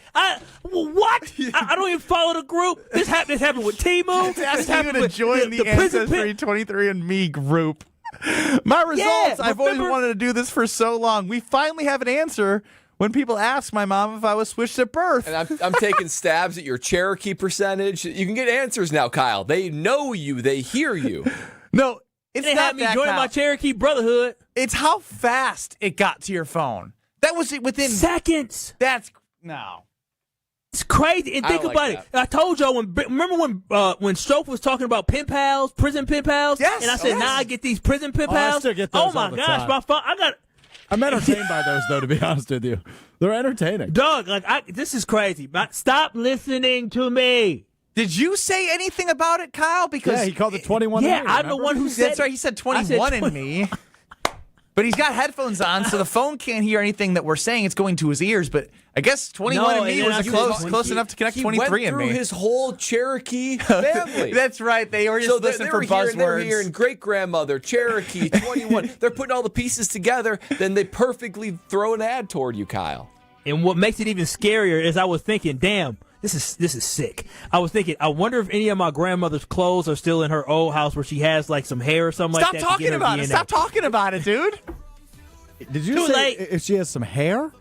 what? I don't even follow the group. This happened with Timu.
It's asking you to join the Ancestry 23andMe group. My results. I've always wanted to do this for so long. We finally have an answer. When people ask my mom if I was switched at birth.
And I'm taking stabs at your Cherokee percentage. You can get answers now, Kyle. They know you. They hear you.
No, it's
they
not
had me
that,
join
Kyle.
my Cherokee Brotherhood.
It's how fast it got to your phone. That was within
seconds.
No.
It's crazy. And think about it. I told y'all remember when Strouf was talking about pen pals, prison pen pals?
Yes.
And I said, I get these prison pen pals.
I still get those
my
all the
gosh,
time.
my phone.
I'm entertained by those, though, to be honest with you. They're entertaining.
Doug, this is crazy. Stop listening to me.
Did you say anything about it, Kyle? Because
he called it 21
Yeah,
and me,
I'm the one who said
That's right. He said 21 in me. But he's got headphones on, so the phone can't hear anything that we're saying. It's going to his ears. But I guess 21 and me was close enough to connect 23 and me.
He went through his whole Cherokee family.
That's right. They were just listening for buzzwords.
They were hearing great-grandmother, Cherokee, 21. They're putting all the pieces together. Then they perfectly throw an ad toward you, Kyle.
And what makes it even scarier is I was thinking, damn, this is sick. I was thinking, I wonder if any of my grandmother's clothes are still in her old house where she has like some hair or something like that.
Stop talking about it. Stop talking about it, dude.
Did you say if she has some hair?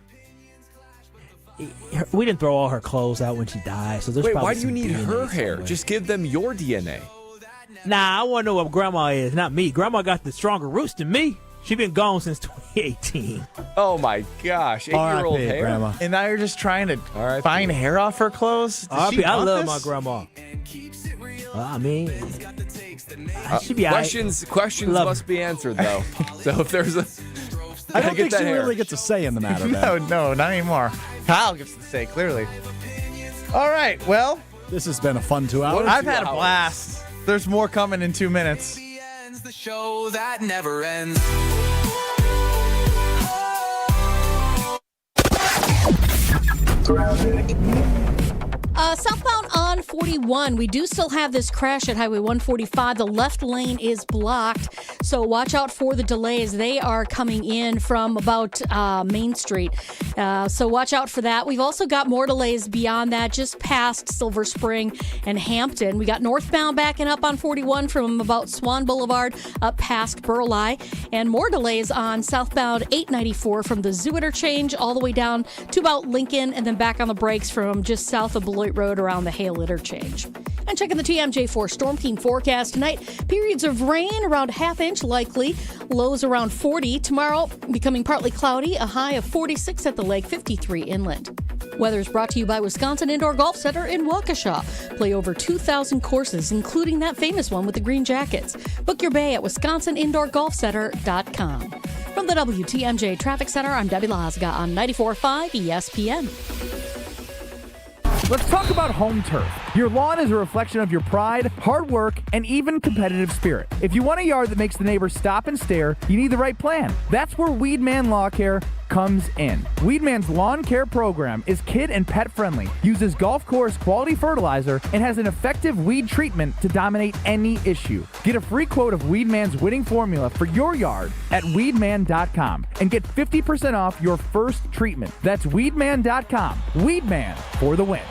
We didn't throw all her clothes out when she died. So there's
Wait,
probably
why do you
some
need
DNA
her hair?
somewhere.
Just give them your DNA.
Nah, I want to know what grandma is, not me. Grandma got the stronger roots than me. She been gone since 2018.
Oh my gosh, 8-year-old hair.
Grandma.
And now you're just trying to find hair off her clothes?
I love my grandma. I mean, she be
questions must be answered though. So if there's a,
I don't think she really gets a say in the matter.
No, not anymore. Kyle gets to say clearly. All right, well,
this has been a fun 2 hours.
I've had a blast. There's more coming in 2 minutes.
The show that never ends.
Southbound on 41, we do still have this crash at Highway 145. The left lane is blocked, so watch out for the delays. They are coming in from about Main Street, so watch out for that. We've also got more delays beyond that, just past Silver Spring and Hampton. We got northbound backing up on 41 from about Swan Boulevard up past Burleigh, and more delays on southbound 894 from the Zoo Interchange all the way down to about Lincoln, and then back on the brakes from just south of Beloit Road around the Hale Interchange. And checking the TMJ4 Storm Team forecast tonight, periods of rain around ½ inch likely, lows around 40. Tomorrow, becoming partly cloudy, a high of 46 at the lake, 53 inland. Weather is brought to you by Wisconsin Indoor Golf Center in Waukesha. Play over 2,000 courses, including that famous one with the green jackets. Book your bay at wisconsinindoorgolfcenter.com. From the WTMJ Traffic Center, I'm Debbie Lazga on 94.5 ESPN.
Let's talk about home turf. Your lawn is a reflection of your pride, hard work, and even competitive spirit. If you want a yard that makes the neighbors stop and stare, you need the right plan. That's where Weedman Lawn Care comes in. Weedman's lawn care program is kid and pet friendly, uses golf course quality fertilizer, and has an effective weed treatment to dominate any issue. Get a free quote of Weedman's winning formula for your yard at weedman.com and get 50% off your first treatment. That's weedman.com. Weedman for the win.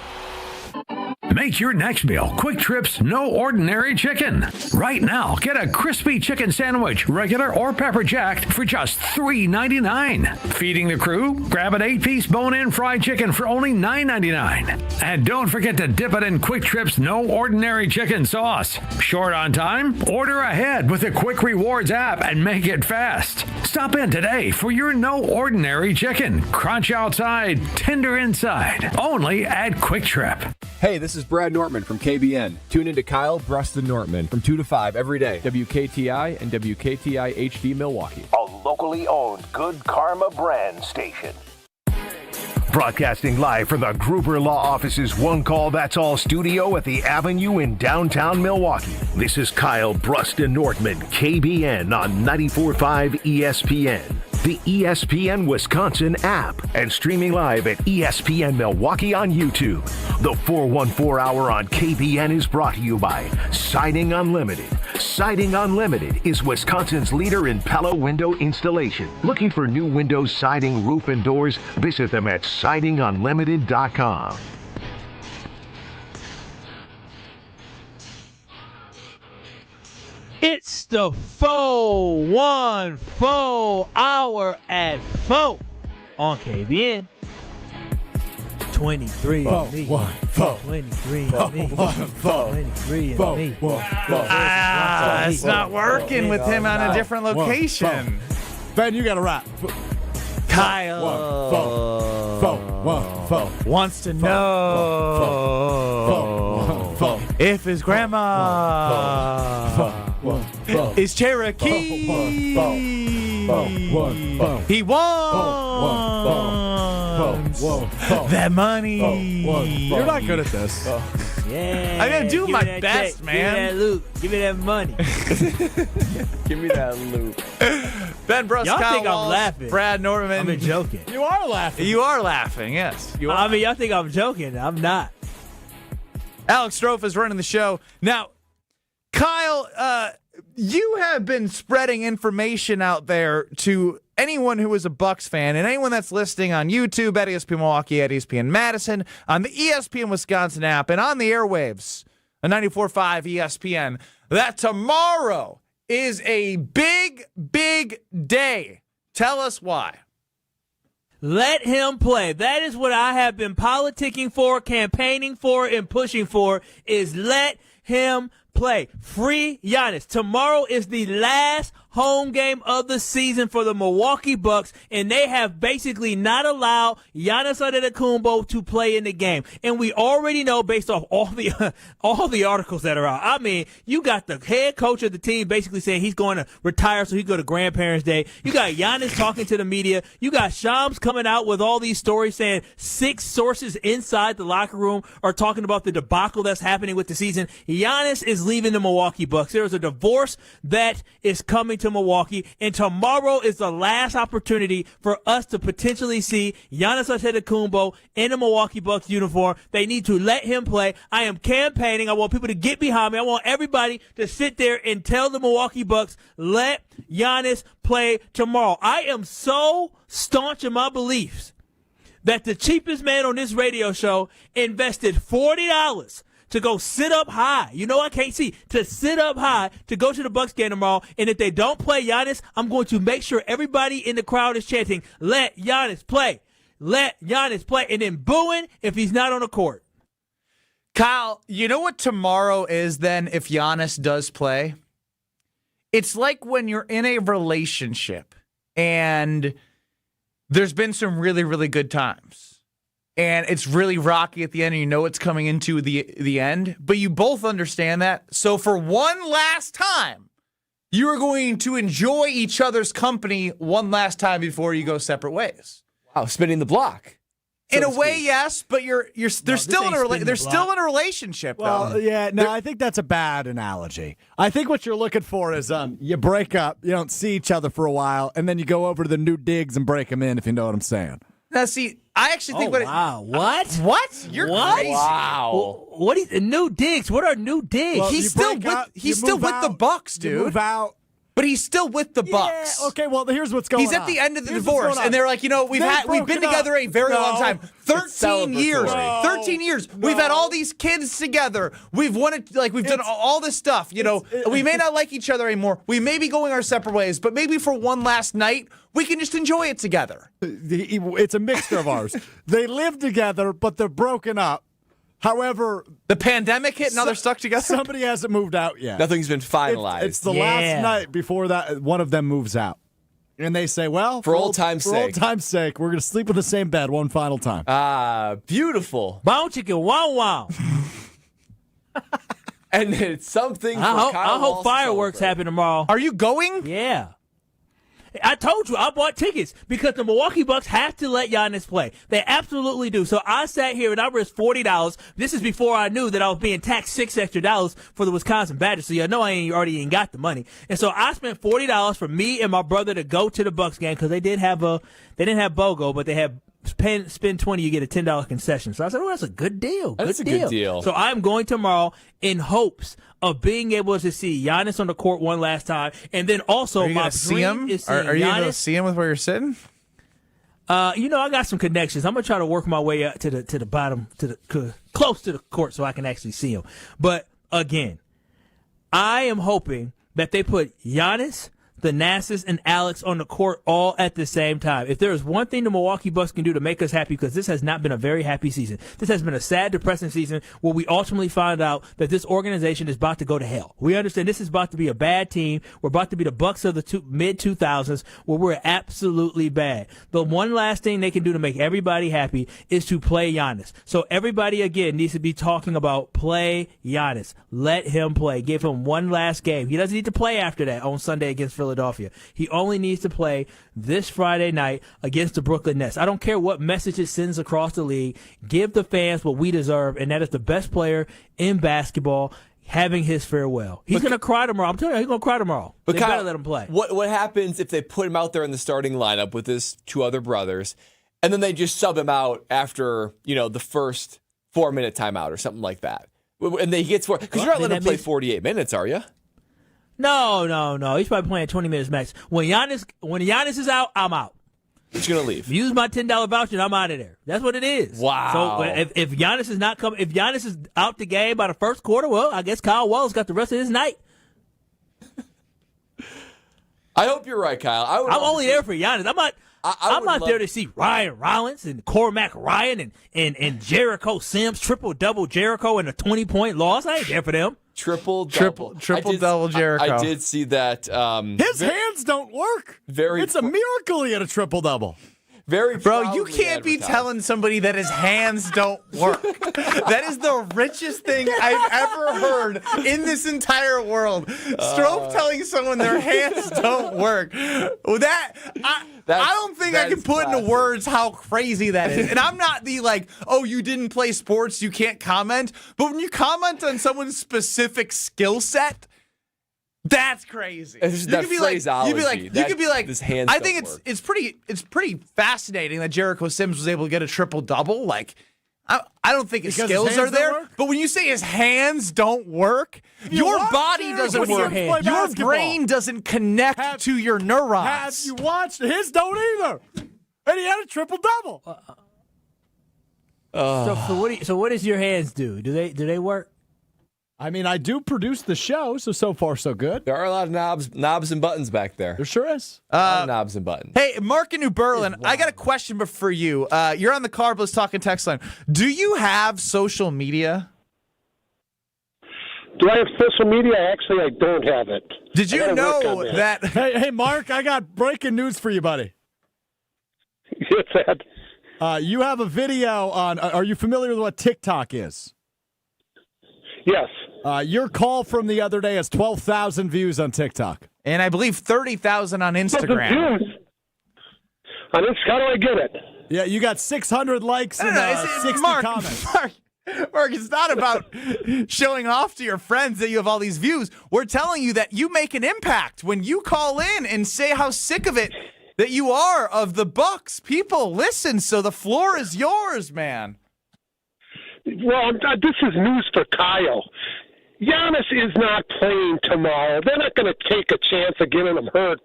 Make your next meal Quick Trip's No Ordinary Chicken. Right now, get a crispy chicken sandwich, regular or pepper jacked, for just $3.99. Feeding the crew? Grab an 8-piece bone-in fried chicken for only $9.99. And don't forget to dip it in Quick Trip's No Ordinary Chicken sauce. Short on time? Order ahead with the Quick Rewards app and make it fast. Stop in today for your No Ordinary Chicken. Crunch outside, tender inside. Only at Quick Trip.
Hey, this is Brad Nortman from KBN. Tune into Kyle, Brust Nortman from 2 to 5 every day. WKTI and WKTI HD Milwaukee.
A locally owned Good Karma brand station. Broadcasting live from the Gruber Law Office's One Call That's All studio at the Avenue in downtown Milwaukee. This is Kyle, Brust Nortman, KBN on 94.5 ESPN. The ESPN Wisconsin app, and streaming live at ESPN Milwaukee on YouTube. The 414 Hour on KBN is brought to you by Siding Unlimited. Siding Unlimited is Wisconsin's leader in Pella window installation. Looking for new windows, siding, roof, and doors? Visit them at sidingunlimited.com.
It's the 414 Hour at 4 on KBN. 23 and me. 23 and me. 23 and me.
It's not working with him on a different location.
Ben, you got to rap.
Kyle wants to know if his grandma is Cherokee. He wants that money.
You're not good at this.
Yeah,
I'm gonna do my best,
check.
man.
Give me that loot. Give me that money.
Give me that loot.
Ben Brust,
y'all
Kyle
think
Wallace,
I'm laughing?
Brad Nortman.
I'm joking.
You are laughing.
You are laughing, yes. You are.
I mean, y'all think I'm joking. I'm not.
Alex Strouf is running the show. Now, Kyle, you have been spreading information out there to anyone who is a Bucks fan and anyone that's listening on YouTube, at ESPN Milwaukee, at ESPN Madison, on the ESPN Wisconsin app, and on the airwaves, on 94.5 ESPN, that tomorrow is a big, big day. Tell us why.
Let him play. That is what I have been politicking for, campaigning for, and pushing for, is let him play. Free Giannis. Tomorrow is the last home game of the season for the Milwaukee Bucks, and they have basically not allowed Giannis Antetokounmpo to play in the game. And we already know, based off all the articles that are out. I mean, you got the head coach of the team basically saying he's going to retire so he can go to Grandparents' Day. You got Giannis talking to the media. You got Shams coming out with all these stories saying 6 sources inside the locker room are talking about the debacle that's happening with the season. Giannis is leaving the Milwaukee Bucks. There is a divorce that is coming to Milwaukee, and tomorrow is the last opportunity for us to potentially see Giannis Antetokounmpo in a Milwaukee Bucks uniform. They need to let him play. I am campaigning. I want people to get behind me. I want everybody to sit there and tell the Milwaukee Bucks, let Giannis play tomorrow. I am so staunch in my beliefs that the cheapest man on this radio show invested $40 to go sit up high. You know, I can't see. To sit up high to go to the Bucks game tomorrow. And if they don't play Giannis, I'm going to make sure everybody in the crowd is chanting, let Giannis play. Let Giannis play. And then booing if he's not on the court.
Kyle, you know what tomorrow is then if Giannis does play? It's like when you're in a relationship and there's been some really, really good times. And it's really rocky at the end and you know it's coming into the end. But you both understand that. So for one last time, you are going to enjoy each other's company one last time before you go separate ways.
Wow, spinning the block.
In a way, yes, but they're still in a relationship.
Well,
though.
yeah, no, I think that's a bad analogy. I think what you're looking for is you break up, you don't see each other for a while, and then you go over to the new digs and break them in, if you know what I'm saying.
Now, see, I actually think
What?
What? You're crazy.
Wow.
What is new digs? What are new digs?
Well,
he's still with the Bucks, dude.
You move out.
But he's still with the Bucks.
Yeah, okay, well, here's what's going on.
He's at the end of the divorce, and they're like, we've been together a very long time. 13 years. 13 years. We've had all these kids together. We've done all this stuff. We may not like each other anymore. We may be going our separate ways, but maybe for one last night, we can just enjoy it together.
It's a mixture of ours. They live together, but they're broken up. However,
the pandemic hit and now they're stuck together.
Somebody hasn't moved out yet.
Nothing's been finalized.
It's the last night before that one of them moves out. And they say, well, for old time's sake, we're going to sleep in the same bed one final time.
Ah, beautiful.
Bow chicken, wow, wow.
And it's something for
I hope fireworks happen tomorrow.
Are you going?
Yeah. I told you, I bought tickets because the Milwaukee Bucks have to let Giannis play. They absolutely do. So I sat here and I risked $40. This is before I knew that I was being taxed $6 extra for the Wisconsin Badgers. So you know I already ain't got the money. And so I spent $40 for me and my brother to go to the Bucks game because they didn't have BOGO, but they had spend $20, you get a $10 concession. So I said, oh, that's a good deal.
That's a good deal.
So I'm going tomorrow in hopes of being able to see Giannis on the court one last time. And then also my dream is seeing Giannis.
Are you going to see him with where you're sitting?
I got some connections. I'm going to try to work my way up to the bottom, close to the court so I can actually see him. But again, I am hoping that they put Giannis, Thanasis, and Alex on the court all at the same time. If there is one thing the Milwaukee Bucks can do to make us happy, because this has not been a very happy season. This has been a sad, depressing season where we ultimately find out that this organization is about to go to hell. We understand this is about to be a bad team. We're about to be the Bucks of the mid-2000s where we're absolutely bad. The one last thing they can do to make everybody happy is to play Giannis. So everybody, again, needs to be talking about play Giannis. Let him play. Give him one last game. He doesn't need to play after that on Sunday against Philadelphia. He only needs to play this Friday night against the Brooklyn Nets. I don't care what message it sends across the league. Give the fans what we deserve, and that is the best player in basketball having his farewell. He's going to cry tomorrow. I'm telling you, he's going to cry tomorrow. But they better let him play.
What happens if they put him out there in the starting lineup with his two other brothers, and then they just sub him out after, the first 4-minute timeout or something like that? And he gets four, because you're not letting him play 48 minutes, are you?
No. He's probably playing 20 minutes max. When Giannis is out, I'm out.
He's gonna leave.
Use my $10 voucher, and I'm out of there. That's what it is.
Wow.
So if Giannis is not coming, if Giannis is out the game by the first quarter, well, I guess Kyle Wallace got the rest of his night.
I hope you're right, Kyle.
I'm only there for Giannis. I'm not there to see Ryan Rollins and Cormac Ryan and Jericho Sims, triple-double Jericho and a 20-point loss. I ain't there for them.
Triple-double
Jericho.
I did see that.
His hands don't work. It's a miracle he had a triple-double.
Bro, you can't be telling somebody that his hands don't work. That is the richest thing I've ever heard in this entire world. Strouf telling someone their hands don't work. I don't think I can put into words how crazy that is. And I'm not the you didn't play sports, you can't comment. But when you comment on someone's specific skill set, that's crazy.
That phraseology.
You could be like,
this hands
I think it's pretty fascinating that Jericho Sims was able to get a triple-double. I don't think his skills are there. But when you say his hands don't work, your body doesn't work. Your brain doesn't connect to your neurons.
Have you watched? His don't either. And he had a triple-double.
So what does your hands do? Do they work?
I mean, I do produce the show, so far so good.
There are a lot of knobs and buttons back there.
There sure is.
A lot of knobs and buttons.
Hey, Mark in New Berlin, I got a question for you. You're on the Carbless Talking text line. Do you have social media?
Do I have social media? Actually, I don't have it.
Did you know that?
Hey, Mark, I got breaking news for you, buddy.
What's that?
You have a video on. Are you familiar with what TikTok is?
Yes.
Your call from the other day has 12,000 views on TikTok.
And I believe 30,000 on Instagram.
Views? How do I get it?
Yeah, you got 600 likes and 60 comments.
Mark, it's not about showing off to your friends that you have all these views. We're telling you that you make an impact when you call in and say how sick of it that you are of the Bucks. People listen, so the floor is yours, man.
Well, this is news for Kyle. Giannis is not playing tomorrow. They're not going to take a chance of getting him hurt.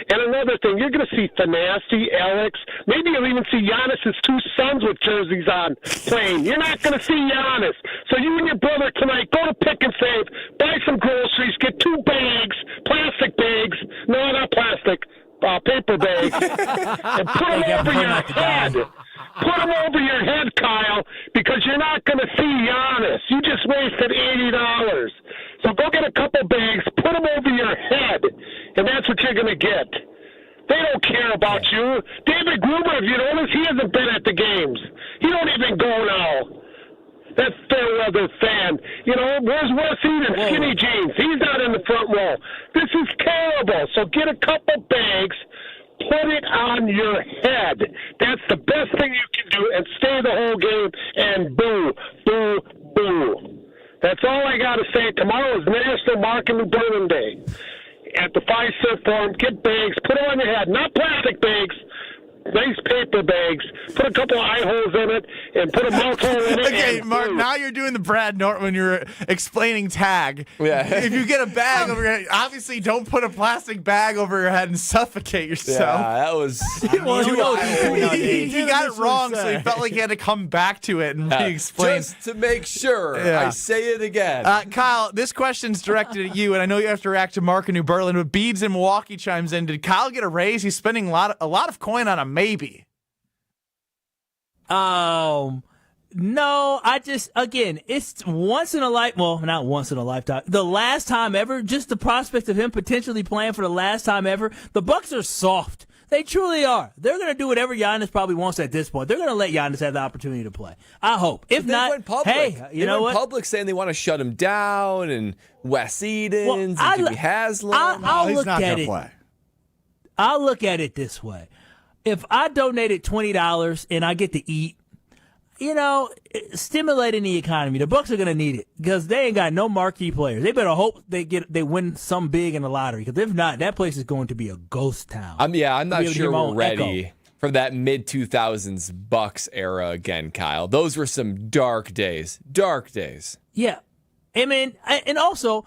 And another thing, you're going to see Thanasty, Alex. Maybe you'll even see Giannis' two sons with jerseys on playing. You're not going to see Giannis. So you and your brother tonight, go to Pick and Save, buy some groceries, get 2 bags, plastic bags. No, not plastic, paper bags, and put them over your head. Put them over your head, Kyle, because you're not going to see Giannis. You just wasted $80. So go get a couple bags, put them over your head, and that's what you're going to get. They don't care about you. David Gruber, if you notice, he hasn't been at the games. He don't even go now. That fair-weather fan. You know, where's Wesson and Skinny Jeans? He's not in the front row. This is terrible. So get a couple bags. Put it on your head. That's the best thing you can do, and stay the whole game, and boo, boo, boo. That's all I got to say. Tomorrow is National Mark and New Berlin Day. At the Fiserv Forum, get bags, put them on your head. Not plastic bags, nice paper bags. Put a couple of eye holes in it, and put a mouth hole in it.
Okay, Mark, now you're doing the Brad Nortman. You're explaining tag.
Yeah.
If you get a bag over your head, obviously don't put a plastic bag over your head and suffocate yourself.
Yeah, that was...
He got it wrong, so he felt like he had to come back to it and re-explain.
Just to make sure, I say it again.
Kyle, this question's directed at you, and I know you have to react to Mark in New Berlin, but Beads in Milwaukee chimes in. Did Kyle get a raise? He's spending a lot of coin on a maybe.
No, it's once in a not once in a lifetime. The last time ever, just the prospect of him potentially playing for the last time ever. The Bucks are soft. They truly are. They're going to do whatever Giannis probably wants at this point. They're going to let Giannis have the opportunity to play. I hope. If not, hey, you know what?
Public saying they want to shut him down, and Wes Edens and Jimmy Haslam.
He's not going to play.
I'll look at it this way. If I donated $20 and I get to eat, stimulating the economy, the Bucks are going to need it because they ain't got no marquee players. They better hope they win some big in the lottery, because if not, that place is going to be a ghost town.
I'm not sure we're ready for that mid-2000s Bucks era again, Kyle. Those were some dark days. Dark days.
Yeah. I mean, and also,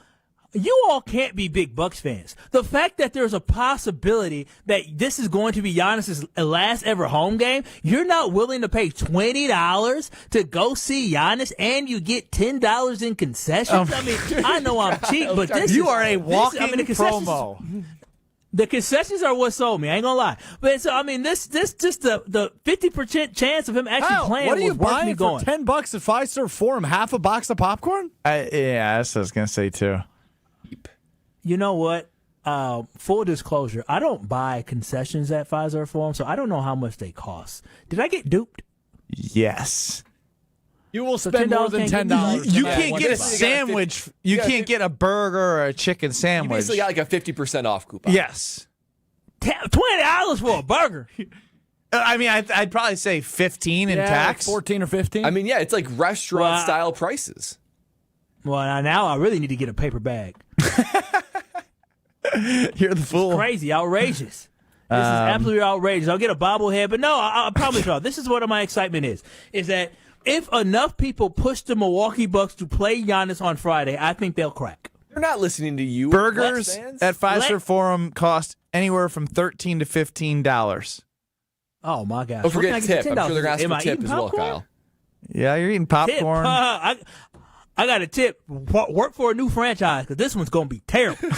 you all can't be big Bucks fans. The fact that there's a possibility that this is going to be Giannis' last ever home game, you're not willing to pay $20 to go see Giannis, and you get $10 in concessions? I mean, I know I'm cheap, but
you are a walking promo.
The concessions are what sold me. I ain't gonna lie. But so this just the 50% chance of him actually playing.
What are you buying
for
$10 at Fiserv Forum? Half a box of popcorn?
Yeah, that's what I was gonna say too.
You know what? Full disclosure, I don't buy concessions at Fiserv Forum, so I don't know how much they cost. Did I get duped?
Yes.
You will spend more than $10.
You can't get a sandwich. You can't get a burger or a chicken sandwich.
You basically got like a 50% off coupon.
Yes.
$20 for a burger.
I mean, I'd probably say 15 in tax.
14 or 15.
I mean, yeah, it's like restaurant-style prices.
Well, now I really need to get a paper bag.
You're the fool.
It's crazy, outrageous. This is absolutely outrageous. I'll get a bobblehead, but no, I promise y'all, this is what my excitement is that if enough people push the Milwaukee Bucks to play Giannis on Friday, I think they'll crack.
They're not listening to you.
Burgers at Fiserv Forum cost anywhere from $13 to $15.
Oh, my gosh.
Don't forget tip. I'm sure they're going to ask for tip as well, Kyle.
Yeah, you're eating popcorn.
I got a tip. Work for a new franchise, because this one's going to be terrible.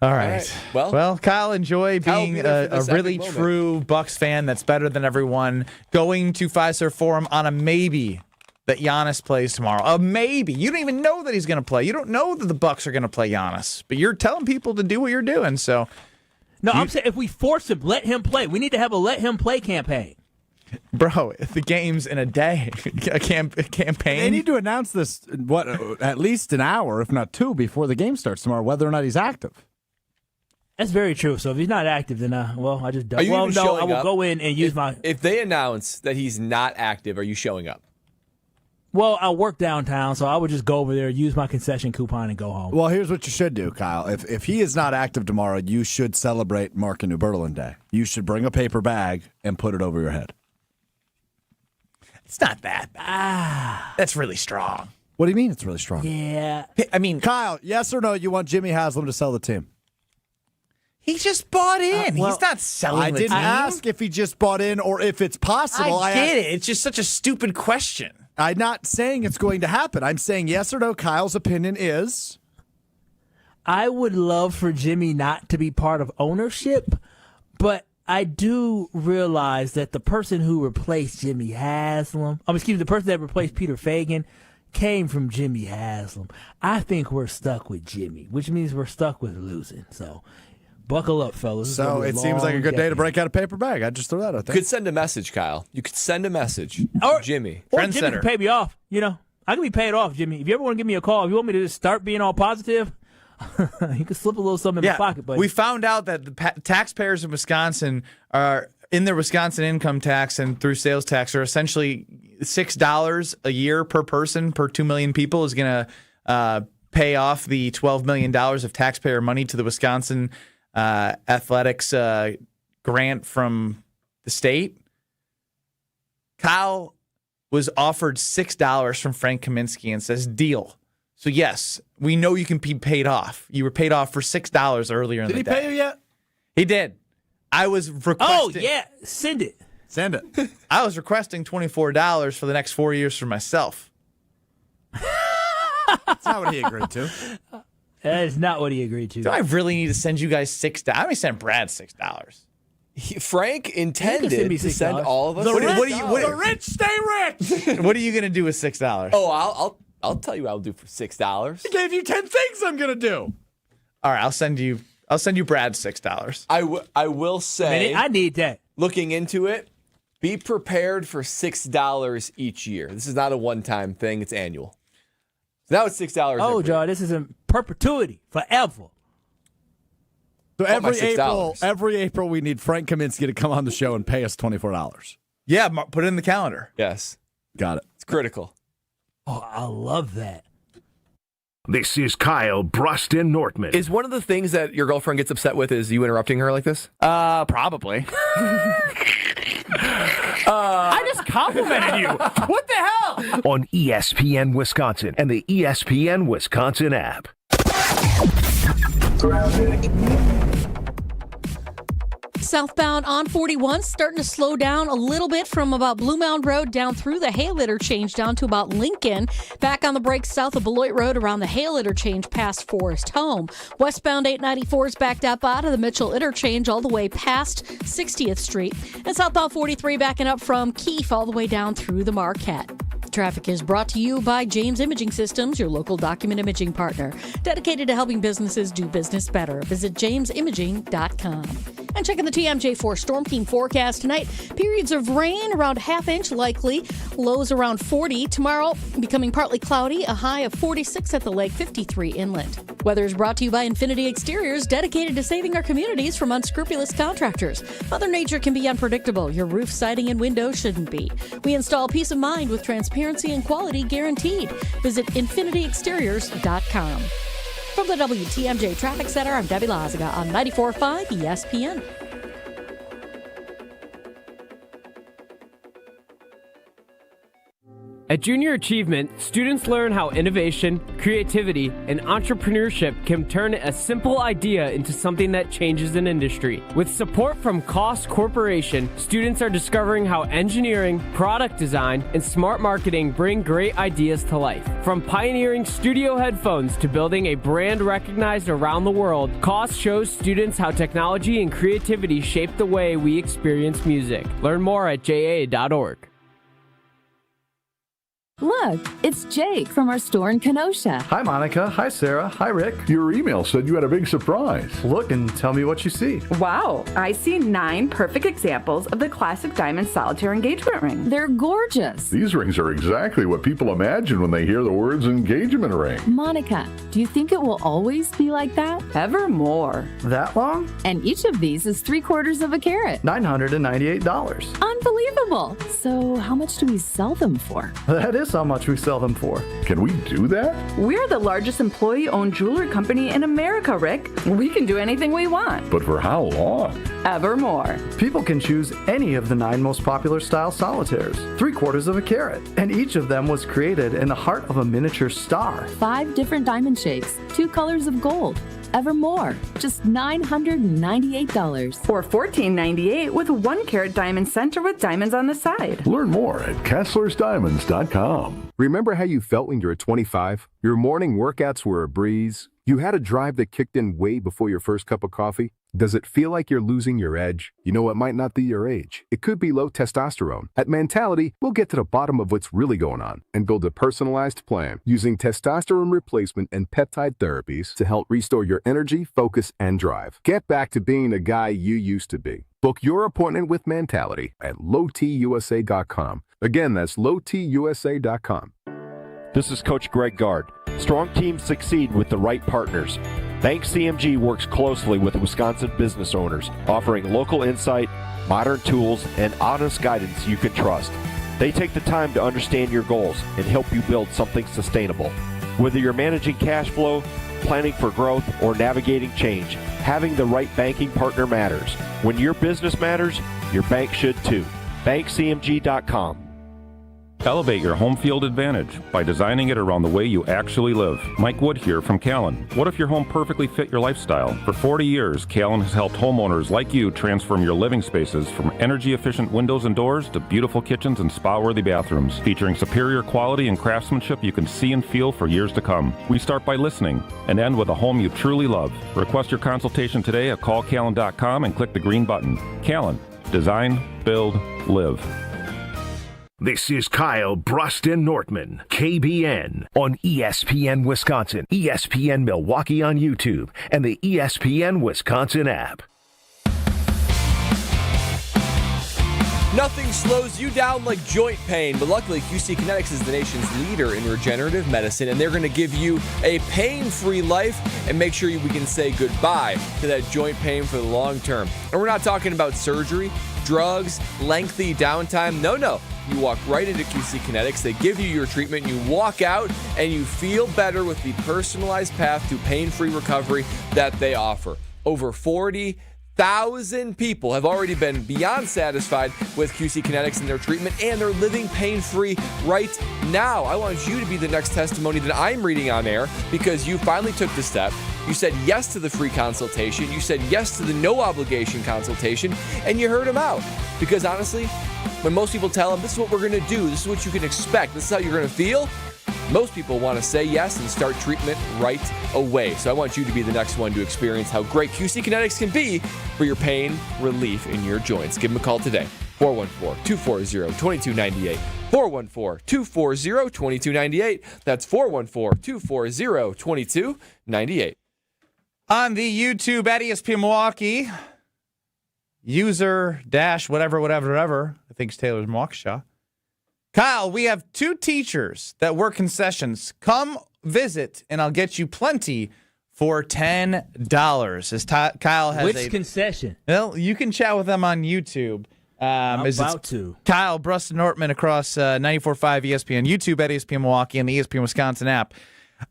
All right. Well, Kyle, enjoy being a really true Bucks fan that's better than everyone. Going to Fiserv Forum on a maybe that Giannis plays tomorrow. A maybe. You don't even know that he's going to play. You don't know that the Bucks are going to play Giannis, but you're telling people to do what you're doing. So,
no, I'm saying if we force him, let him play. We need to have a let him play campaign.
Bro, if the game's in a day, a campaign.
They need to announce this, at least an hour, if not 2, before the game starts tomorrow, whether or not he's active.
That's very true. So if he's not active, then I just don't.
Are you
well, no, I will
up?
go in and use my.
If they announce that he's not active, are you showing up?
Well, I work downtown, so I would just go over there, use my concession coupon, and go home.
Well, here's what you should do, Kyle. If he is not active tomorrow, you should celebrate Mark and New Berlin Day. You should bring a paper bag and put it over your head.
It's not that bad. That's really strong.
What do you mean it's really strong?
Yeah.
I mean,
Kyle, yes or no, you want Jimmy Haslam to sell the team?
He just bought in. He's not selling the team.
I didn't ask if he just bought in or if it's possible.
I get it. It's just such a stupid question.
I'm not saying it's going to happen. I'm saying yes or no. Kyle's opinion is?
I would love for Jimmy not to be part of ownership, but I do realize that the person who replaced Jimmy Haslam, the person that replaced Peter Fagan, came from Jimmy Haslam. I think we're stuck with Jimmy, which means we're stuck with losing. So buckle up, fellas.
So it seems like a good day to break out a paper bag. I just threw that out there.
You could send a message, Kyle. You could send a message to Jimmy.
Or Jimmy can pay me off. I can be paid off, Jimmy. If you ever want to give me a call, if you want me to just start being all positive, you can slip a little something in my pocket. Buddy.
We found out that the taxpayers in Wisconsin are in their Wisconsin income tax and through sales tax are essentially $6 a year per person per 2 million people is going to pay off the $12 million of taxpayer money to the Wisconsin athletics grant from the state. Kyle was offered $6 from Frank Kaminsky and says, deal. So, yes, we know you can be paid off. You were paid off for $6 earlier in the day.
Did he pay you yet?
He did. I was requesting.
Oh, yeah. Send it.
Send it.
I was requesting $24 for the next 4 years for myself.
That's not what he agreed to.
That is not what he agreed to.
Do I really need to send you guys $6? I may send Brad $6.
Frank intended to send all of us.
The rich stay rich.
What are you going to do with $6?
Oh, I'll tell you what I'll do for $6.
I gave you 10 things I'm going to do.
All right, I'll send you Brad $6.
I will say,
I need that.
Looking into it, be prepared for $6 each year. This is not a one-time thing; it's annual. So now it's $6.
Oh, John, this is in perpetuity, forever.
So every April, we need Frank Kaminsky to come on the show and pay us $24.
Yeah, put it in the calendar.
Yes,
got it.
It's critical.
Oh, I love that.
This is Kyle Brust Nortman.
Is one of the things that your girlfriend gets upset with is you interrupting her like this?
Probably. I just complimented you. What the hell?
On ESPN Wisconsin and the ESPN Wisconsin app.
Southbound on 41 starting to slow down a little bit from about Blue Mound Road down through the Hale interchange down to about Lincoln. Back on the brakes south of Beloit Road around the Hale interchange past Forest Home. Westbound 894 is backed up out of the Mitchell interchange all the way past 60th Street. And southbound 43 backing up from Keefe all the way down through the Marquette. Traffic is brought to you by James Imaging Systems, your local document imaging partner. Dedicated to helping businesses do business better. Visit jamesimaging.com. And checking the TMJ4 Storm Team forecast tonight. Periods of rain around half-inch likely. Lows around 40. Tomorrow becoming partly cloudy. A high of 46 at the lake, 53 inland. Weather is brought to you by Infinity Exteriors, dedicated to saving our communities from unscrupulous contractors. Mother Nature can be unpredictable. Your roof, siding, and windows shouldn't be. We install peace of mind with transparency and quality guaranteed. Visit infinityexteriors.com. From the WTMJ Traffic Center, I'm Debbie Lazaga on 94.5 ESPN.
At Junior Achievement, students learn how innovation, creativity, and entrepreneurship can turn a simple idea into something that changes an industry. With support from Cost Corporation, students are discovering how engineering, product design, and smart marketing bring great ideas to life. From pioneering studio headphones to building a brand recognized around the world, Cost shows students how technology and creativity shape the way we experience music. Learn more at ja.org.
Look, it's Jake from our store in Kenosha.
Hi, Monica. Hi, Sarah. Hi, Rick.
Your email said you had a big surprise.
Look and tell me what you see.
Wow, I see 9 perfect examples of the classic diamond solitaire engagement ring.
They're gorgeous.
These rings are exactly what people imagine when they hear the words engagement ring.
Monica, do you think it will always be like that?
Evermore.
That long?
And each of these is 3/4 of a carat.
$998.
Unbelievable. So how much do we sell them for?
That is how much we sell them for.
Can we do that?
We're the largest employee-owned jewelry company in America, Rick. We can do anything we want.
But for how long?
Evermore.
People can choose any of the 9 most popular style solitaires, 3/4 of a carat, and each of them was created in the heart of a miniature star.
5 different diamond shapes, 2 colors of gold. Evermore, just $998.
Or $14.98 with a 1-carat diamond center with diamonds on the side.
Learn more at KesslersDiamonds.com.
Remember how you felt when you were 25? Your morning workouts were a breeze. You had a drive that kicked in way before your first cup of coffee. Does it feel like you're losing your edge? You know, it might not be your age. It could be low testosterone. At Mentality, we'll get to the bottom of what's really going on and build a personalized plan using testosterone replacement and peptide therapies to help restore your energy, focus, and drive. Get back to being the guy you used to be. Book your appointment with Mentality at lowtusa.com. Again, that's lowtusa.com.
This is Coach Greg Gard. Strong teams succeed with the right partners. Bank CMG works closely with Wisconsin business owners, offering local insight, modern tools, and honest guidance you can trust. They take the time to understand your goals and help you build something sustainable. Whether you're managing cash flow, planning for growth, or navigating change, having the right banking partner matters. When your business matters, your bank should too. BankCMG.com.
Elevate your home field advantage by designing it around the way you actually live. Mike Wood here from Callan. What if your home perfectly fit your lifestyle? For 40 years, Callan has helped homeowners like you transform your living spaces from energy-efficient windows and doors to beautiful kitchens and spa-worthy bathrooms, featuring superior quality and craftsmanship you can see and feel for years to come. We start by listening and end with a home you truly love. Request your consultation today at callcallan.com and click the green button. Callan. Design, build, live.
This is Kyle Brust Nortman, KBN, on ESPN Wisconsin, ESPN Milwaukee on YouTube, and the ESPN Wisconsin app.
Nothing slows you down like joint pain, but luckily QC Kinetics is the nation's leader in regenerative medicine, and they're going to give you a pain-free life and make sure we can say goodbye to that joint pain for the long term. And we're not talking about surgery, drugs, lengthy downtime. No. You walk right into QC Kinetics. They give you your treatment. You walk out and you feel better with the personalized path to pain-free recovery that they offer. Over 40,000 people have already been beyond satisfied with QC Kinetics and their treatment, and they're living pain-free right now. I want you to be the next testimony that I'm reading on air, because you finally took the step. You said yes to the free consultation. You said yes to the no obligation consultation, and you heard them out. Because honestly, when most people tell them, this is what we're going to do, this is what you can expect, this is how you're going to feel, most people want to say yes and start treatment right away. So I want you to be the next one to experience how great QC Kinetics can be for your pain relief in your joints. Give them a call today. 414-240-2298. 414-240-2298. That's 414-240-2298.
On the YouTube at ESPN Milwaukee, user dash whatever, I think it's Taylor's Waukesha. Kyle, we have 2 teachers that work concessions. Come visit, and I'll get you plenty for $10. As Kyle has
Which concession?
Well, you can chat with them on YouTube.
I'm about to.
Kyle Brust Nortman across 94.5 ESPN, YouTube at ESPN Milwaukee, and the ESPN Wisconsin app.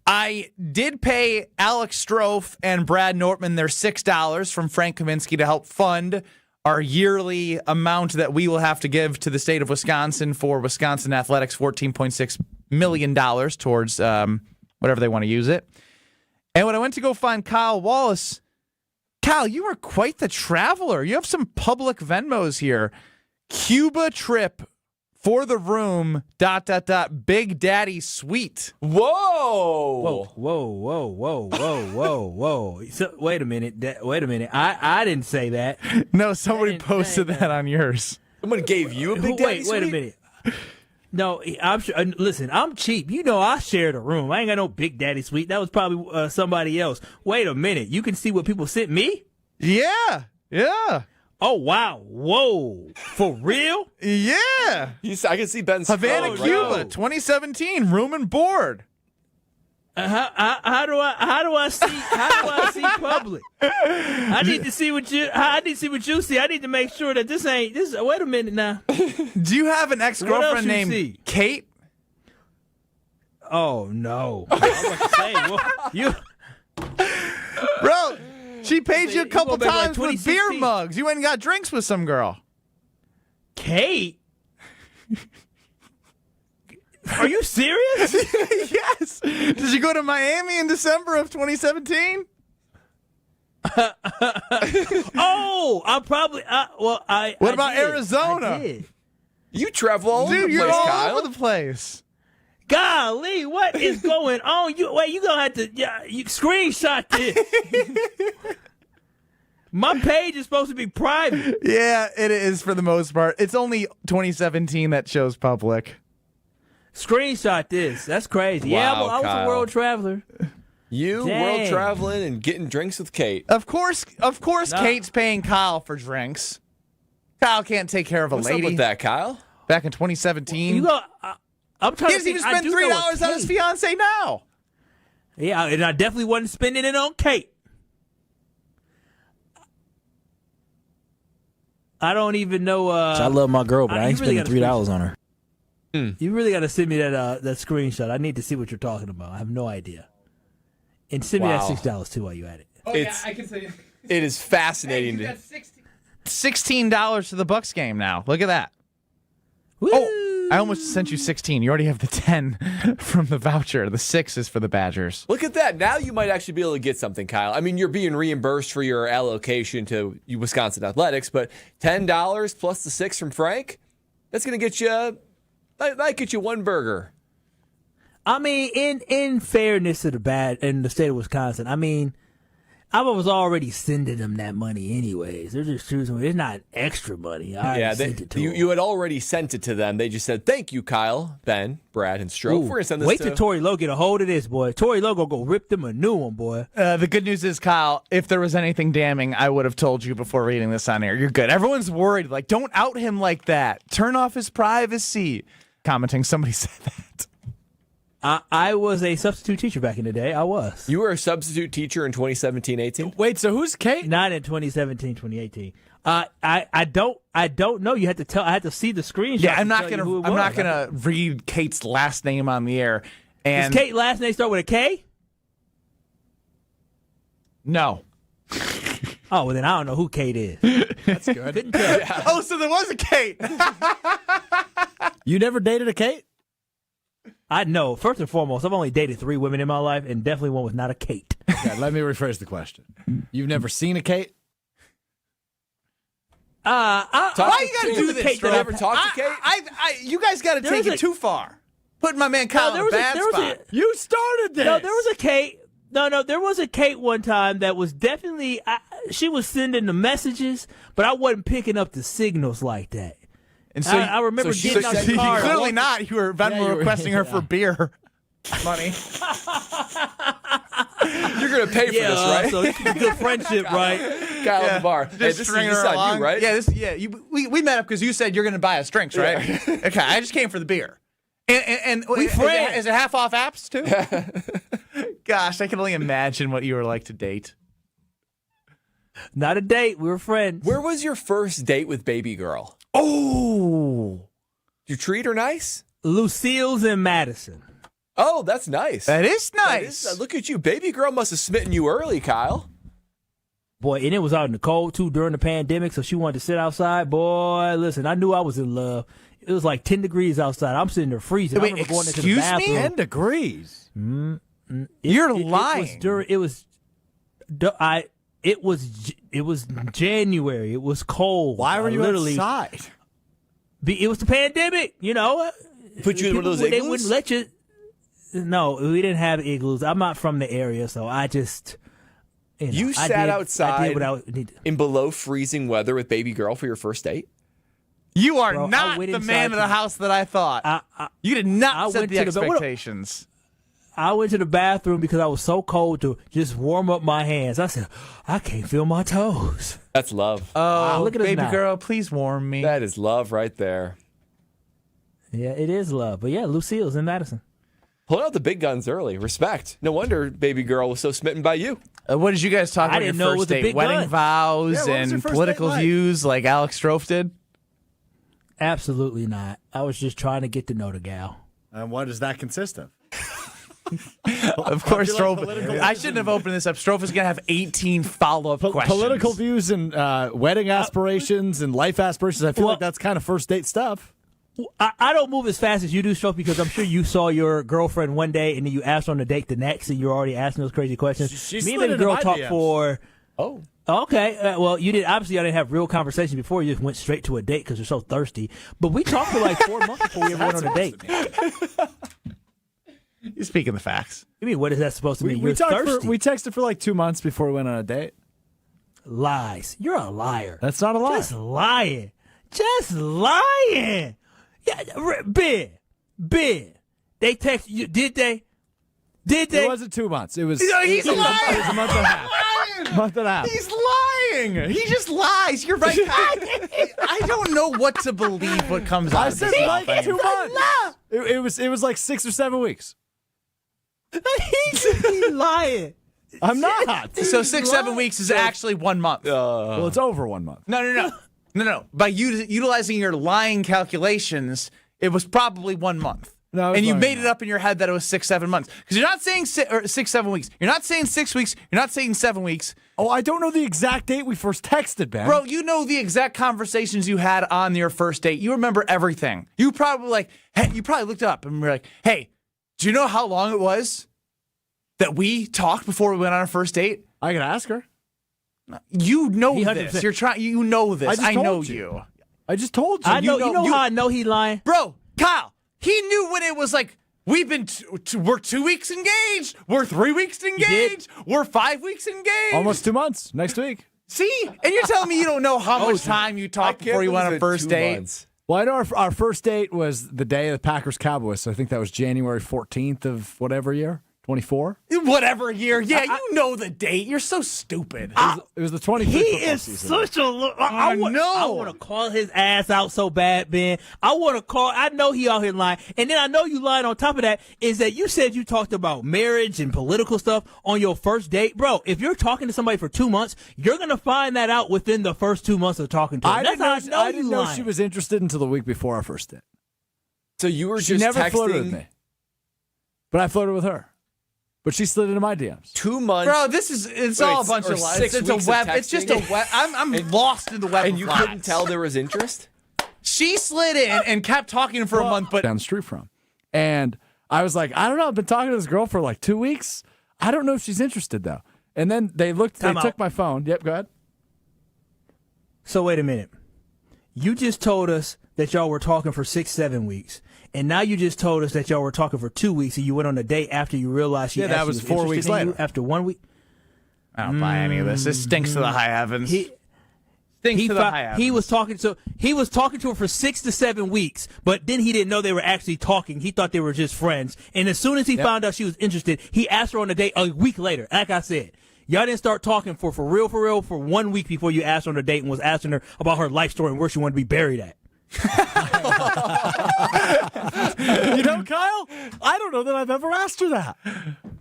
I did pay Alex Strouf and Brad Nortman their $6 from Frank Kaminsky to help fund our yearly amount that we will have to give to the state of Wisconsin for Wisconsin athletics, $14.6 million towards whatever they want to use it. And when I went to go find Kyle Wallace, Kyle, you are quite the traveler. You have some public Venmos here. Cuba trip for the room, ... Big Daddy Suite.
Whoa.
Whoa. So, wait a minute. I didn't say that.
No, somebody posted that on yours.
Someone gave you a Big Daddy Suite?
Wait a minute. No, I'm sure. Listen, I'm cheap. You know I shared a room. I ain't got no Big Daddy Suite. That was probably somebody else. Wait a minute. You can see what people sent me?
Yeah.
Oh, wow. Whoa. For real?
Yeah.
I can see Ben's
Havana, Cuba, 2017, room and board.
How do I see public? I need to see what you see. I need to make sure that this. Wait a minute now.
Do you have an ex-girlfriend named Kate?
Oh no. I was about to say,
bro, she paid you a couple times
like
with beer mugs. You went and got drinks with some girl.
Kate? Are you serious?
Yes. Did you go to Miami in December of 2017?
Oh, I probably.
What about Arizona?
I did.
You travel all over the place,
you're all
Kyle.
over the place.
Golly, what is going on? You gonna have to you screenshot this. My page is supposed to be private.
Yeah, it is for the most part. It's only 2017 that shows public.
Screenshot this. That's crazy.
Wow,
yeah, I was
Kyle.
a world traveler.
You world traveling and getting drinks with Kate.
Of course, Kate's paying Kyle for drinks. Kyle can't take care of a
What's
lady.
up with that, Kyle?
Back in 2017.
You go. I'm trying
he doesn't even spend $3 on his fiance now.
Yeah, and I definitely wasn't spending it on Kate. I don't even know.
I love my girl, but I ain't spending $3 on her.
You really got to send me that screenshot. I need to see what you're talking about. I have no idea. And send me that $6 too while you at it.
Oh, yeah, I can say
it is fascinating.
Hey, $16 to the Bucks game now. Look at that.
Woo.
Oh, I almost sent you 16. You already have the 10 from the voucher. The 6 is for the Badgers.
Look at that. Now you might actually be able to get something, Kyle. I mean, you're being reimbursed for your allocation to Wisconsin Athletics, but $10 plus the 6 from Frank, that's going to get you, might get you one burger.
I mean, in fairness to the state of Wisconsin, I mean, I was already sending them that money anyways. They're just choosing. It's not extra money. I sent it to them.
You had already sent it to them. They just said, "Thank you, Kyle, Ben, Brad, and Strouf. We're gonna send this."
Wait till Tory Lowe get a hold of this, boy. Tory Lowe gonna go rip them a new one, boy.
The good news is, Kyle, if there was anything damning, I would have told you before reading this on air. You're good. Everyone's worried. Like, don't out him like that. Turn off his privacy. Commenting, somebody said that.
I was a substitute teacher back in the day. I was.
You were a substitute teacher in 2017-18?
Wait, so who's Kate?
Not in 2017-2018. I don't know. You had to tell. I had to see the screenshot.
Yeah, I'm not gonna read Kate's last name on the air. And
does Kate's last name start with a K?
No.
Oh, well then I don't know who Kate is.
That's good.
Oh, so there was a Kate.
You never dated a Kate?
I know. First and foremost, I've only dated 3 women in my life, and definitely one was not a Kate.
Okay, let me rephrase the question. You've never seen a Kate?
Why you gotta do this?
Kate, did I ever talk to Kate?
You guys gotta take it too far. Putting my man Kyle in a bad spot.
You started this.
No, there was a Kate. No, there was a Kate one time that was definitely. She was sending the messages, but I wasn't picking up the signals like that.
And so
I remember getting out the car.
Clearly not. You were Venmo requesting her for beer money.
You're going to pay for this, right?
So it's a good friendship, right?
Kyle in the bar.
Just
Hey, this
string
is
her
on
along.
you, right?
Yeah, we met up because you said you're going to buy us drinks, right?
Yeah.
Okay, I just came for the beer. And
we friends.
Is it half off apps too? Gosh, I can only imagine what you were like to date.
Not a date. We were friends.
Where was your first date with baby girl?
Oh,
Did you treat her nice?
Lucille's in Madison.
Oh, that's nice.
That is nice.
Look at you. Baby girl must have smitten you early, Kyle.
Boy, and it was out in the cold, too, during the pandemic, so she wanted to sit outside. Boy, listen, I knew I was in love. It was like 10 degrees outside. I'm sitting there freezing.
Wait,
I remember going into the bathroom.
10 degrees?
You're lying.
It was January. It was cold.
Why were you outside?
It was the pandemic, you know.
Put you in one of those igloos?
They wouldn't let you. No, we didn't have igloos. I'm not from the area, so I just...
You sat outside in below freezing weather with baby girl for your first date?
You are not the man of the house that I thought. You did not set the expectations.
I went to the bathroom because I was so cold to just warm up my hands. I said, I can't feel my toes.
That's love.
Oh, look at baby girl, please warm me.
That is love right there.
Yeah, it is love. But yeah, Lucille's in Madison.
Pulling out the big guns early. Respect. No wonder baby girl was so smitten by you.
What did you guys talk about your first date? Wedding vows and political views like Alex Strouf did?
Absolutely not. I was just trying to get to know the gal.
And what does that consist of?
Of course, Strouf. I shouldn't have opened this up. Strouf is going to have 18 follow-up questions.
Political views and wedding aspirations and life aspirations. I feel like that's kind of first date stuff.
I don't move as fast as you do, Strouf, because I'm sure you saw your girlfriend one day and then you asked her on the date the next and you're already asking those crazy questions. Me and the girl talked for...
Oh.
Okay. Well, you did. Obviously, I didn't have real conversations before. You just went straight to a date because you're so thirsty. But we talked for like 4 months before we ever went on a date.
You're speaking the facts.
You mean, what is that supposed to mean?
We texted for like 2 months before we went on a date.
Lies. You're a liar.
That's not a lie.
Just lying. Just lying. Yeah, Ben. They text you. Did they?
It wasn't 2 months. It was.
He's lying.
It was a month and a half. Month and a half.
He's lying. He just lies. You're right. I don't know what to believe. What comes out.
I said like 2 months. It was like 6 or 7 weeks.
He's lying.
I'm not.
So 6-7 weeks is actually 1 month.
Well, it's over 1 month.
No. By utilizing your lying calculations, it was probably 1 month.
No,
and you made it up in your head that it was 6-7 months. Because you're not saying 6-7 weeks. You're not saying 6 weeks. You're not saying 7 weeks.
Oh, I don't know the exact date we first texted, Ben.
Bro, you know the exact conversations you had on your first date. You remember everything. You probably looked up and were like, hey, do you know how long it was that we talked before we went on our first date?
I can ask her.
You know this. You know this. I know you.
I just told you.
I know. You know how I know he lying,
bro. Kyle. He knew when it was like, we're 2 weeks engaged. We're 3 weeks engaged. We're 5 weeks engaged.
Almost 2 months next week.
See? And you're telling me you don't know how much time you talked before you went on a first date?
Well, I know our first date was the day of the Packers-Cowboys, so I think that was January 14th of whatever year. 24?
Whatever year. Yeah, you know the date. You're so stupid.
It was the 23rd.
He is such a... I want to call his ass out so bad, Ben. I know he out here lying. And then I know you lying on top of that is that you said you talked about marriage and political stuff on your first date. Bro, if you're talking to somebody for 2 months, you're going to find that out within the first 2 months of talking to him.
I didn't know she was interested until the week before our first date.
So you were
she never flirted with me. But I flirted with her. But she slid into my DMs.
2 months.
Bro, it's all a bunch of lies. It's a web. It's just a web. I'm lost in the web.
And you couldn't tell there was interest?
She slid in and kept talking for a month, but
down the street from. And I was like, I don't know. I've been talking to this girl for like 2 weeks. I don't know if she's interested though. And then they took my phone. Yep, go ahead.
So wait a minute. You just told us that y'all were talking for 6-7 weeks. And now you just told us that y'all were talking for 2 weeks and you went on a date after you realized she
that was 4 weeks later.
After 1 week?
I don't buy any of this. This stinks to the high heavens. He was talking to her for 6 to 7 weeks, but then he didn't know they were actually talking. He thought they were just friends. And as soon as he found out she was interested, he asked her on a date a week later. Like I said, y'all didn't start talking for real for 1 week before you asked her on a date and was asking her about her life story and where she wanted to be buried at.
You know, Kyle, I don't know that I've ever asked her that.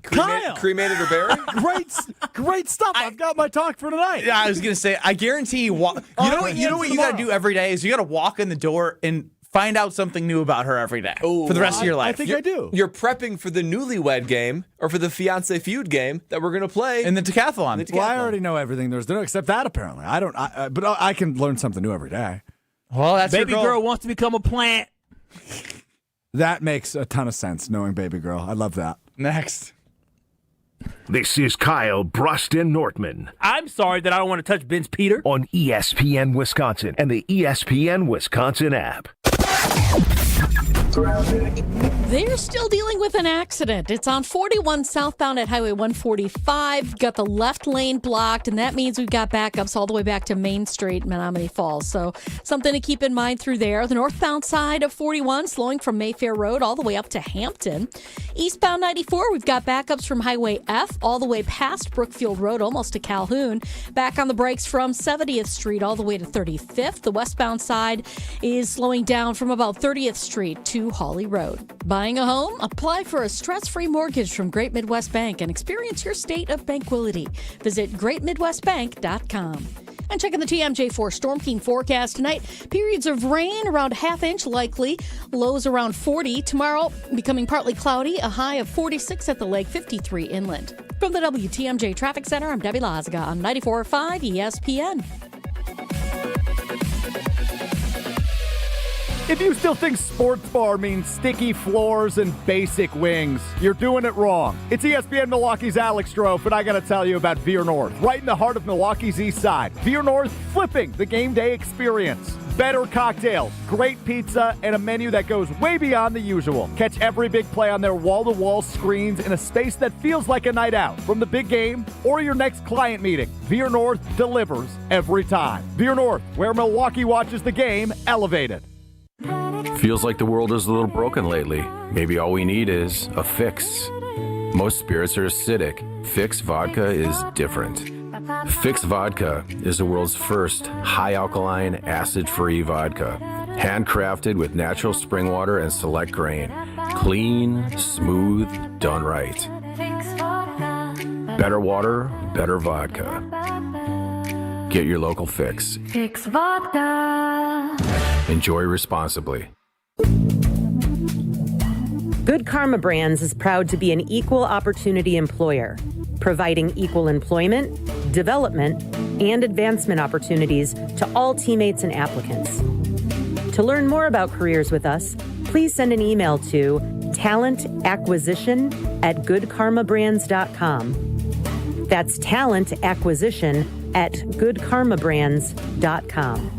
Kyle,
cremated or buried?
Great stuff. I've got my talk for tonight.
Yeah, I was gonna say, I guarantee you. You know what you got to do every day is you got to walk in the door and find out something new about her every day for the rest of your life.
I think I do.
You're prepping for the newlywed game or for the fiancé feud game that we're going to play
in the decathlon.
Well, I already know everything there's to know except that apparently. I don't. But I can learn something new every day.
Well, that's
baby
your
girl wants to become a plant.
That makes a ton of sense. Knowing baby girl, I love that.
Next.
This is Kyle, Brust Nortman.
I'm sorry that I don't want to touch Ben's Peter.
On ESPN Wisconsin and the ESPN Wisconsin app.
They're still dealing with an accident. It's on 41 southbound at Highway 145. Got the left lane blocked, and that means we've got backups all the way back to Main Street, Menominee Falls. So something to keep in mind through there. The northbound side of 41 slowing from Mayfair Road all the way up to Hampton. Eastbound 94, we've got backups from Highway F all the way past Brookfield Road, almost to Calhoun. Back on the brakes from 70th Street all the way to 35th. The westbound side is slowing down from about 30th Street to Hawley Road. Buying a home? Apply for a stress-free mortgage from Great Midwest Bank and experience your state of banquility. Visit greatmidwestbank.com. And checking the TMJ4 Storm King forecast tonight. Periods of rain around half inch likely. Lows around 40. Tomorrow becoming partly cloudy. A high of 46 at the lake, 53 inland. From the WTMJ Traffic Center, I'm Debbie Lazaga on 94.5 ESPN.
If you still think sports bar means sticky floors and basic wings, you're doing it wrong. It's ESPN Milwaukee's Alex Strouf, and I got to tell you about Veer North, right in the heart of Milwaukee's East Side. Veer North flipping the game day experience. Better cocktails, great pizza, and a menu that goes way beyond the usual. Catch every big play on their wall-to-wall screens in a space that feels like a night out. From the big game or your next client meeting, Veer North delivers every time. Veer North, where Milwaukee watches the game elevated.
Feels like the world is a little broken lately. Maybe all we need is a fix. Most spirits are acidic. Fix Vodka is different. Fix Vodka is the world's first high-alkaline, acid-free vodka. Handcrafted with natural spring water and select grain. Clean, smooth, done right. Better water, better vodka. Get your local Fix.
Fix Vodka.
Enjoy responsibly.
Good Karma Brands is proud to be an equal opportunity employer, providing equal employment, development, and advancement opportunities to all teammates and applicants. To learn more about careers with us, please send an email to talentacquisition@goodkarmabrands.com. That's talentacquisition@goodkarmabrands.com.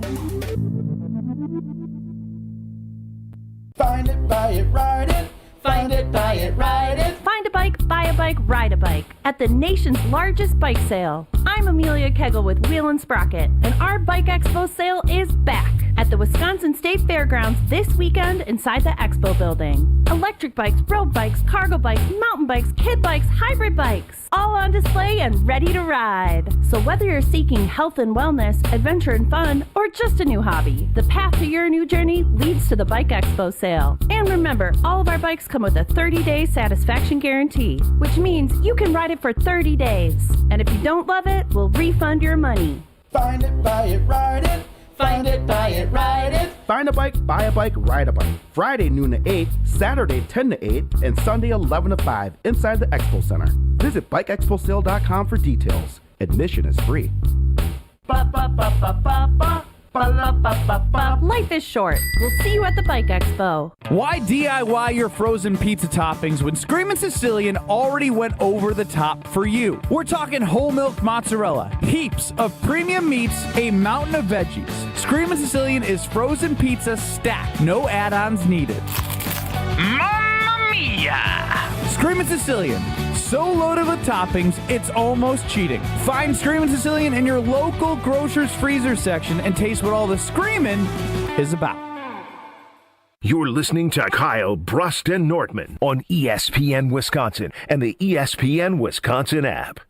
Find it, buy it, ride it. Find it, buy it, ride it.
Find a bike, buy a bike, ride a bike at the nation's largest bike sale. I'm Amelia Kegel with Wheel and Sprocket, and our Bike Expo sale is back at the Wisconsin State Fairgrounds this weekend inside the Expo building. Electric bikes, road bikes, cargo bikes, mountain bikes, kid bikes, hybrid bikes, all on display and ready to ride. So whether you're seeking health and wellness, adventure and fun, or just a new hobby, the path to your new journey leads to the Bike Expo sale. And remember, all of our bikes come with a 30-day satisfaction guarantee, which means you can ride it for 30 days. And if you don't love it, we'll refund your money.
Find it, buy it, ride it. Find it, buy it, ride it.
Find a bike, buy a bike, ride a bike. Friday noon to 8, Saturday 10 to 8, and Sunday 11 to 5 inside the Expo Center. Visit bikeexposale.com for details. Admission is free.
Life is short. We'll see you at the Bike Expo.
Why DIY your frozen pizza toppings when Screamin' Sicilian already went over the top for you? We're talking whole milk mozzarella, heaps of premium meats, a mountain of veggies. Screamin' Sicilian is frozen pizza stacked, no add-ons needed. Mamma mia! Screamin' Sicilian. So loaded with toppings, it's almost cheating. Find Screamin' Sicilian in your local grocer's freezer section and taste what all the screamin' is about.
You're listening to Kyle, Brust Nortman on ESPN Wisconsin and the ESPN Wisconsin app.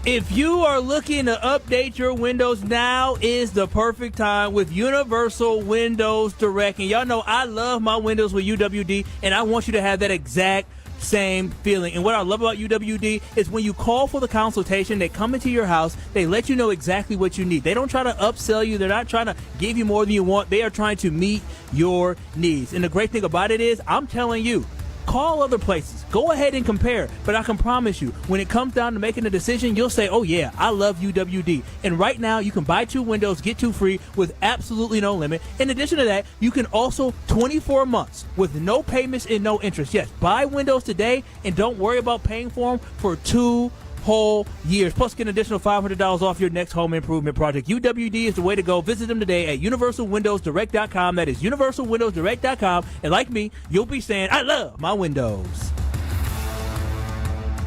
If you are looking to update your windows, now is the perfect time with Universal Windows Direct. And y'all know I love my windows with UWD, and I want you to have that exact same feeling. And what I love about UWD is when you call for the consultation, they come into your house, they let you know exactly what you need. They don't try to upsell you. They're not trying to give you more than you want. They are trying to meet your needs. And the great thing about it is, I'm telling you, call other places. Go ahead and compare. But I can promise you, when it comes down to making a decision, you'll say, oh, yeah, I love UWD. And right now, you can buy 2 windows, get 2 free with absolutely no limit. In addition to that, you can also 24 months with no payments and no interest. Yes, buy windows today and don't worry about paying for them for 2 whole years. Plus, get an additional $500 off your next home improvement project. UWD is the way to go. Visit them today at universalwindowsdirect.com. That is universalwindowsdirect.com. And like me, you'll be saying, I love my windows.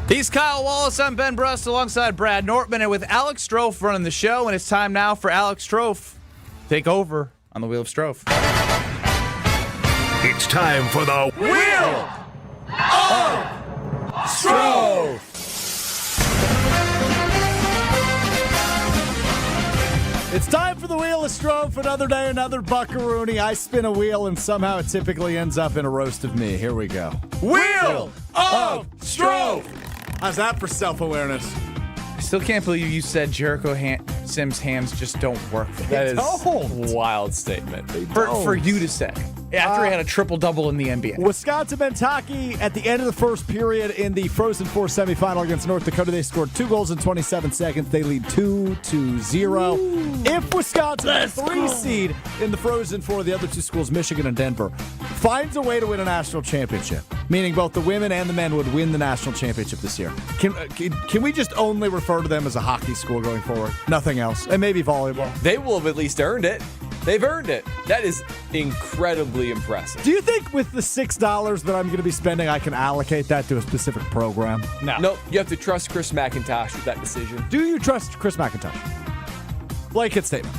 He's Kyle Wallace. I'm Ben Brust alongside Brad Nortman and with Alex Strouf running the show. And it's time now for Alex Strouf to take over on the Wheel of Strouf.
It's time for the
Wheel of Strouf.
It's time for the Wheel of Strouf. Another day, another buckaroony. I spin a wheel, and somehow it typically ends up in a roast of me. Here we go.
Wheel of Strouf.
How's that for self-awareness?
I still can't believe you said Jericho Sims' hands just don't work for
That is a wild statement.
For you to say. After he had a triple-double in the NBA.
Wisconsin men's hockey at the end of the first period in the Frozen Four semifinal against North Dakota. They scored 2 goals in 27 seconds. They lead 2-0. If Wisconsin, the 3 seed in the Frozen Four, the other 2 schools, Michigan and Denver, finds a way to win a national championship, meaning both the women and the men would win the national championship this year. Can we just only refer to them as a hockey school going forward? Nothing else. And maybe volleyball.
They will have at least earned it. They've earned it. That is incredibly impressive.
Do you think with the $6 that I'm going to be spending, I can allocate that to a specific program?
No. Nope. You have to trust Chris McIntosh with that decision.
Do you trust Chris McIntosh? Blanket statement.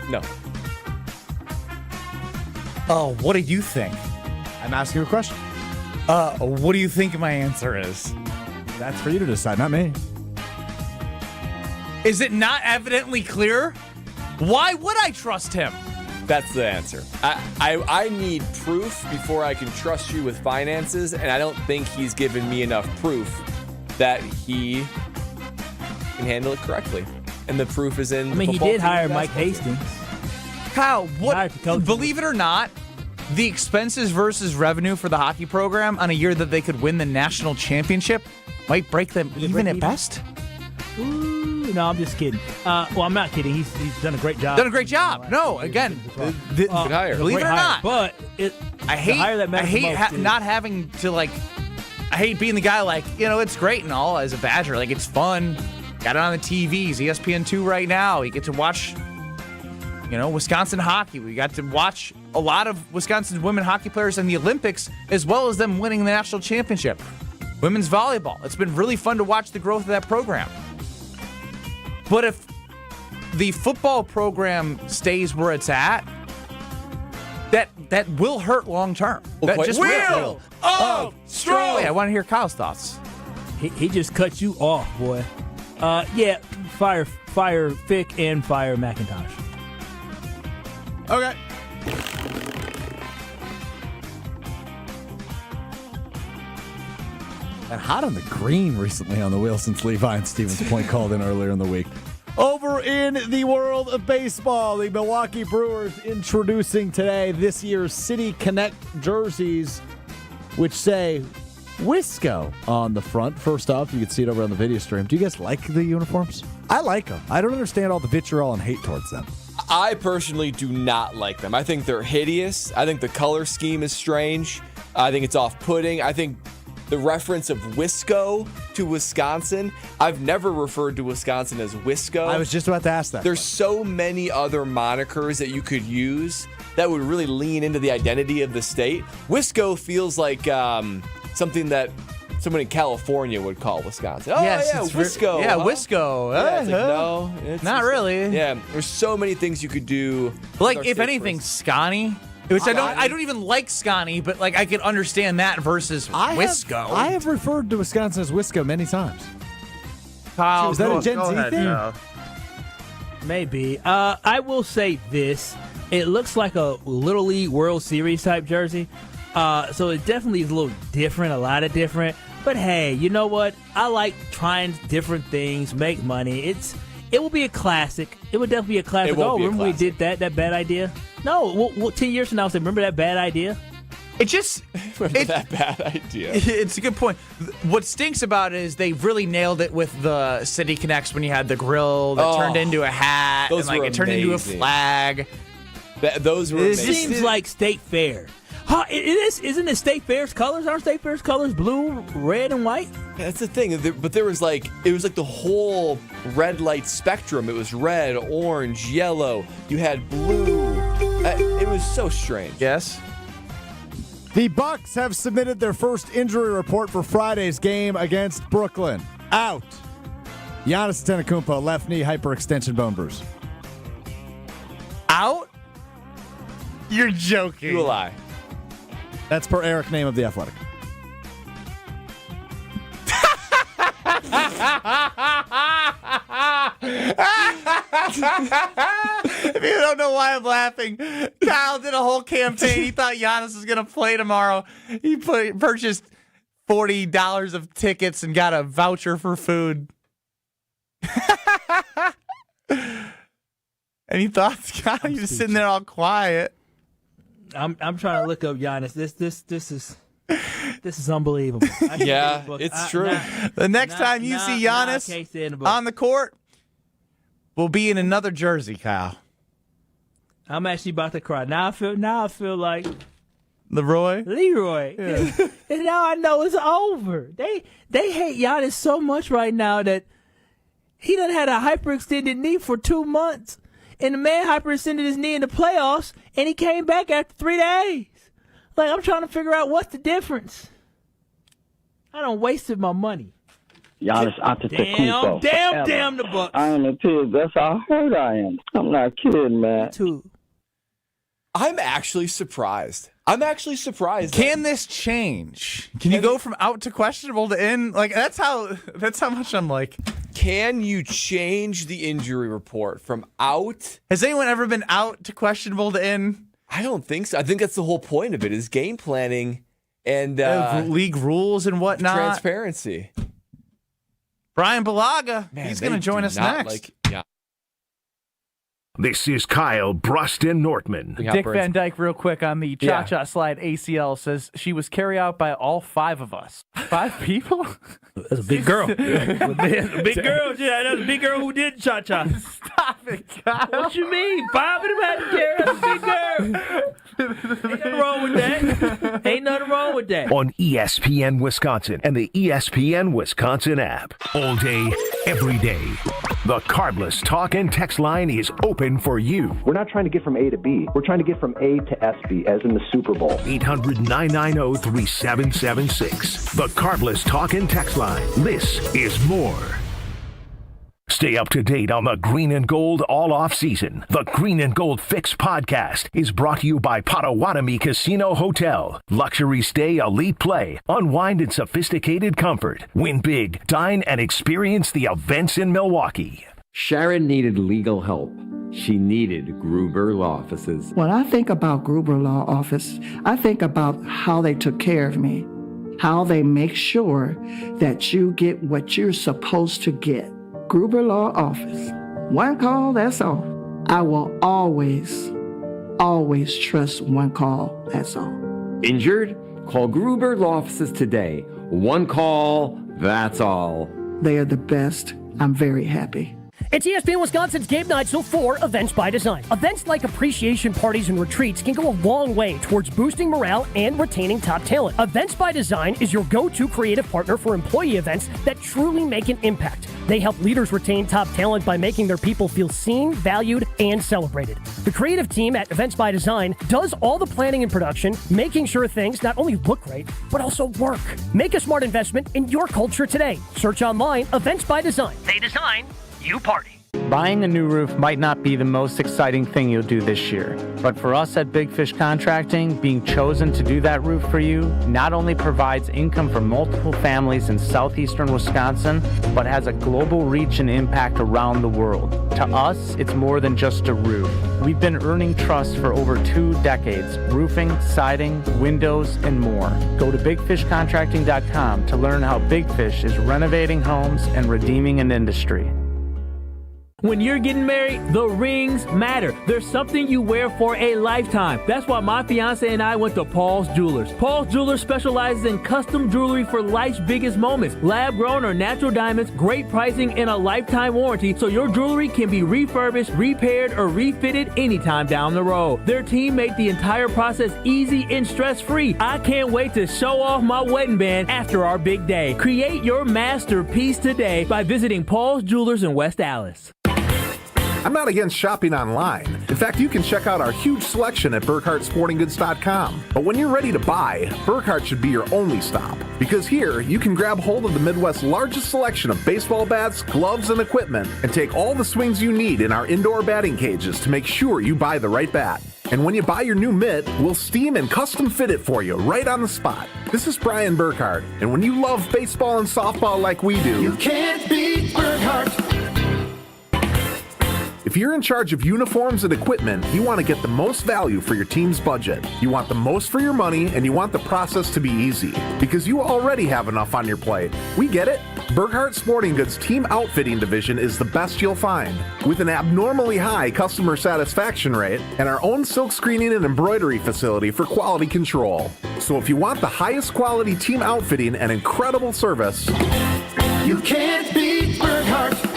No.
Oh, what do you think?
I'm asking you a question.
What do you think my answer is?
That's for you to decide, not me.
Is it not evidently clear? Why would I trust him?
That's the answer. I need proof before I can trust you with finances, and I don't think he's given me enough proof that he can handle it correctly. And the proof is in.
I mean, he did hire Mike Hastings.
Kyle, believe it or not, the expenses versus revenue for the hockey program on a year that they could win the national championship might break them even at best.
Ooh, no, I'm just kidding. Well, I'm not kidding. He's done a great job.
Done a great job. No, again,
good hire.
Believe it or not,
but
I hate not having to I hate being the guy it's great and all as a Badger. It's fun. Got it on the TVs, ESPN2 right now. You get to watch, Wisconsin hockey. We got to watch a lot of Wisconsin's women hockey players in the Olympics, as well as them winning the national championship. Women's volleyball. It's been really fun to watch the growth of that program. But if the football program stays where it's at, that will hurt long term. That just
Wheel of Strouf.
Wait, I want to hear Kyle's thoughts.
He just cut you off, boy. Yeah, fire Fick and fire McIntosh.
Okay. And hot on the green recently on the wheel since Levi and Stevens Point called in earlier in the week. Over in the world of baseball, the Milwaukee Brewers introducing today this year's City Connect jerseys, which say Wisco on the front. First off, you can see it over on the video stream. Do you guys like the uniforms? I like them. I don't understand all the vitriol and hate towards them.
I personally do not like them. I think they're hideous. I think the color scheme is strange. I think it's off-putting. I think the reference of Wisco to Wisconsin, I've never referred to Wisconsin as Wisco.
I was just about to ask that.
There's so many other monikers that you could use that would really lean into the identity of the state. Wisco feels like something that someone in California would call Wisconsin. Oh,
yes,
yeah, Wisco.
Wisco.
Yeah, it's no, it's
not really.
Yeah, there's so many things you could do.
If anything, Scotty. Which I don't even like Scotty, but I can understand that versus Wisco.
I have referred to Wisconsin as Wisco many times.
Kyle,
is that a Gen Z thing?
Maybe. I will say this. It looks like a Little League World Series type jersey. So it definitely is a little different, a lot of different. But hey, you know what? I like trying different things, make money. It will be a classic. It would definitely be a classic. Remember we did that bad idea? No, 10 years from now, say, remember that bad idea?
That bad idea.
It's a good point. What stinks about it is they really nailed it with the City Connects when you had the grill that turned into a hat.
Those
and
were
it turned into a
amazing.
flag.
Those were amazing.
It seems like State Fair. Isn't it State Fair's colors? Aren't State Fair's colors blue, red, and white?
Yeah, that's the thing. But there was it was like the whole red light spectrum. It was red, orange, yellow. You had blue. It was so strange.
Yes.
The Bucks have submitted their first injury report for Friday's game against Brooklyn. Out. Giannis Antetokounmpo, left knee hyperextension bone bruise.
Out? You're joking.
You lie.
That's per Eric Name of The Athletic.
If you don't know why I'm laughing, Kyle did a whole campaign. He thought Giannis was going to play tomorrow. He purchased $40 of tickets and got a voucher for food. And he thought he was sitting there all quiet.
I'm trying to look up Giannis. This is unbelievable.
Yeah, it's true.
The next time you see Giannis on the court, we'll be in another jersey, Kyle.
I'm actually about to cry. Now I feel like
Leroy.
Yeah. And now I know it's over. They hate Giannis so much right now that he done had a hyperextended knee for 2 months. And the man hyperextended his knee in the playoffs, and he came back after 3 days. Like, I'm trying to figure out what's the difference. I done wasted my money.
Giannis Antetokounmpo.
Damn the Bucks.
I am a kid. That's how hurt I am. I'm not kidding, man.
Me too.
I'm actually surprised.
Can this change? Can you go from out to questionable to in? Like, that's how much I'm like.
Can you change the injury report from out?
Has anyone ever been out to questionable to in?
I don't think so. I think that's the whole point of it is game planning and
league rules and whatnot.
Transparency.
Bryan Bulaga, he's going to join us next.
This is Kyle, Brust Nortman.
Dick Van Dyke, real quick on the cha-cha slide ACL, says she was carried out by all 5 of us. 5 people?
That's a big girl. Big girl. Yeah, that's a big girl who did cha-cha.
Stop it, Kyle.
What you mean? 5 of them had to carry. That's a big girl. Ain't nothing wrong with that.
On ESPN Wisconsin and the ESPN Wisconsin app. All day, every day. The Cardless Talk and Text line is open for you.
We're not trying to get from A to B. We're trying to get from A to SB, as in the Super Bowl.
800-990-3776. The Cardless Talk and Text line. This is more. Stay up to date on the Green and Gold all off-season. The Green and Gold Fix podcast is brought to you by Potawatomi Casino Hotel. Luxury stay, elite play, unwind in sophisticated comfort. Win big, dine, and experience the events in Milwaukee.
Sharon needed legal help. She needed Gruber Law Offices.
When I think about Gruber Law Office, I think about how they took care of me, how they make sure that you get what you're supposed to get. Gruber Law Office. One call, that's all. I will always trust one call, that's all.
Injured? Call Gruber Law Offices today. One call, that's all.
They are the best. I'm very happy.
It's ESPN Wisconsin's Game Night, so for Events by Design. Events like appreciation parties and retreats can go a long way towards boosting morale and retaining top talent. Events by Design is your go-to creative partner for employee events that truly make an impact. They help leaders retain top talent by making their people feel seen, valued, and celebrated. The creative team at Events by Design does all the planning and production, making sure things not only look great, but also work. Make a smart investment in your culture today. Search online, Events by Design. They design, you party.
Buying a new roof might not be the most exciting thing you'll do this year, but for us at Big Fish Contracting, being chosen to do that roof for you not only provides income for multiple families in southeastern Wisconsin, but has a global reach and impact around the world. To us, it's more than just a roof. We've been earning trust for over 2 decades, roofing, siding, windows, and more. Go to bigfishcontracting.com to learn how Big Fish is renovating homes and redeeming an industry.
When you're getting married, the rings matter. There's something you wear for a lifetime. That's why my fiance and I went to Paul's Jewelers. Paul's Jewelers specializes in custom jewelry for life's biggest moments. Lab-grown or natural diamonds, great pricing, and a lifetime warranty, so your jewelry can be refurbished, repaired, or refitted anytime down the road. Their team made the entire process easy and stress-free. I can't wait to show off my wedding band after our big day. Create your masterpiece today by visiting Paul's Jewelers in West Allis.
I'm not against shopping online. In fact, you can check out our huge selection at BurkhartSportingGoods.com. But when you're ready to buy, Burkhart should be your only stop. Because here, you can grab hold of the Midwest's largest selection of baseball bats, gloves, and equipment, and take all the swings you need in our indoor batting cages to make sure you buy the right bat. And when you buy your new mitt, we'll steam and custom fit it for you right on the spot. This is Brian Burkhart, and when you love baseball and softball like we do,
You can't beat Burkhart.
if you're in charge of uniforms and equipment, you want to get the most value for your team's budget. You want the most for your money, and you want the process to be easy. Because you already have enough on your plate. We get it. Burkhardt Sporting Goods Team Outfitting Division is the best you'll find. With an abnormally high customer satisfaction rate and our own silk screening and embroidery facility for quality control. So if you want the highest quality team outfitting and incredible service,
You can't beat Burkhart.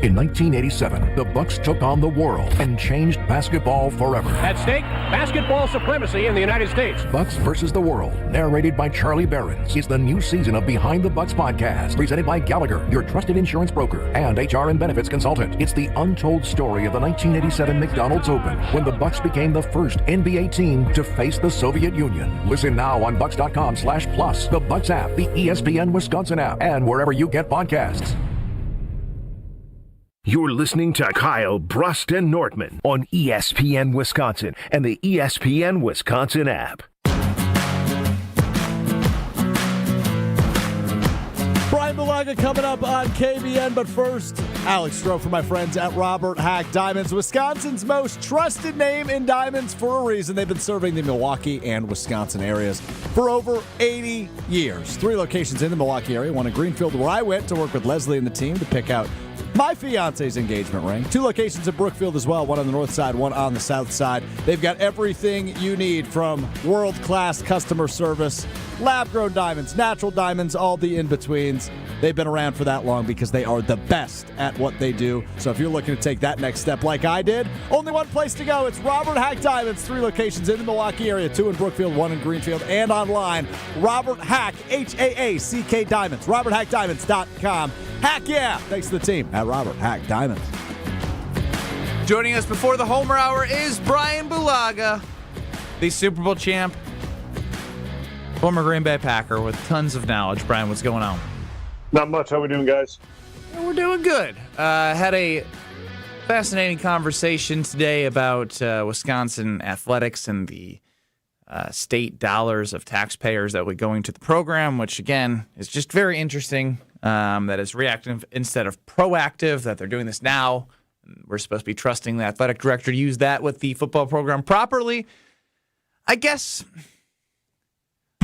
In 1987, the Bucks took on the world and changed basketball forever.
At stake, basketball supremacy in the United States.
Bucks versus the World, narrated by Charlie Behrens, is the new season of Behind the Bucks podcast, presented by Gallagher, your trusted insurance broker and HR and benefits consultant. It's the untold story of the 1987 McDonald's Open, when the Bucks became the first NBA team to face the Soviet Union. Listen now on Bucks.com/plus, the Bucks app, the ESPN Wisconsin app, and wherever you get podcasts.
You're listening to Kyle, Brust, and Nortman on ESPN Wisconsin and the ESPN Wisconsin app.
Bryan Bulaga coming up on KBN, but first, Alex Strouf for my friends at Robert Hack Diamonds, Wisconsin's most trusted name in diamonds for a reason. They've been serving the Milwaukee and Wisconsin areas for over 80 years. 3 locations in the Milwaukee area, one in Greenfield, where I went to work with Leslie and the team to pick out my fiance's engagement ring. 2 locations in Brookfield as well, one on the north side, one on the south side. They've got everything you need from world-class customer service, lab-grown diamonds, natural diamonds, all the in-betweens. They've been around for that long because they are the best at what they do. So if you're looking to take that next step like I did, only one place to go. It's Robert Hack Diamonds, 3 locations in the Milwaukee area, 2 in Brookfield, 1 in Greenfield, and online, Robert Hack, H-A-A-C-K Diamonds, roberthackdiamonds.com. Heck yeah! Thanks to the team at Robert Hack Diamonds.
Joining us before the Homer Hour is Bryan Bulaga, the Super Bowl champ, former Green Bay Packer with tons of knowledge. Brian, what's going on?
Not much. How we doing, guys?
We're doing good. Had a fascinating conversation today about Wisconsin athletics and the state dollars of taxpayers that would go into the program, which, again, is just very interesting. That is reactive instead of proactive, that they're doing this now. We're supposed to be trusting the athletic director to use that with the football program properly. I guess,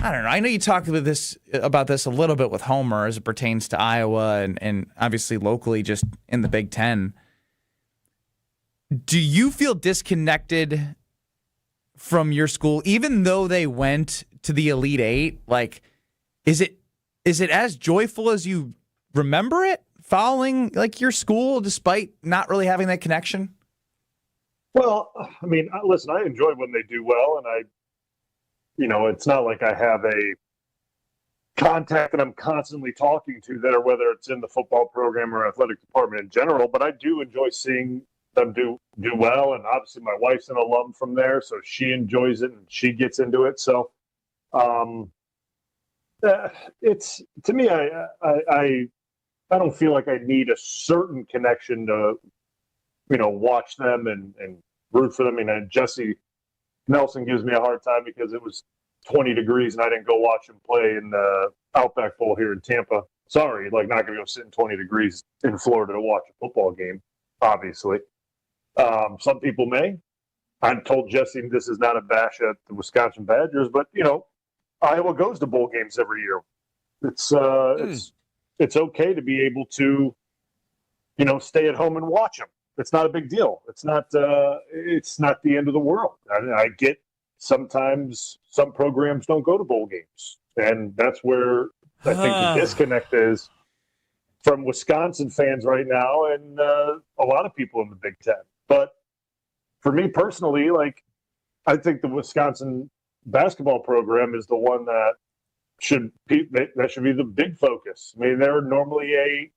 I don't know. I know you talked about this a little bit with Homer as it pertains to Iowa and obviously locally just in the Big Ten. Do you feel disconnected from your school, even though they went to the Elite Eight? Like, is it as joyful as you remember it, following like your school despite not really having that connection?
Well, I mean, listen, I enjoy when they do well, and it's not like I have a contact that I'm constantly talking to there, whether it's in the football program or athletic department in general, but I do enjoy seeing them do well, and obviously my wife's an alum from there, so she enjoys it and she gets into it. So, it's, to me, I I don't feel like I need a certain connection to, watch them and root for them. I mean, Jesse Nelson gives me a hard time because it was 20 degrees and I didn't go watch him play in the Outback Bowl here in Tampa. Sorry, not going to go sit in 20 degrees in Florida to watch a football game, obviously. Some people may. I told Jesse this is not a bash at the Wisconsin Badgers, but, Iowa goes to bowl games every year. It's okay to be able to, stay at home and watch them. It's not a big deal. It's not the end of the world. I get sometimes some programs don't go to bowl games, and that's where I think the disconnect is from Wisconsin fans right now and a lot of people in the Big Ten. But for me personally, I think the Wisconsin basketball program is the one that should be the big focus. I mean, they're normally a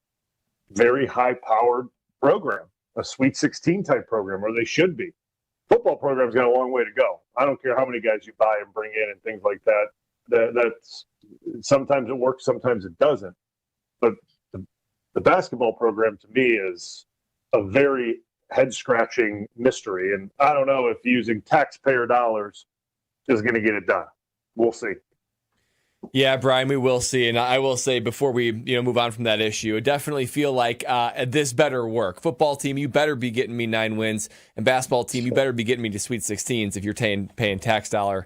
very high-powered program, a Sweet 16 type program, or they should be. Football program's got a long way to go. I don't care how many guys you buy and bring in and things like that. That's sometimes it works, sometimes it doesn't. But the basketball program to me is a very head-scratching mystery, and I don't know if using taxpayer dollars is going to get it done. We'll see.
Yeah, Brian, we will see. And I will say before we move on from that issue, I definitely feel like this better work. Football team, you better be getting me 9 wins. And basketball team, you better be getting me to Sweet 16s if you're paying taxpayer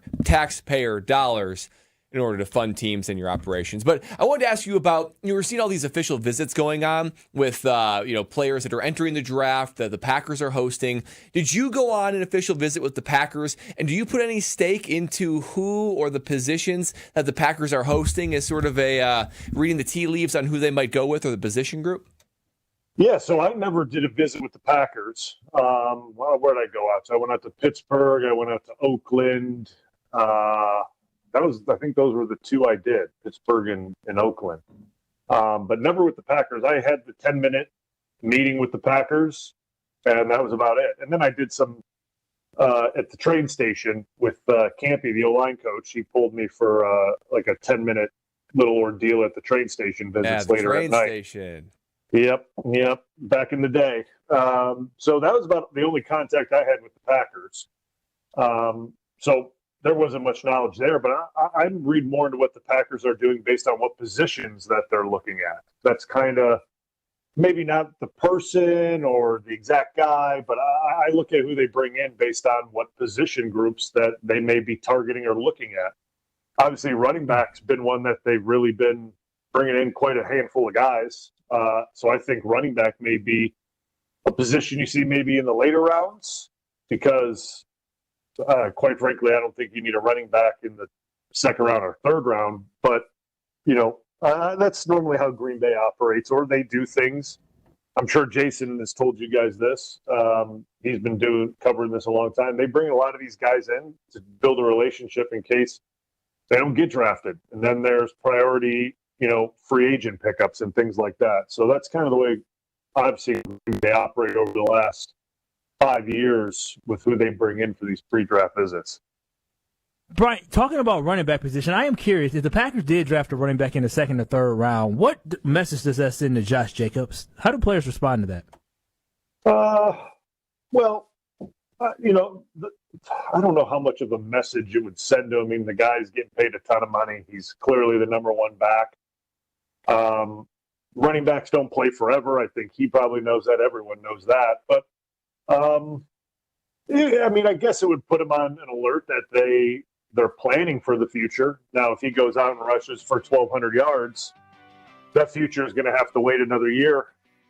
dollars in order to fund teams and your operations. But I wanted to ask you about, you were seeing all these official visits going on with players that are entering the draft that the Packers are hosting. Did you go on an official visit with the Packers, and do you put any stake into who or the positions that the Packers are hosting as sort of a reading the tea leaves on who they might go with or the position group?
Yeah, so I never did a visit with the Packers. Where'd I go out? So I went out to Pittsburgh. I went out to Oakland. I think those were the two I did, Pittsburgh and Oakland. But never with the Packers. I had the 10-minute meeting with the Packers, and that was about it. And then I did some at the train station with Campy, the O-line coach. He pulled me for a 10-minute little ordeal at the train station visits later at night.
Station.
Yep. Back in the day. So that was about the only contact I had with the Packers. So there wasn't much knowledge there, but I read more into what the Packers are doing based on what positions that they're looking at. That's kind of maybe not the person or the exact guy, but I look at who they bring in based on what position groups that they may be targeting or looking at. Obviously, running back's been one that they've really been bringing in quite a handful of guys. So I think running back may be a position you see maybe in the later rounds because quite frankly, I don't think you need a running back in the second round or third round. But, that's normally how Green Bay operates, or they do things. I'm sure Jason has told you guys this. He's been covering this a long time. They bring a lot of these guys in to build a relationship in case they don't get drafted. And then there's priority, free agent pickups and things like that. So that's kind of the way I've seen Green Bay operate over the last 5 years with who they bring in for these pre-draft visits.
Brian, talking about running back position, I am curious, if the Packers did draft a running back in the second or third round, what message does that send to Josh Jacobs? How do players respond to that?
I don't know how much of a message it would send to him. I mean, the guy's getting paid a ton of money. He's clearly the number one back. Running backs don't play forever. I think he probably knows that. Everyone knows that. But I guess it would put him on an alert that they're planning for the future. Now, if he goes out and rushes for 1,200 yards, that future is going to have to wait another year.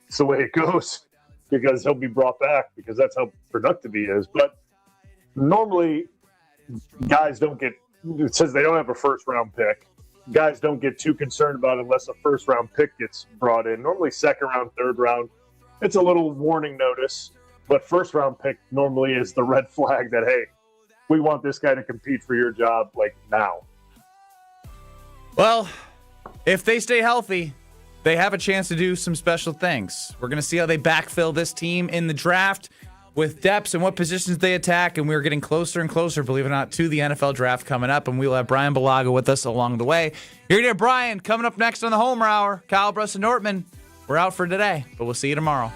It's the way it goes because he'll be brought back because that's how productive he is. But normally, guys don't get – it says they don't have a first-round pick. Guys don't get too concerned about it unless a first-round pick gets brought in. Normally, second round, third round, it's a little warning notice. But first-round pick normally is the red flag that, hey, we want this guy to compete for your job, now.
Well, if they stay healthy, they have a chance to do some special things. We're going to see how they backfill this team in the draft with depths and what positions they attack, and we're getting closer and closer, believe it or not, to the NFL draft coming up, and we'll have Bryan Bulaga with us along the way. You're going to hear Brian coming up next on the Homer Hour. Kyle, Brust Nortman. we're out for today, but we'll see you tomorrow.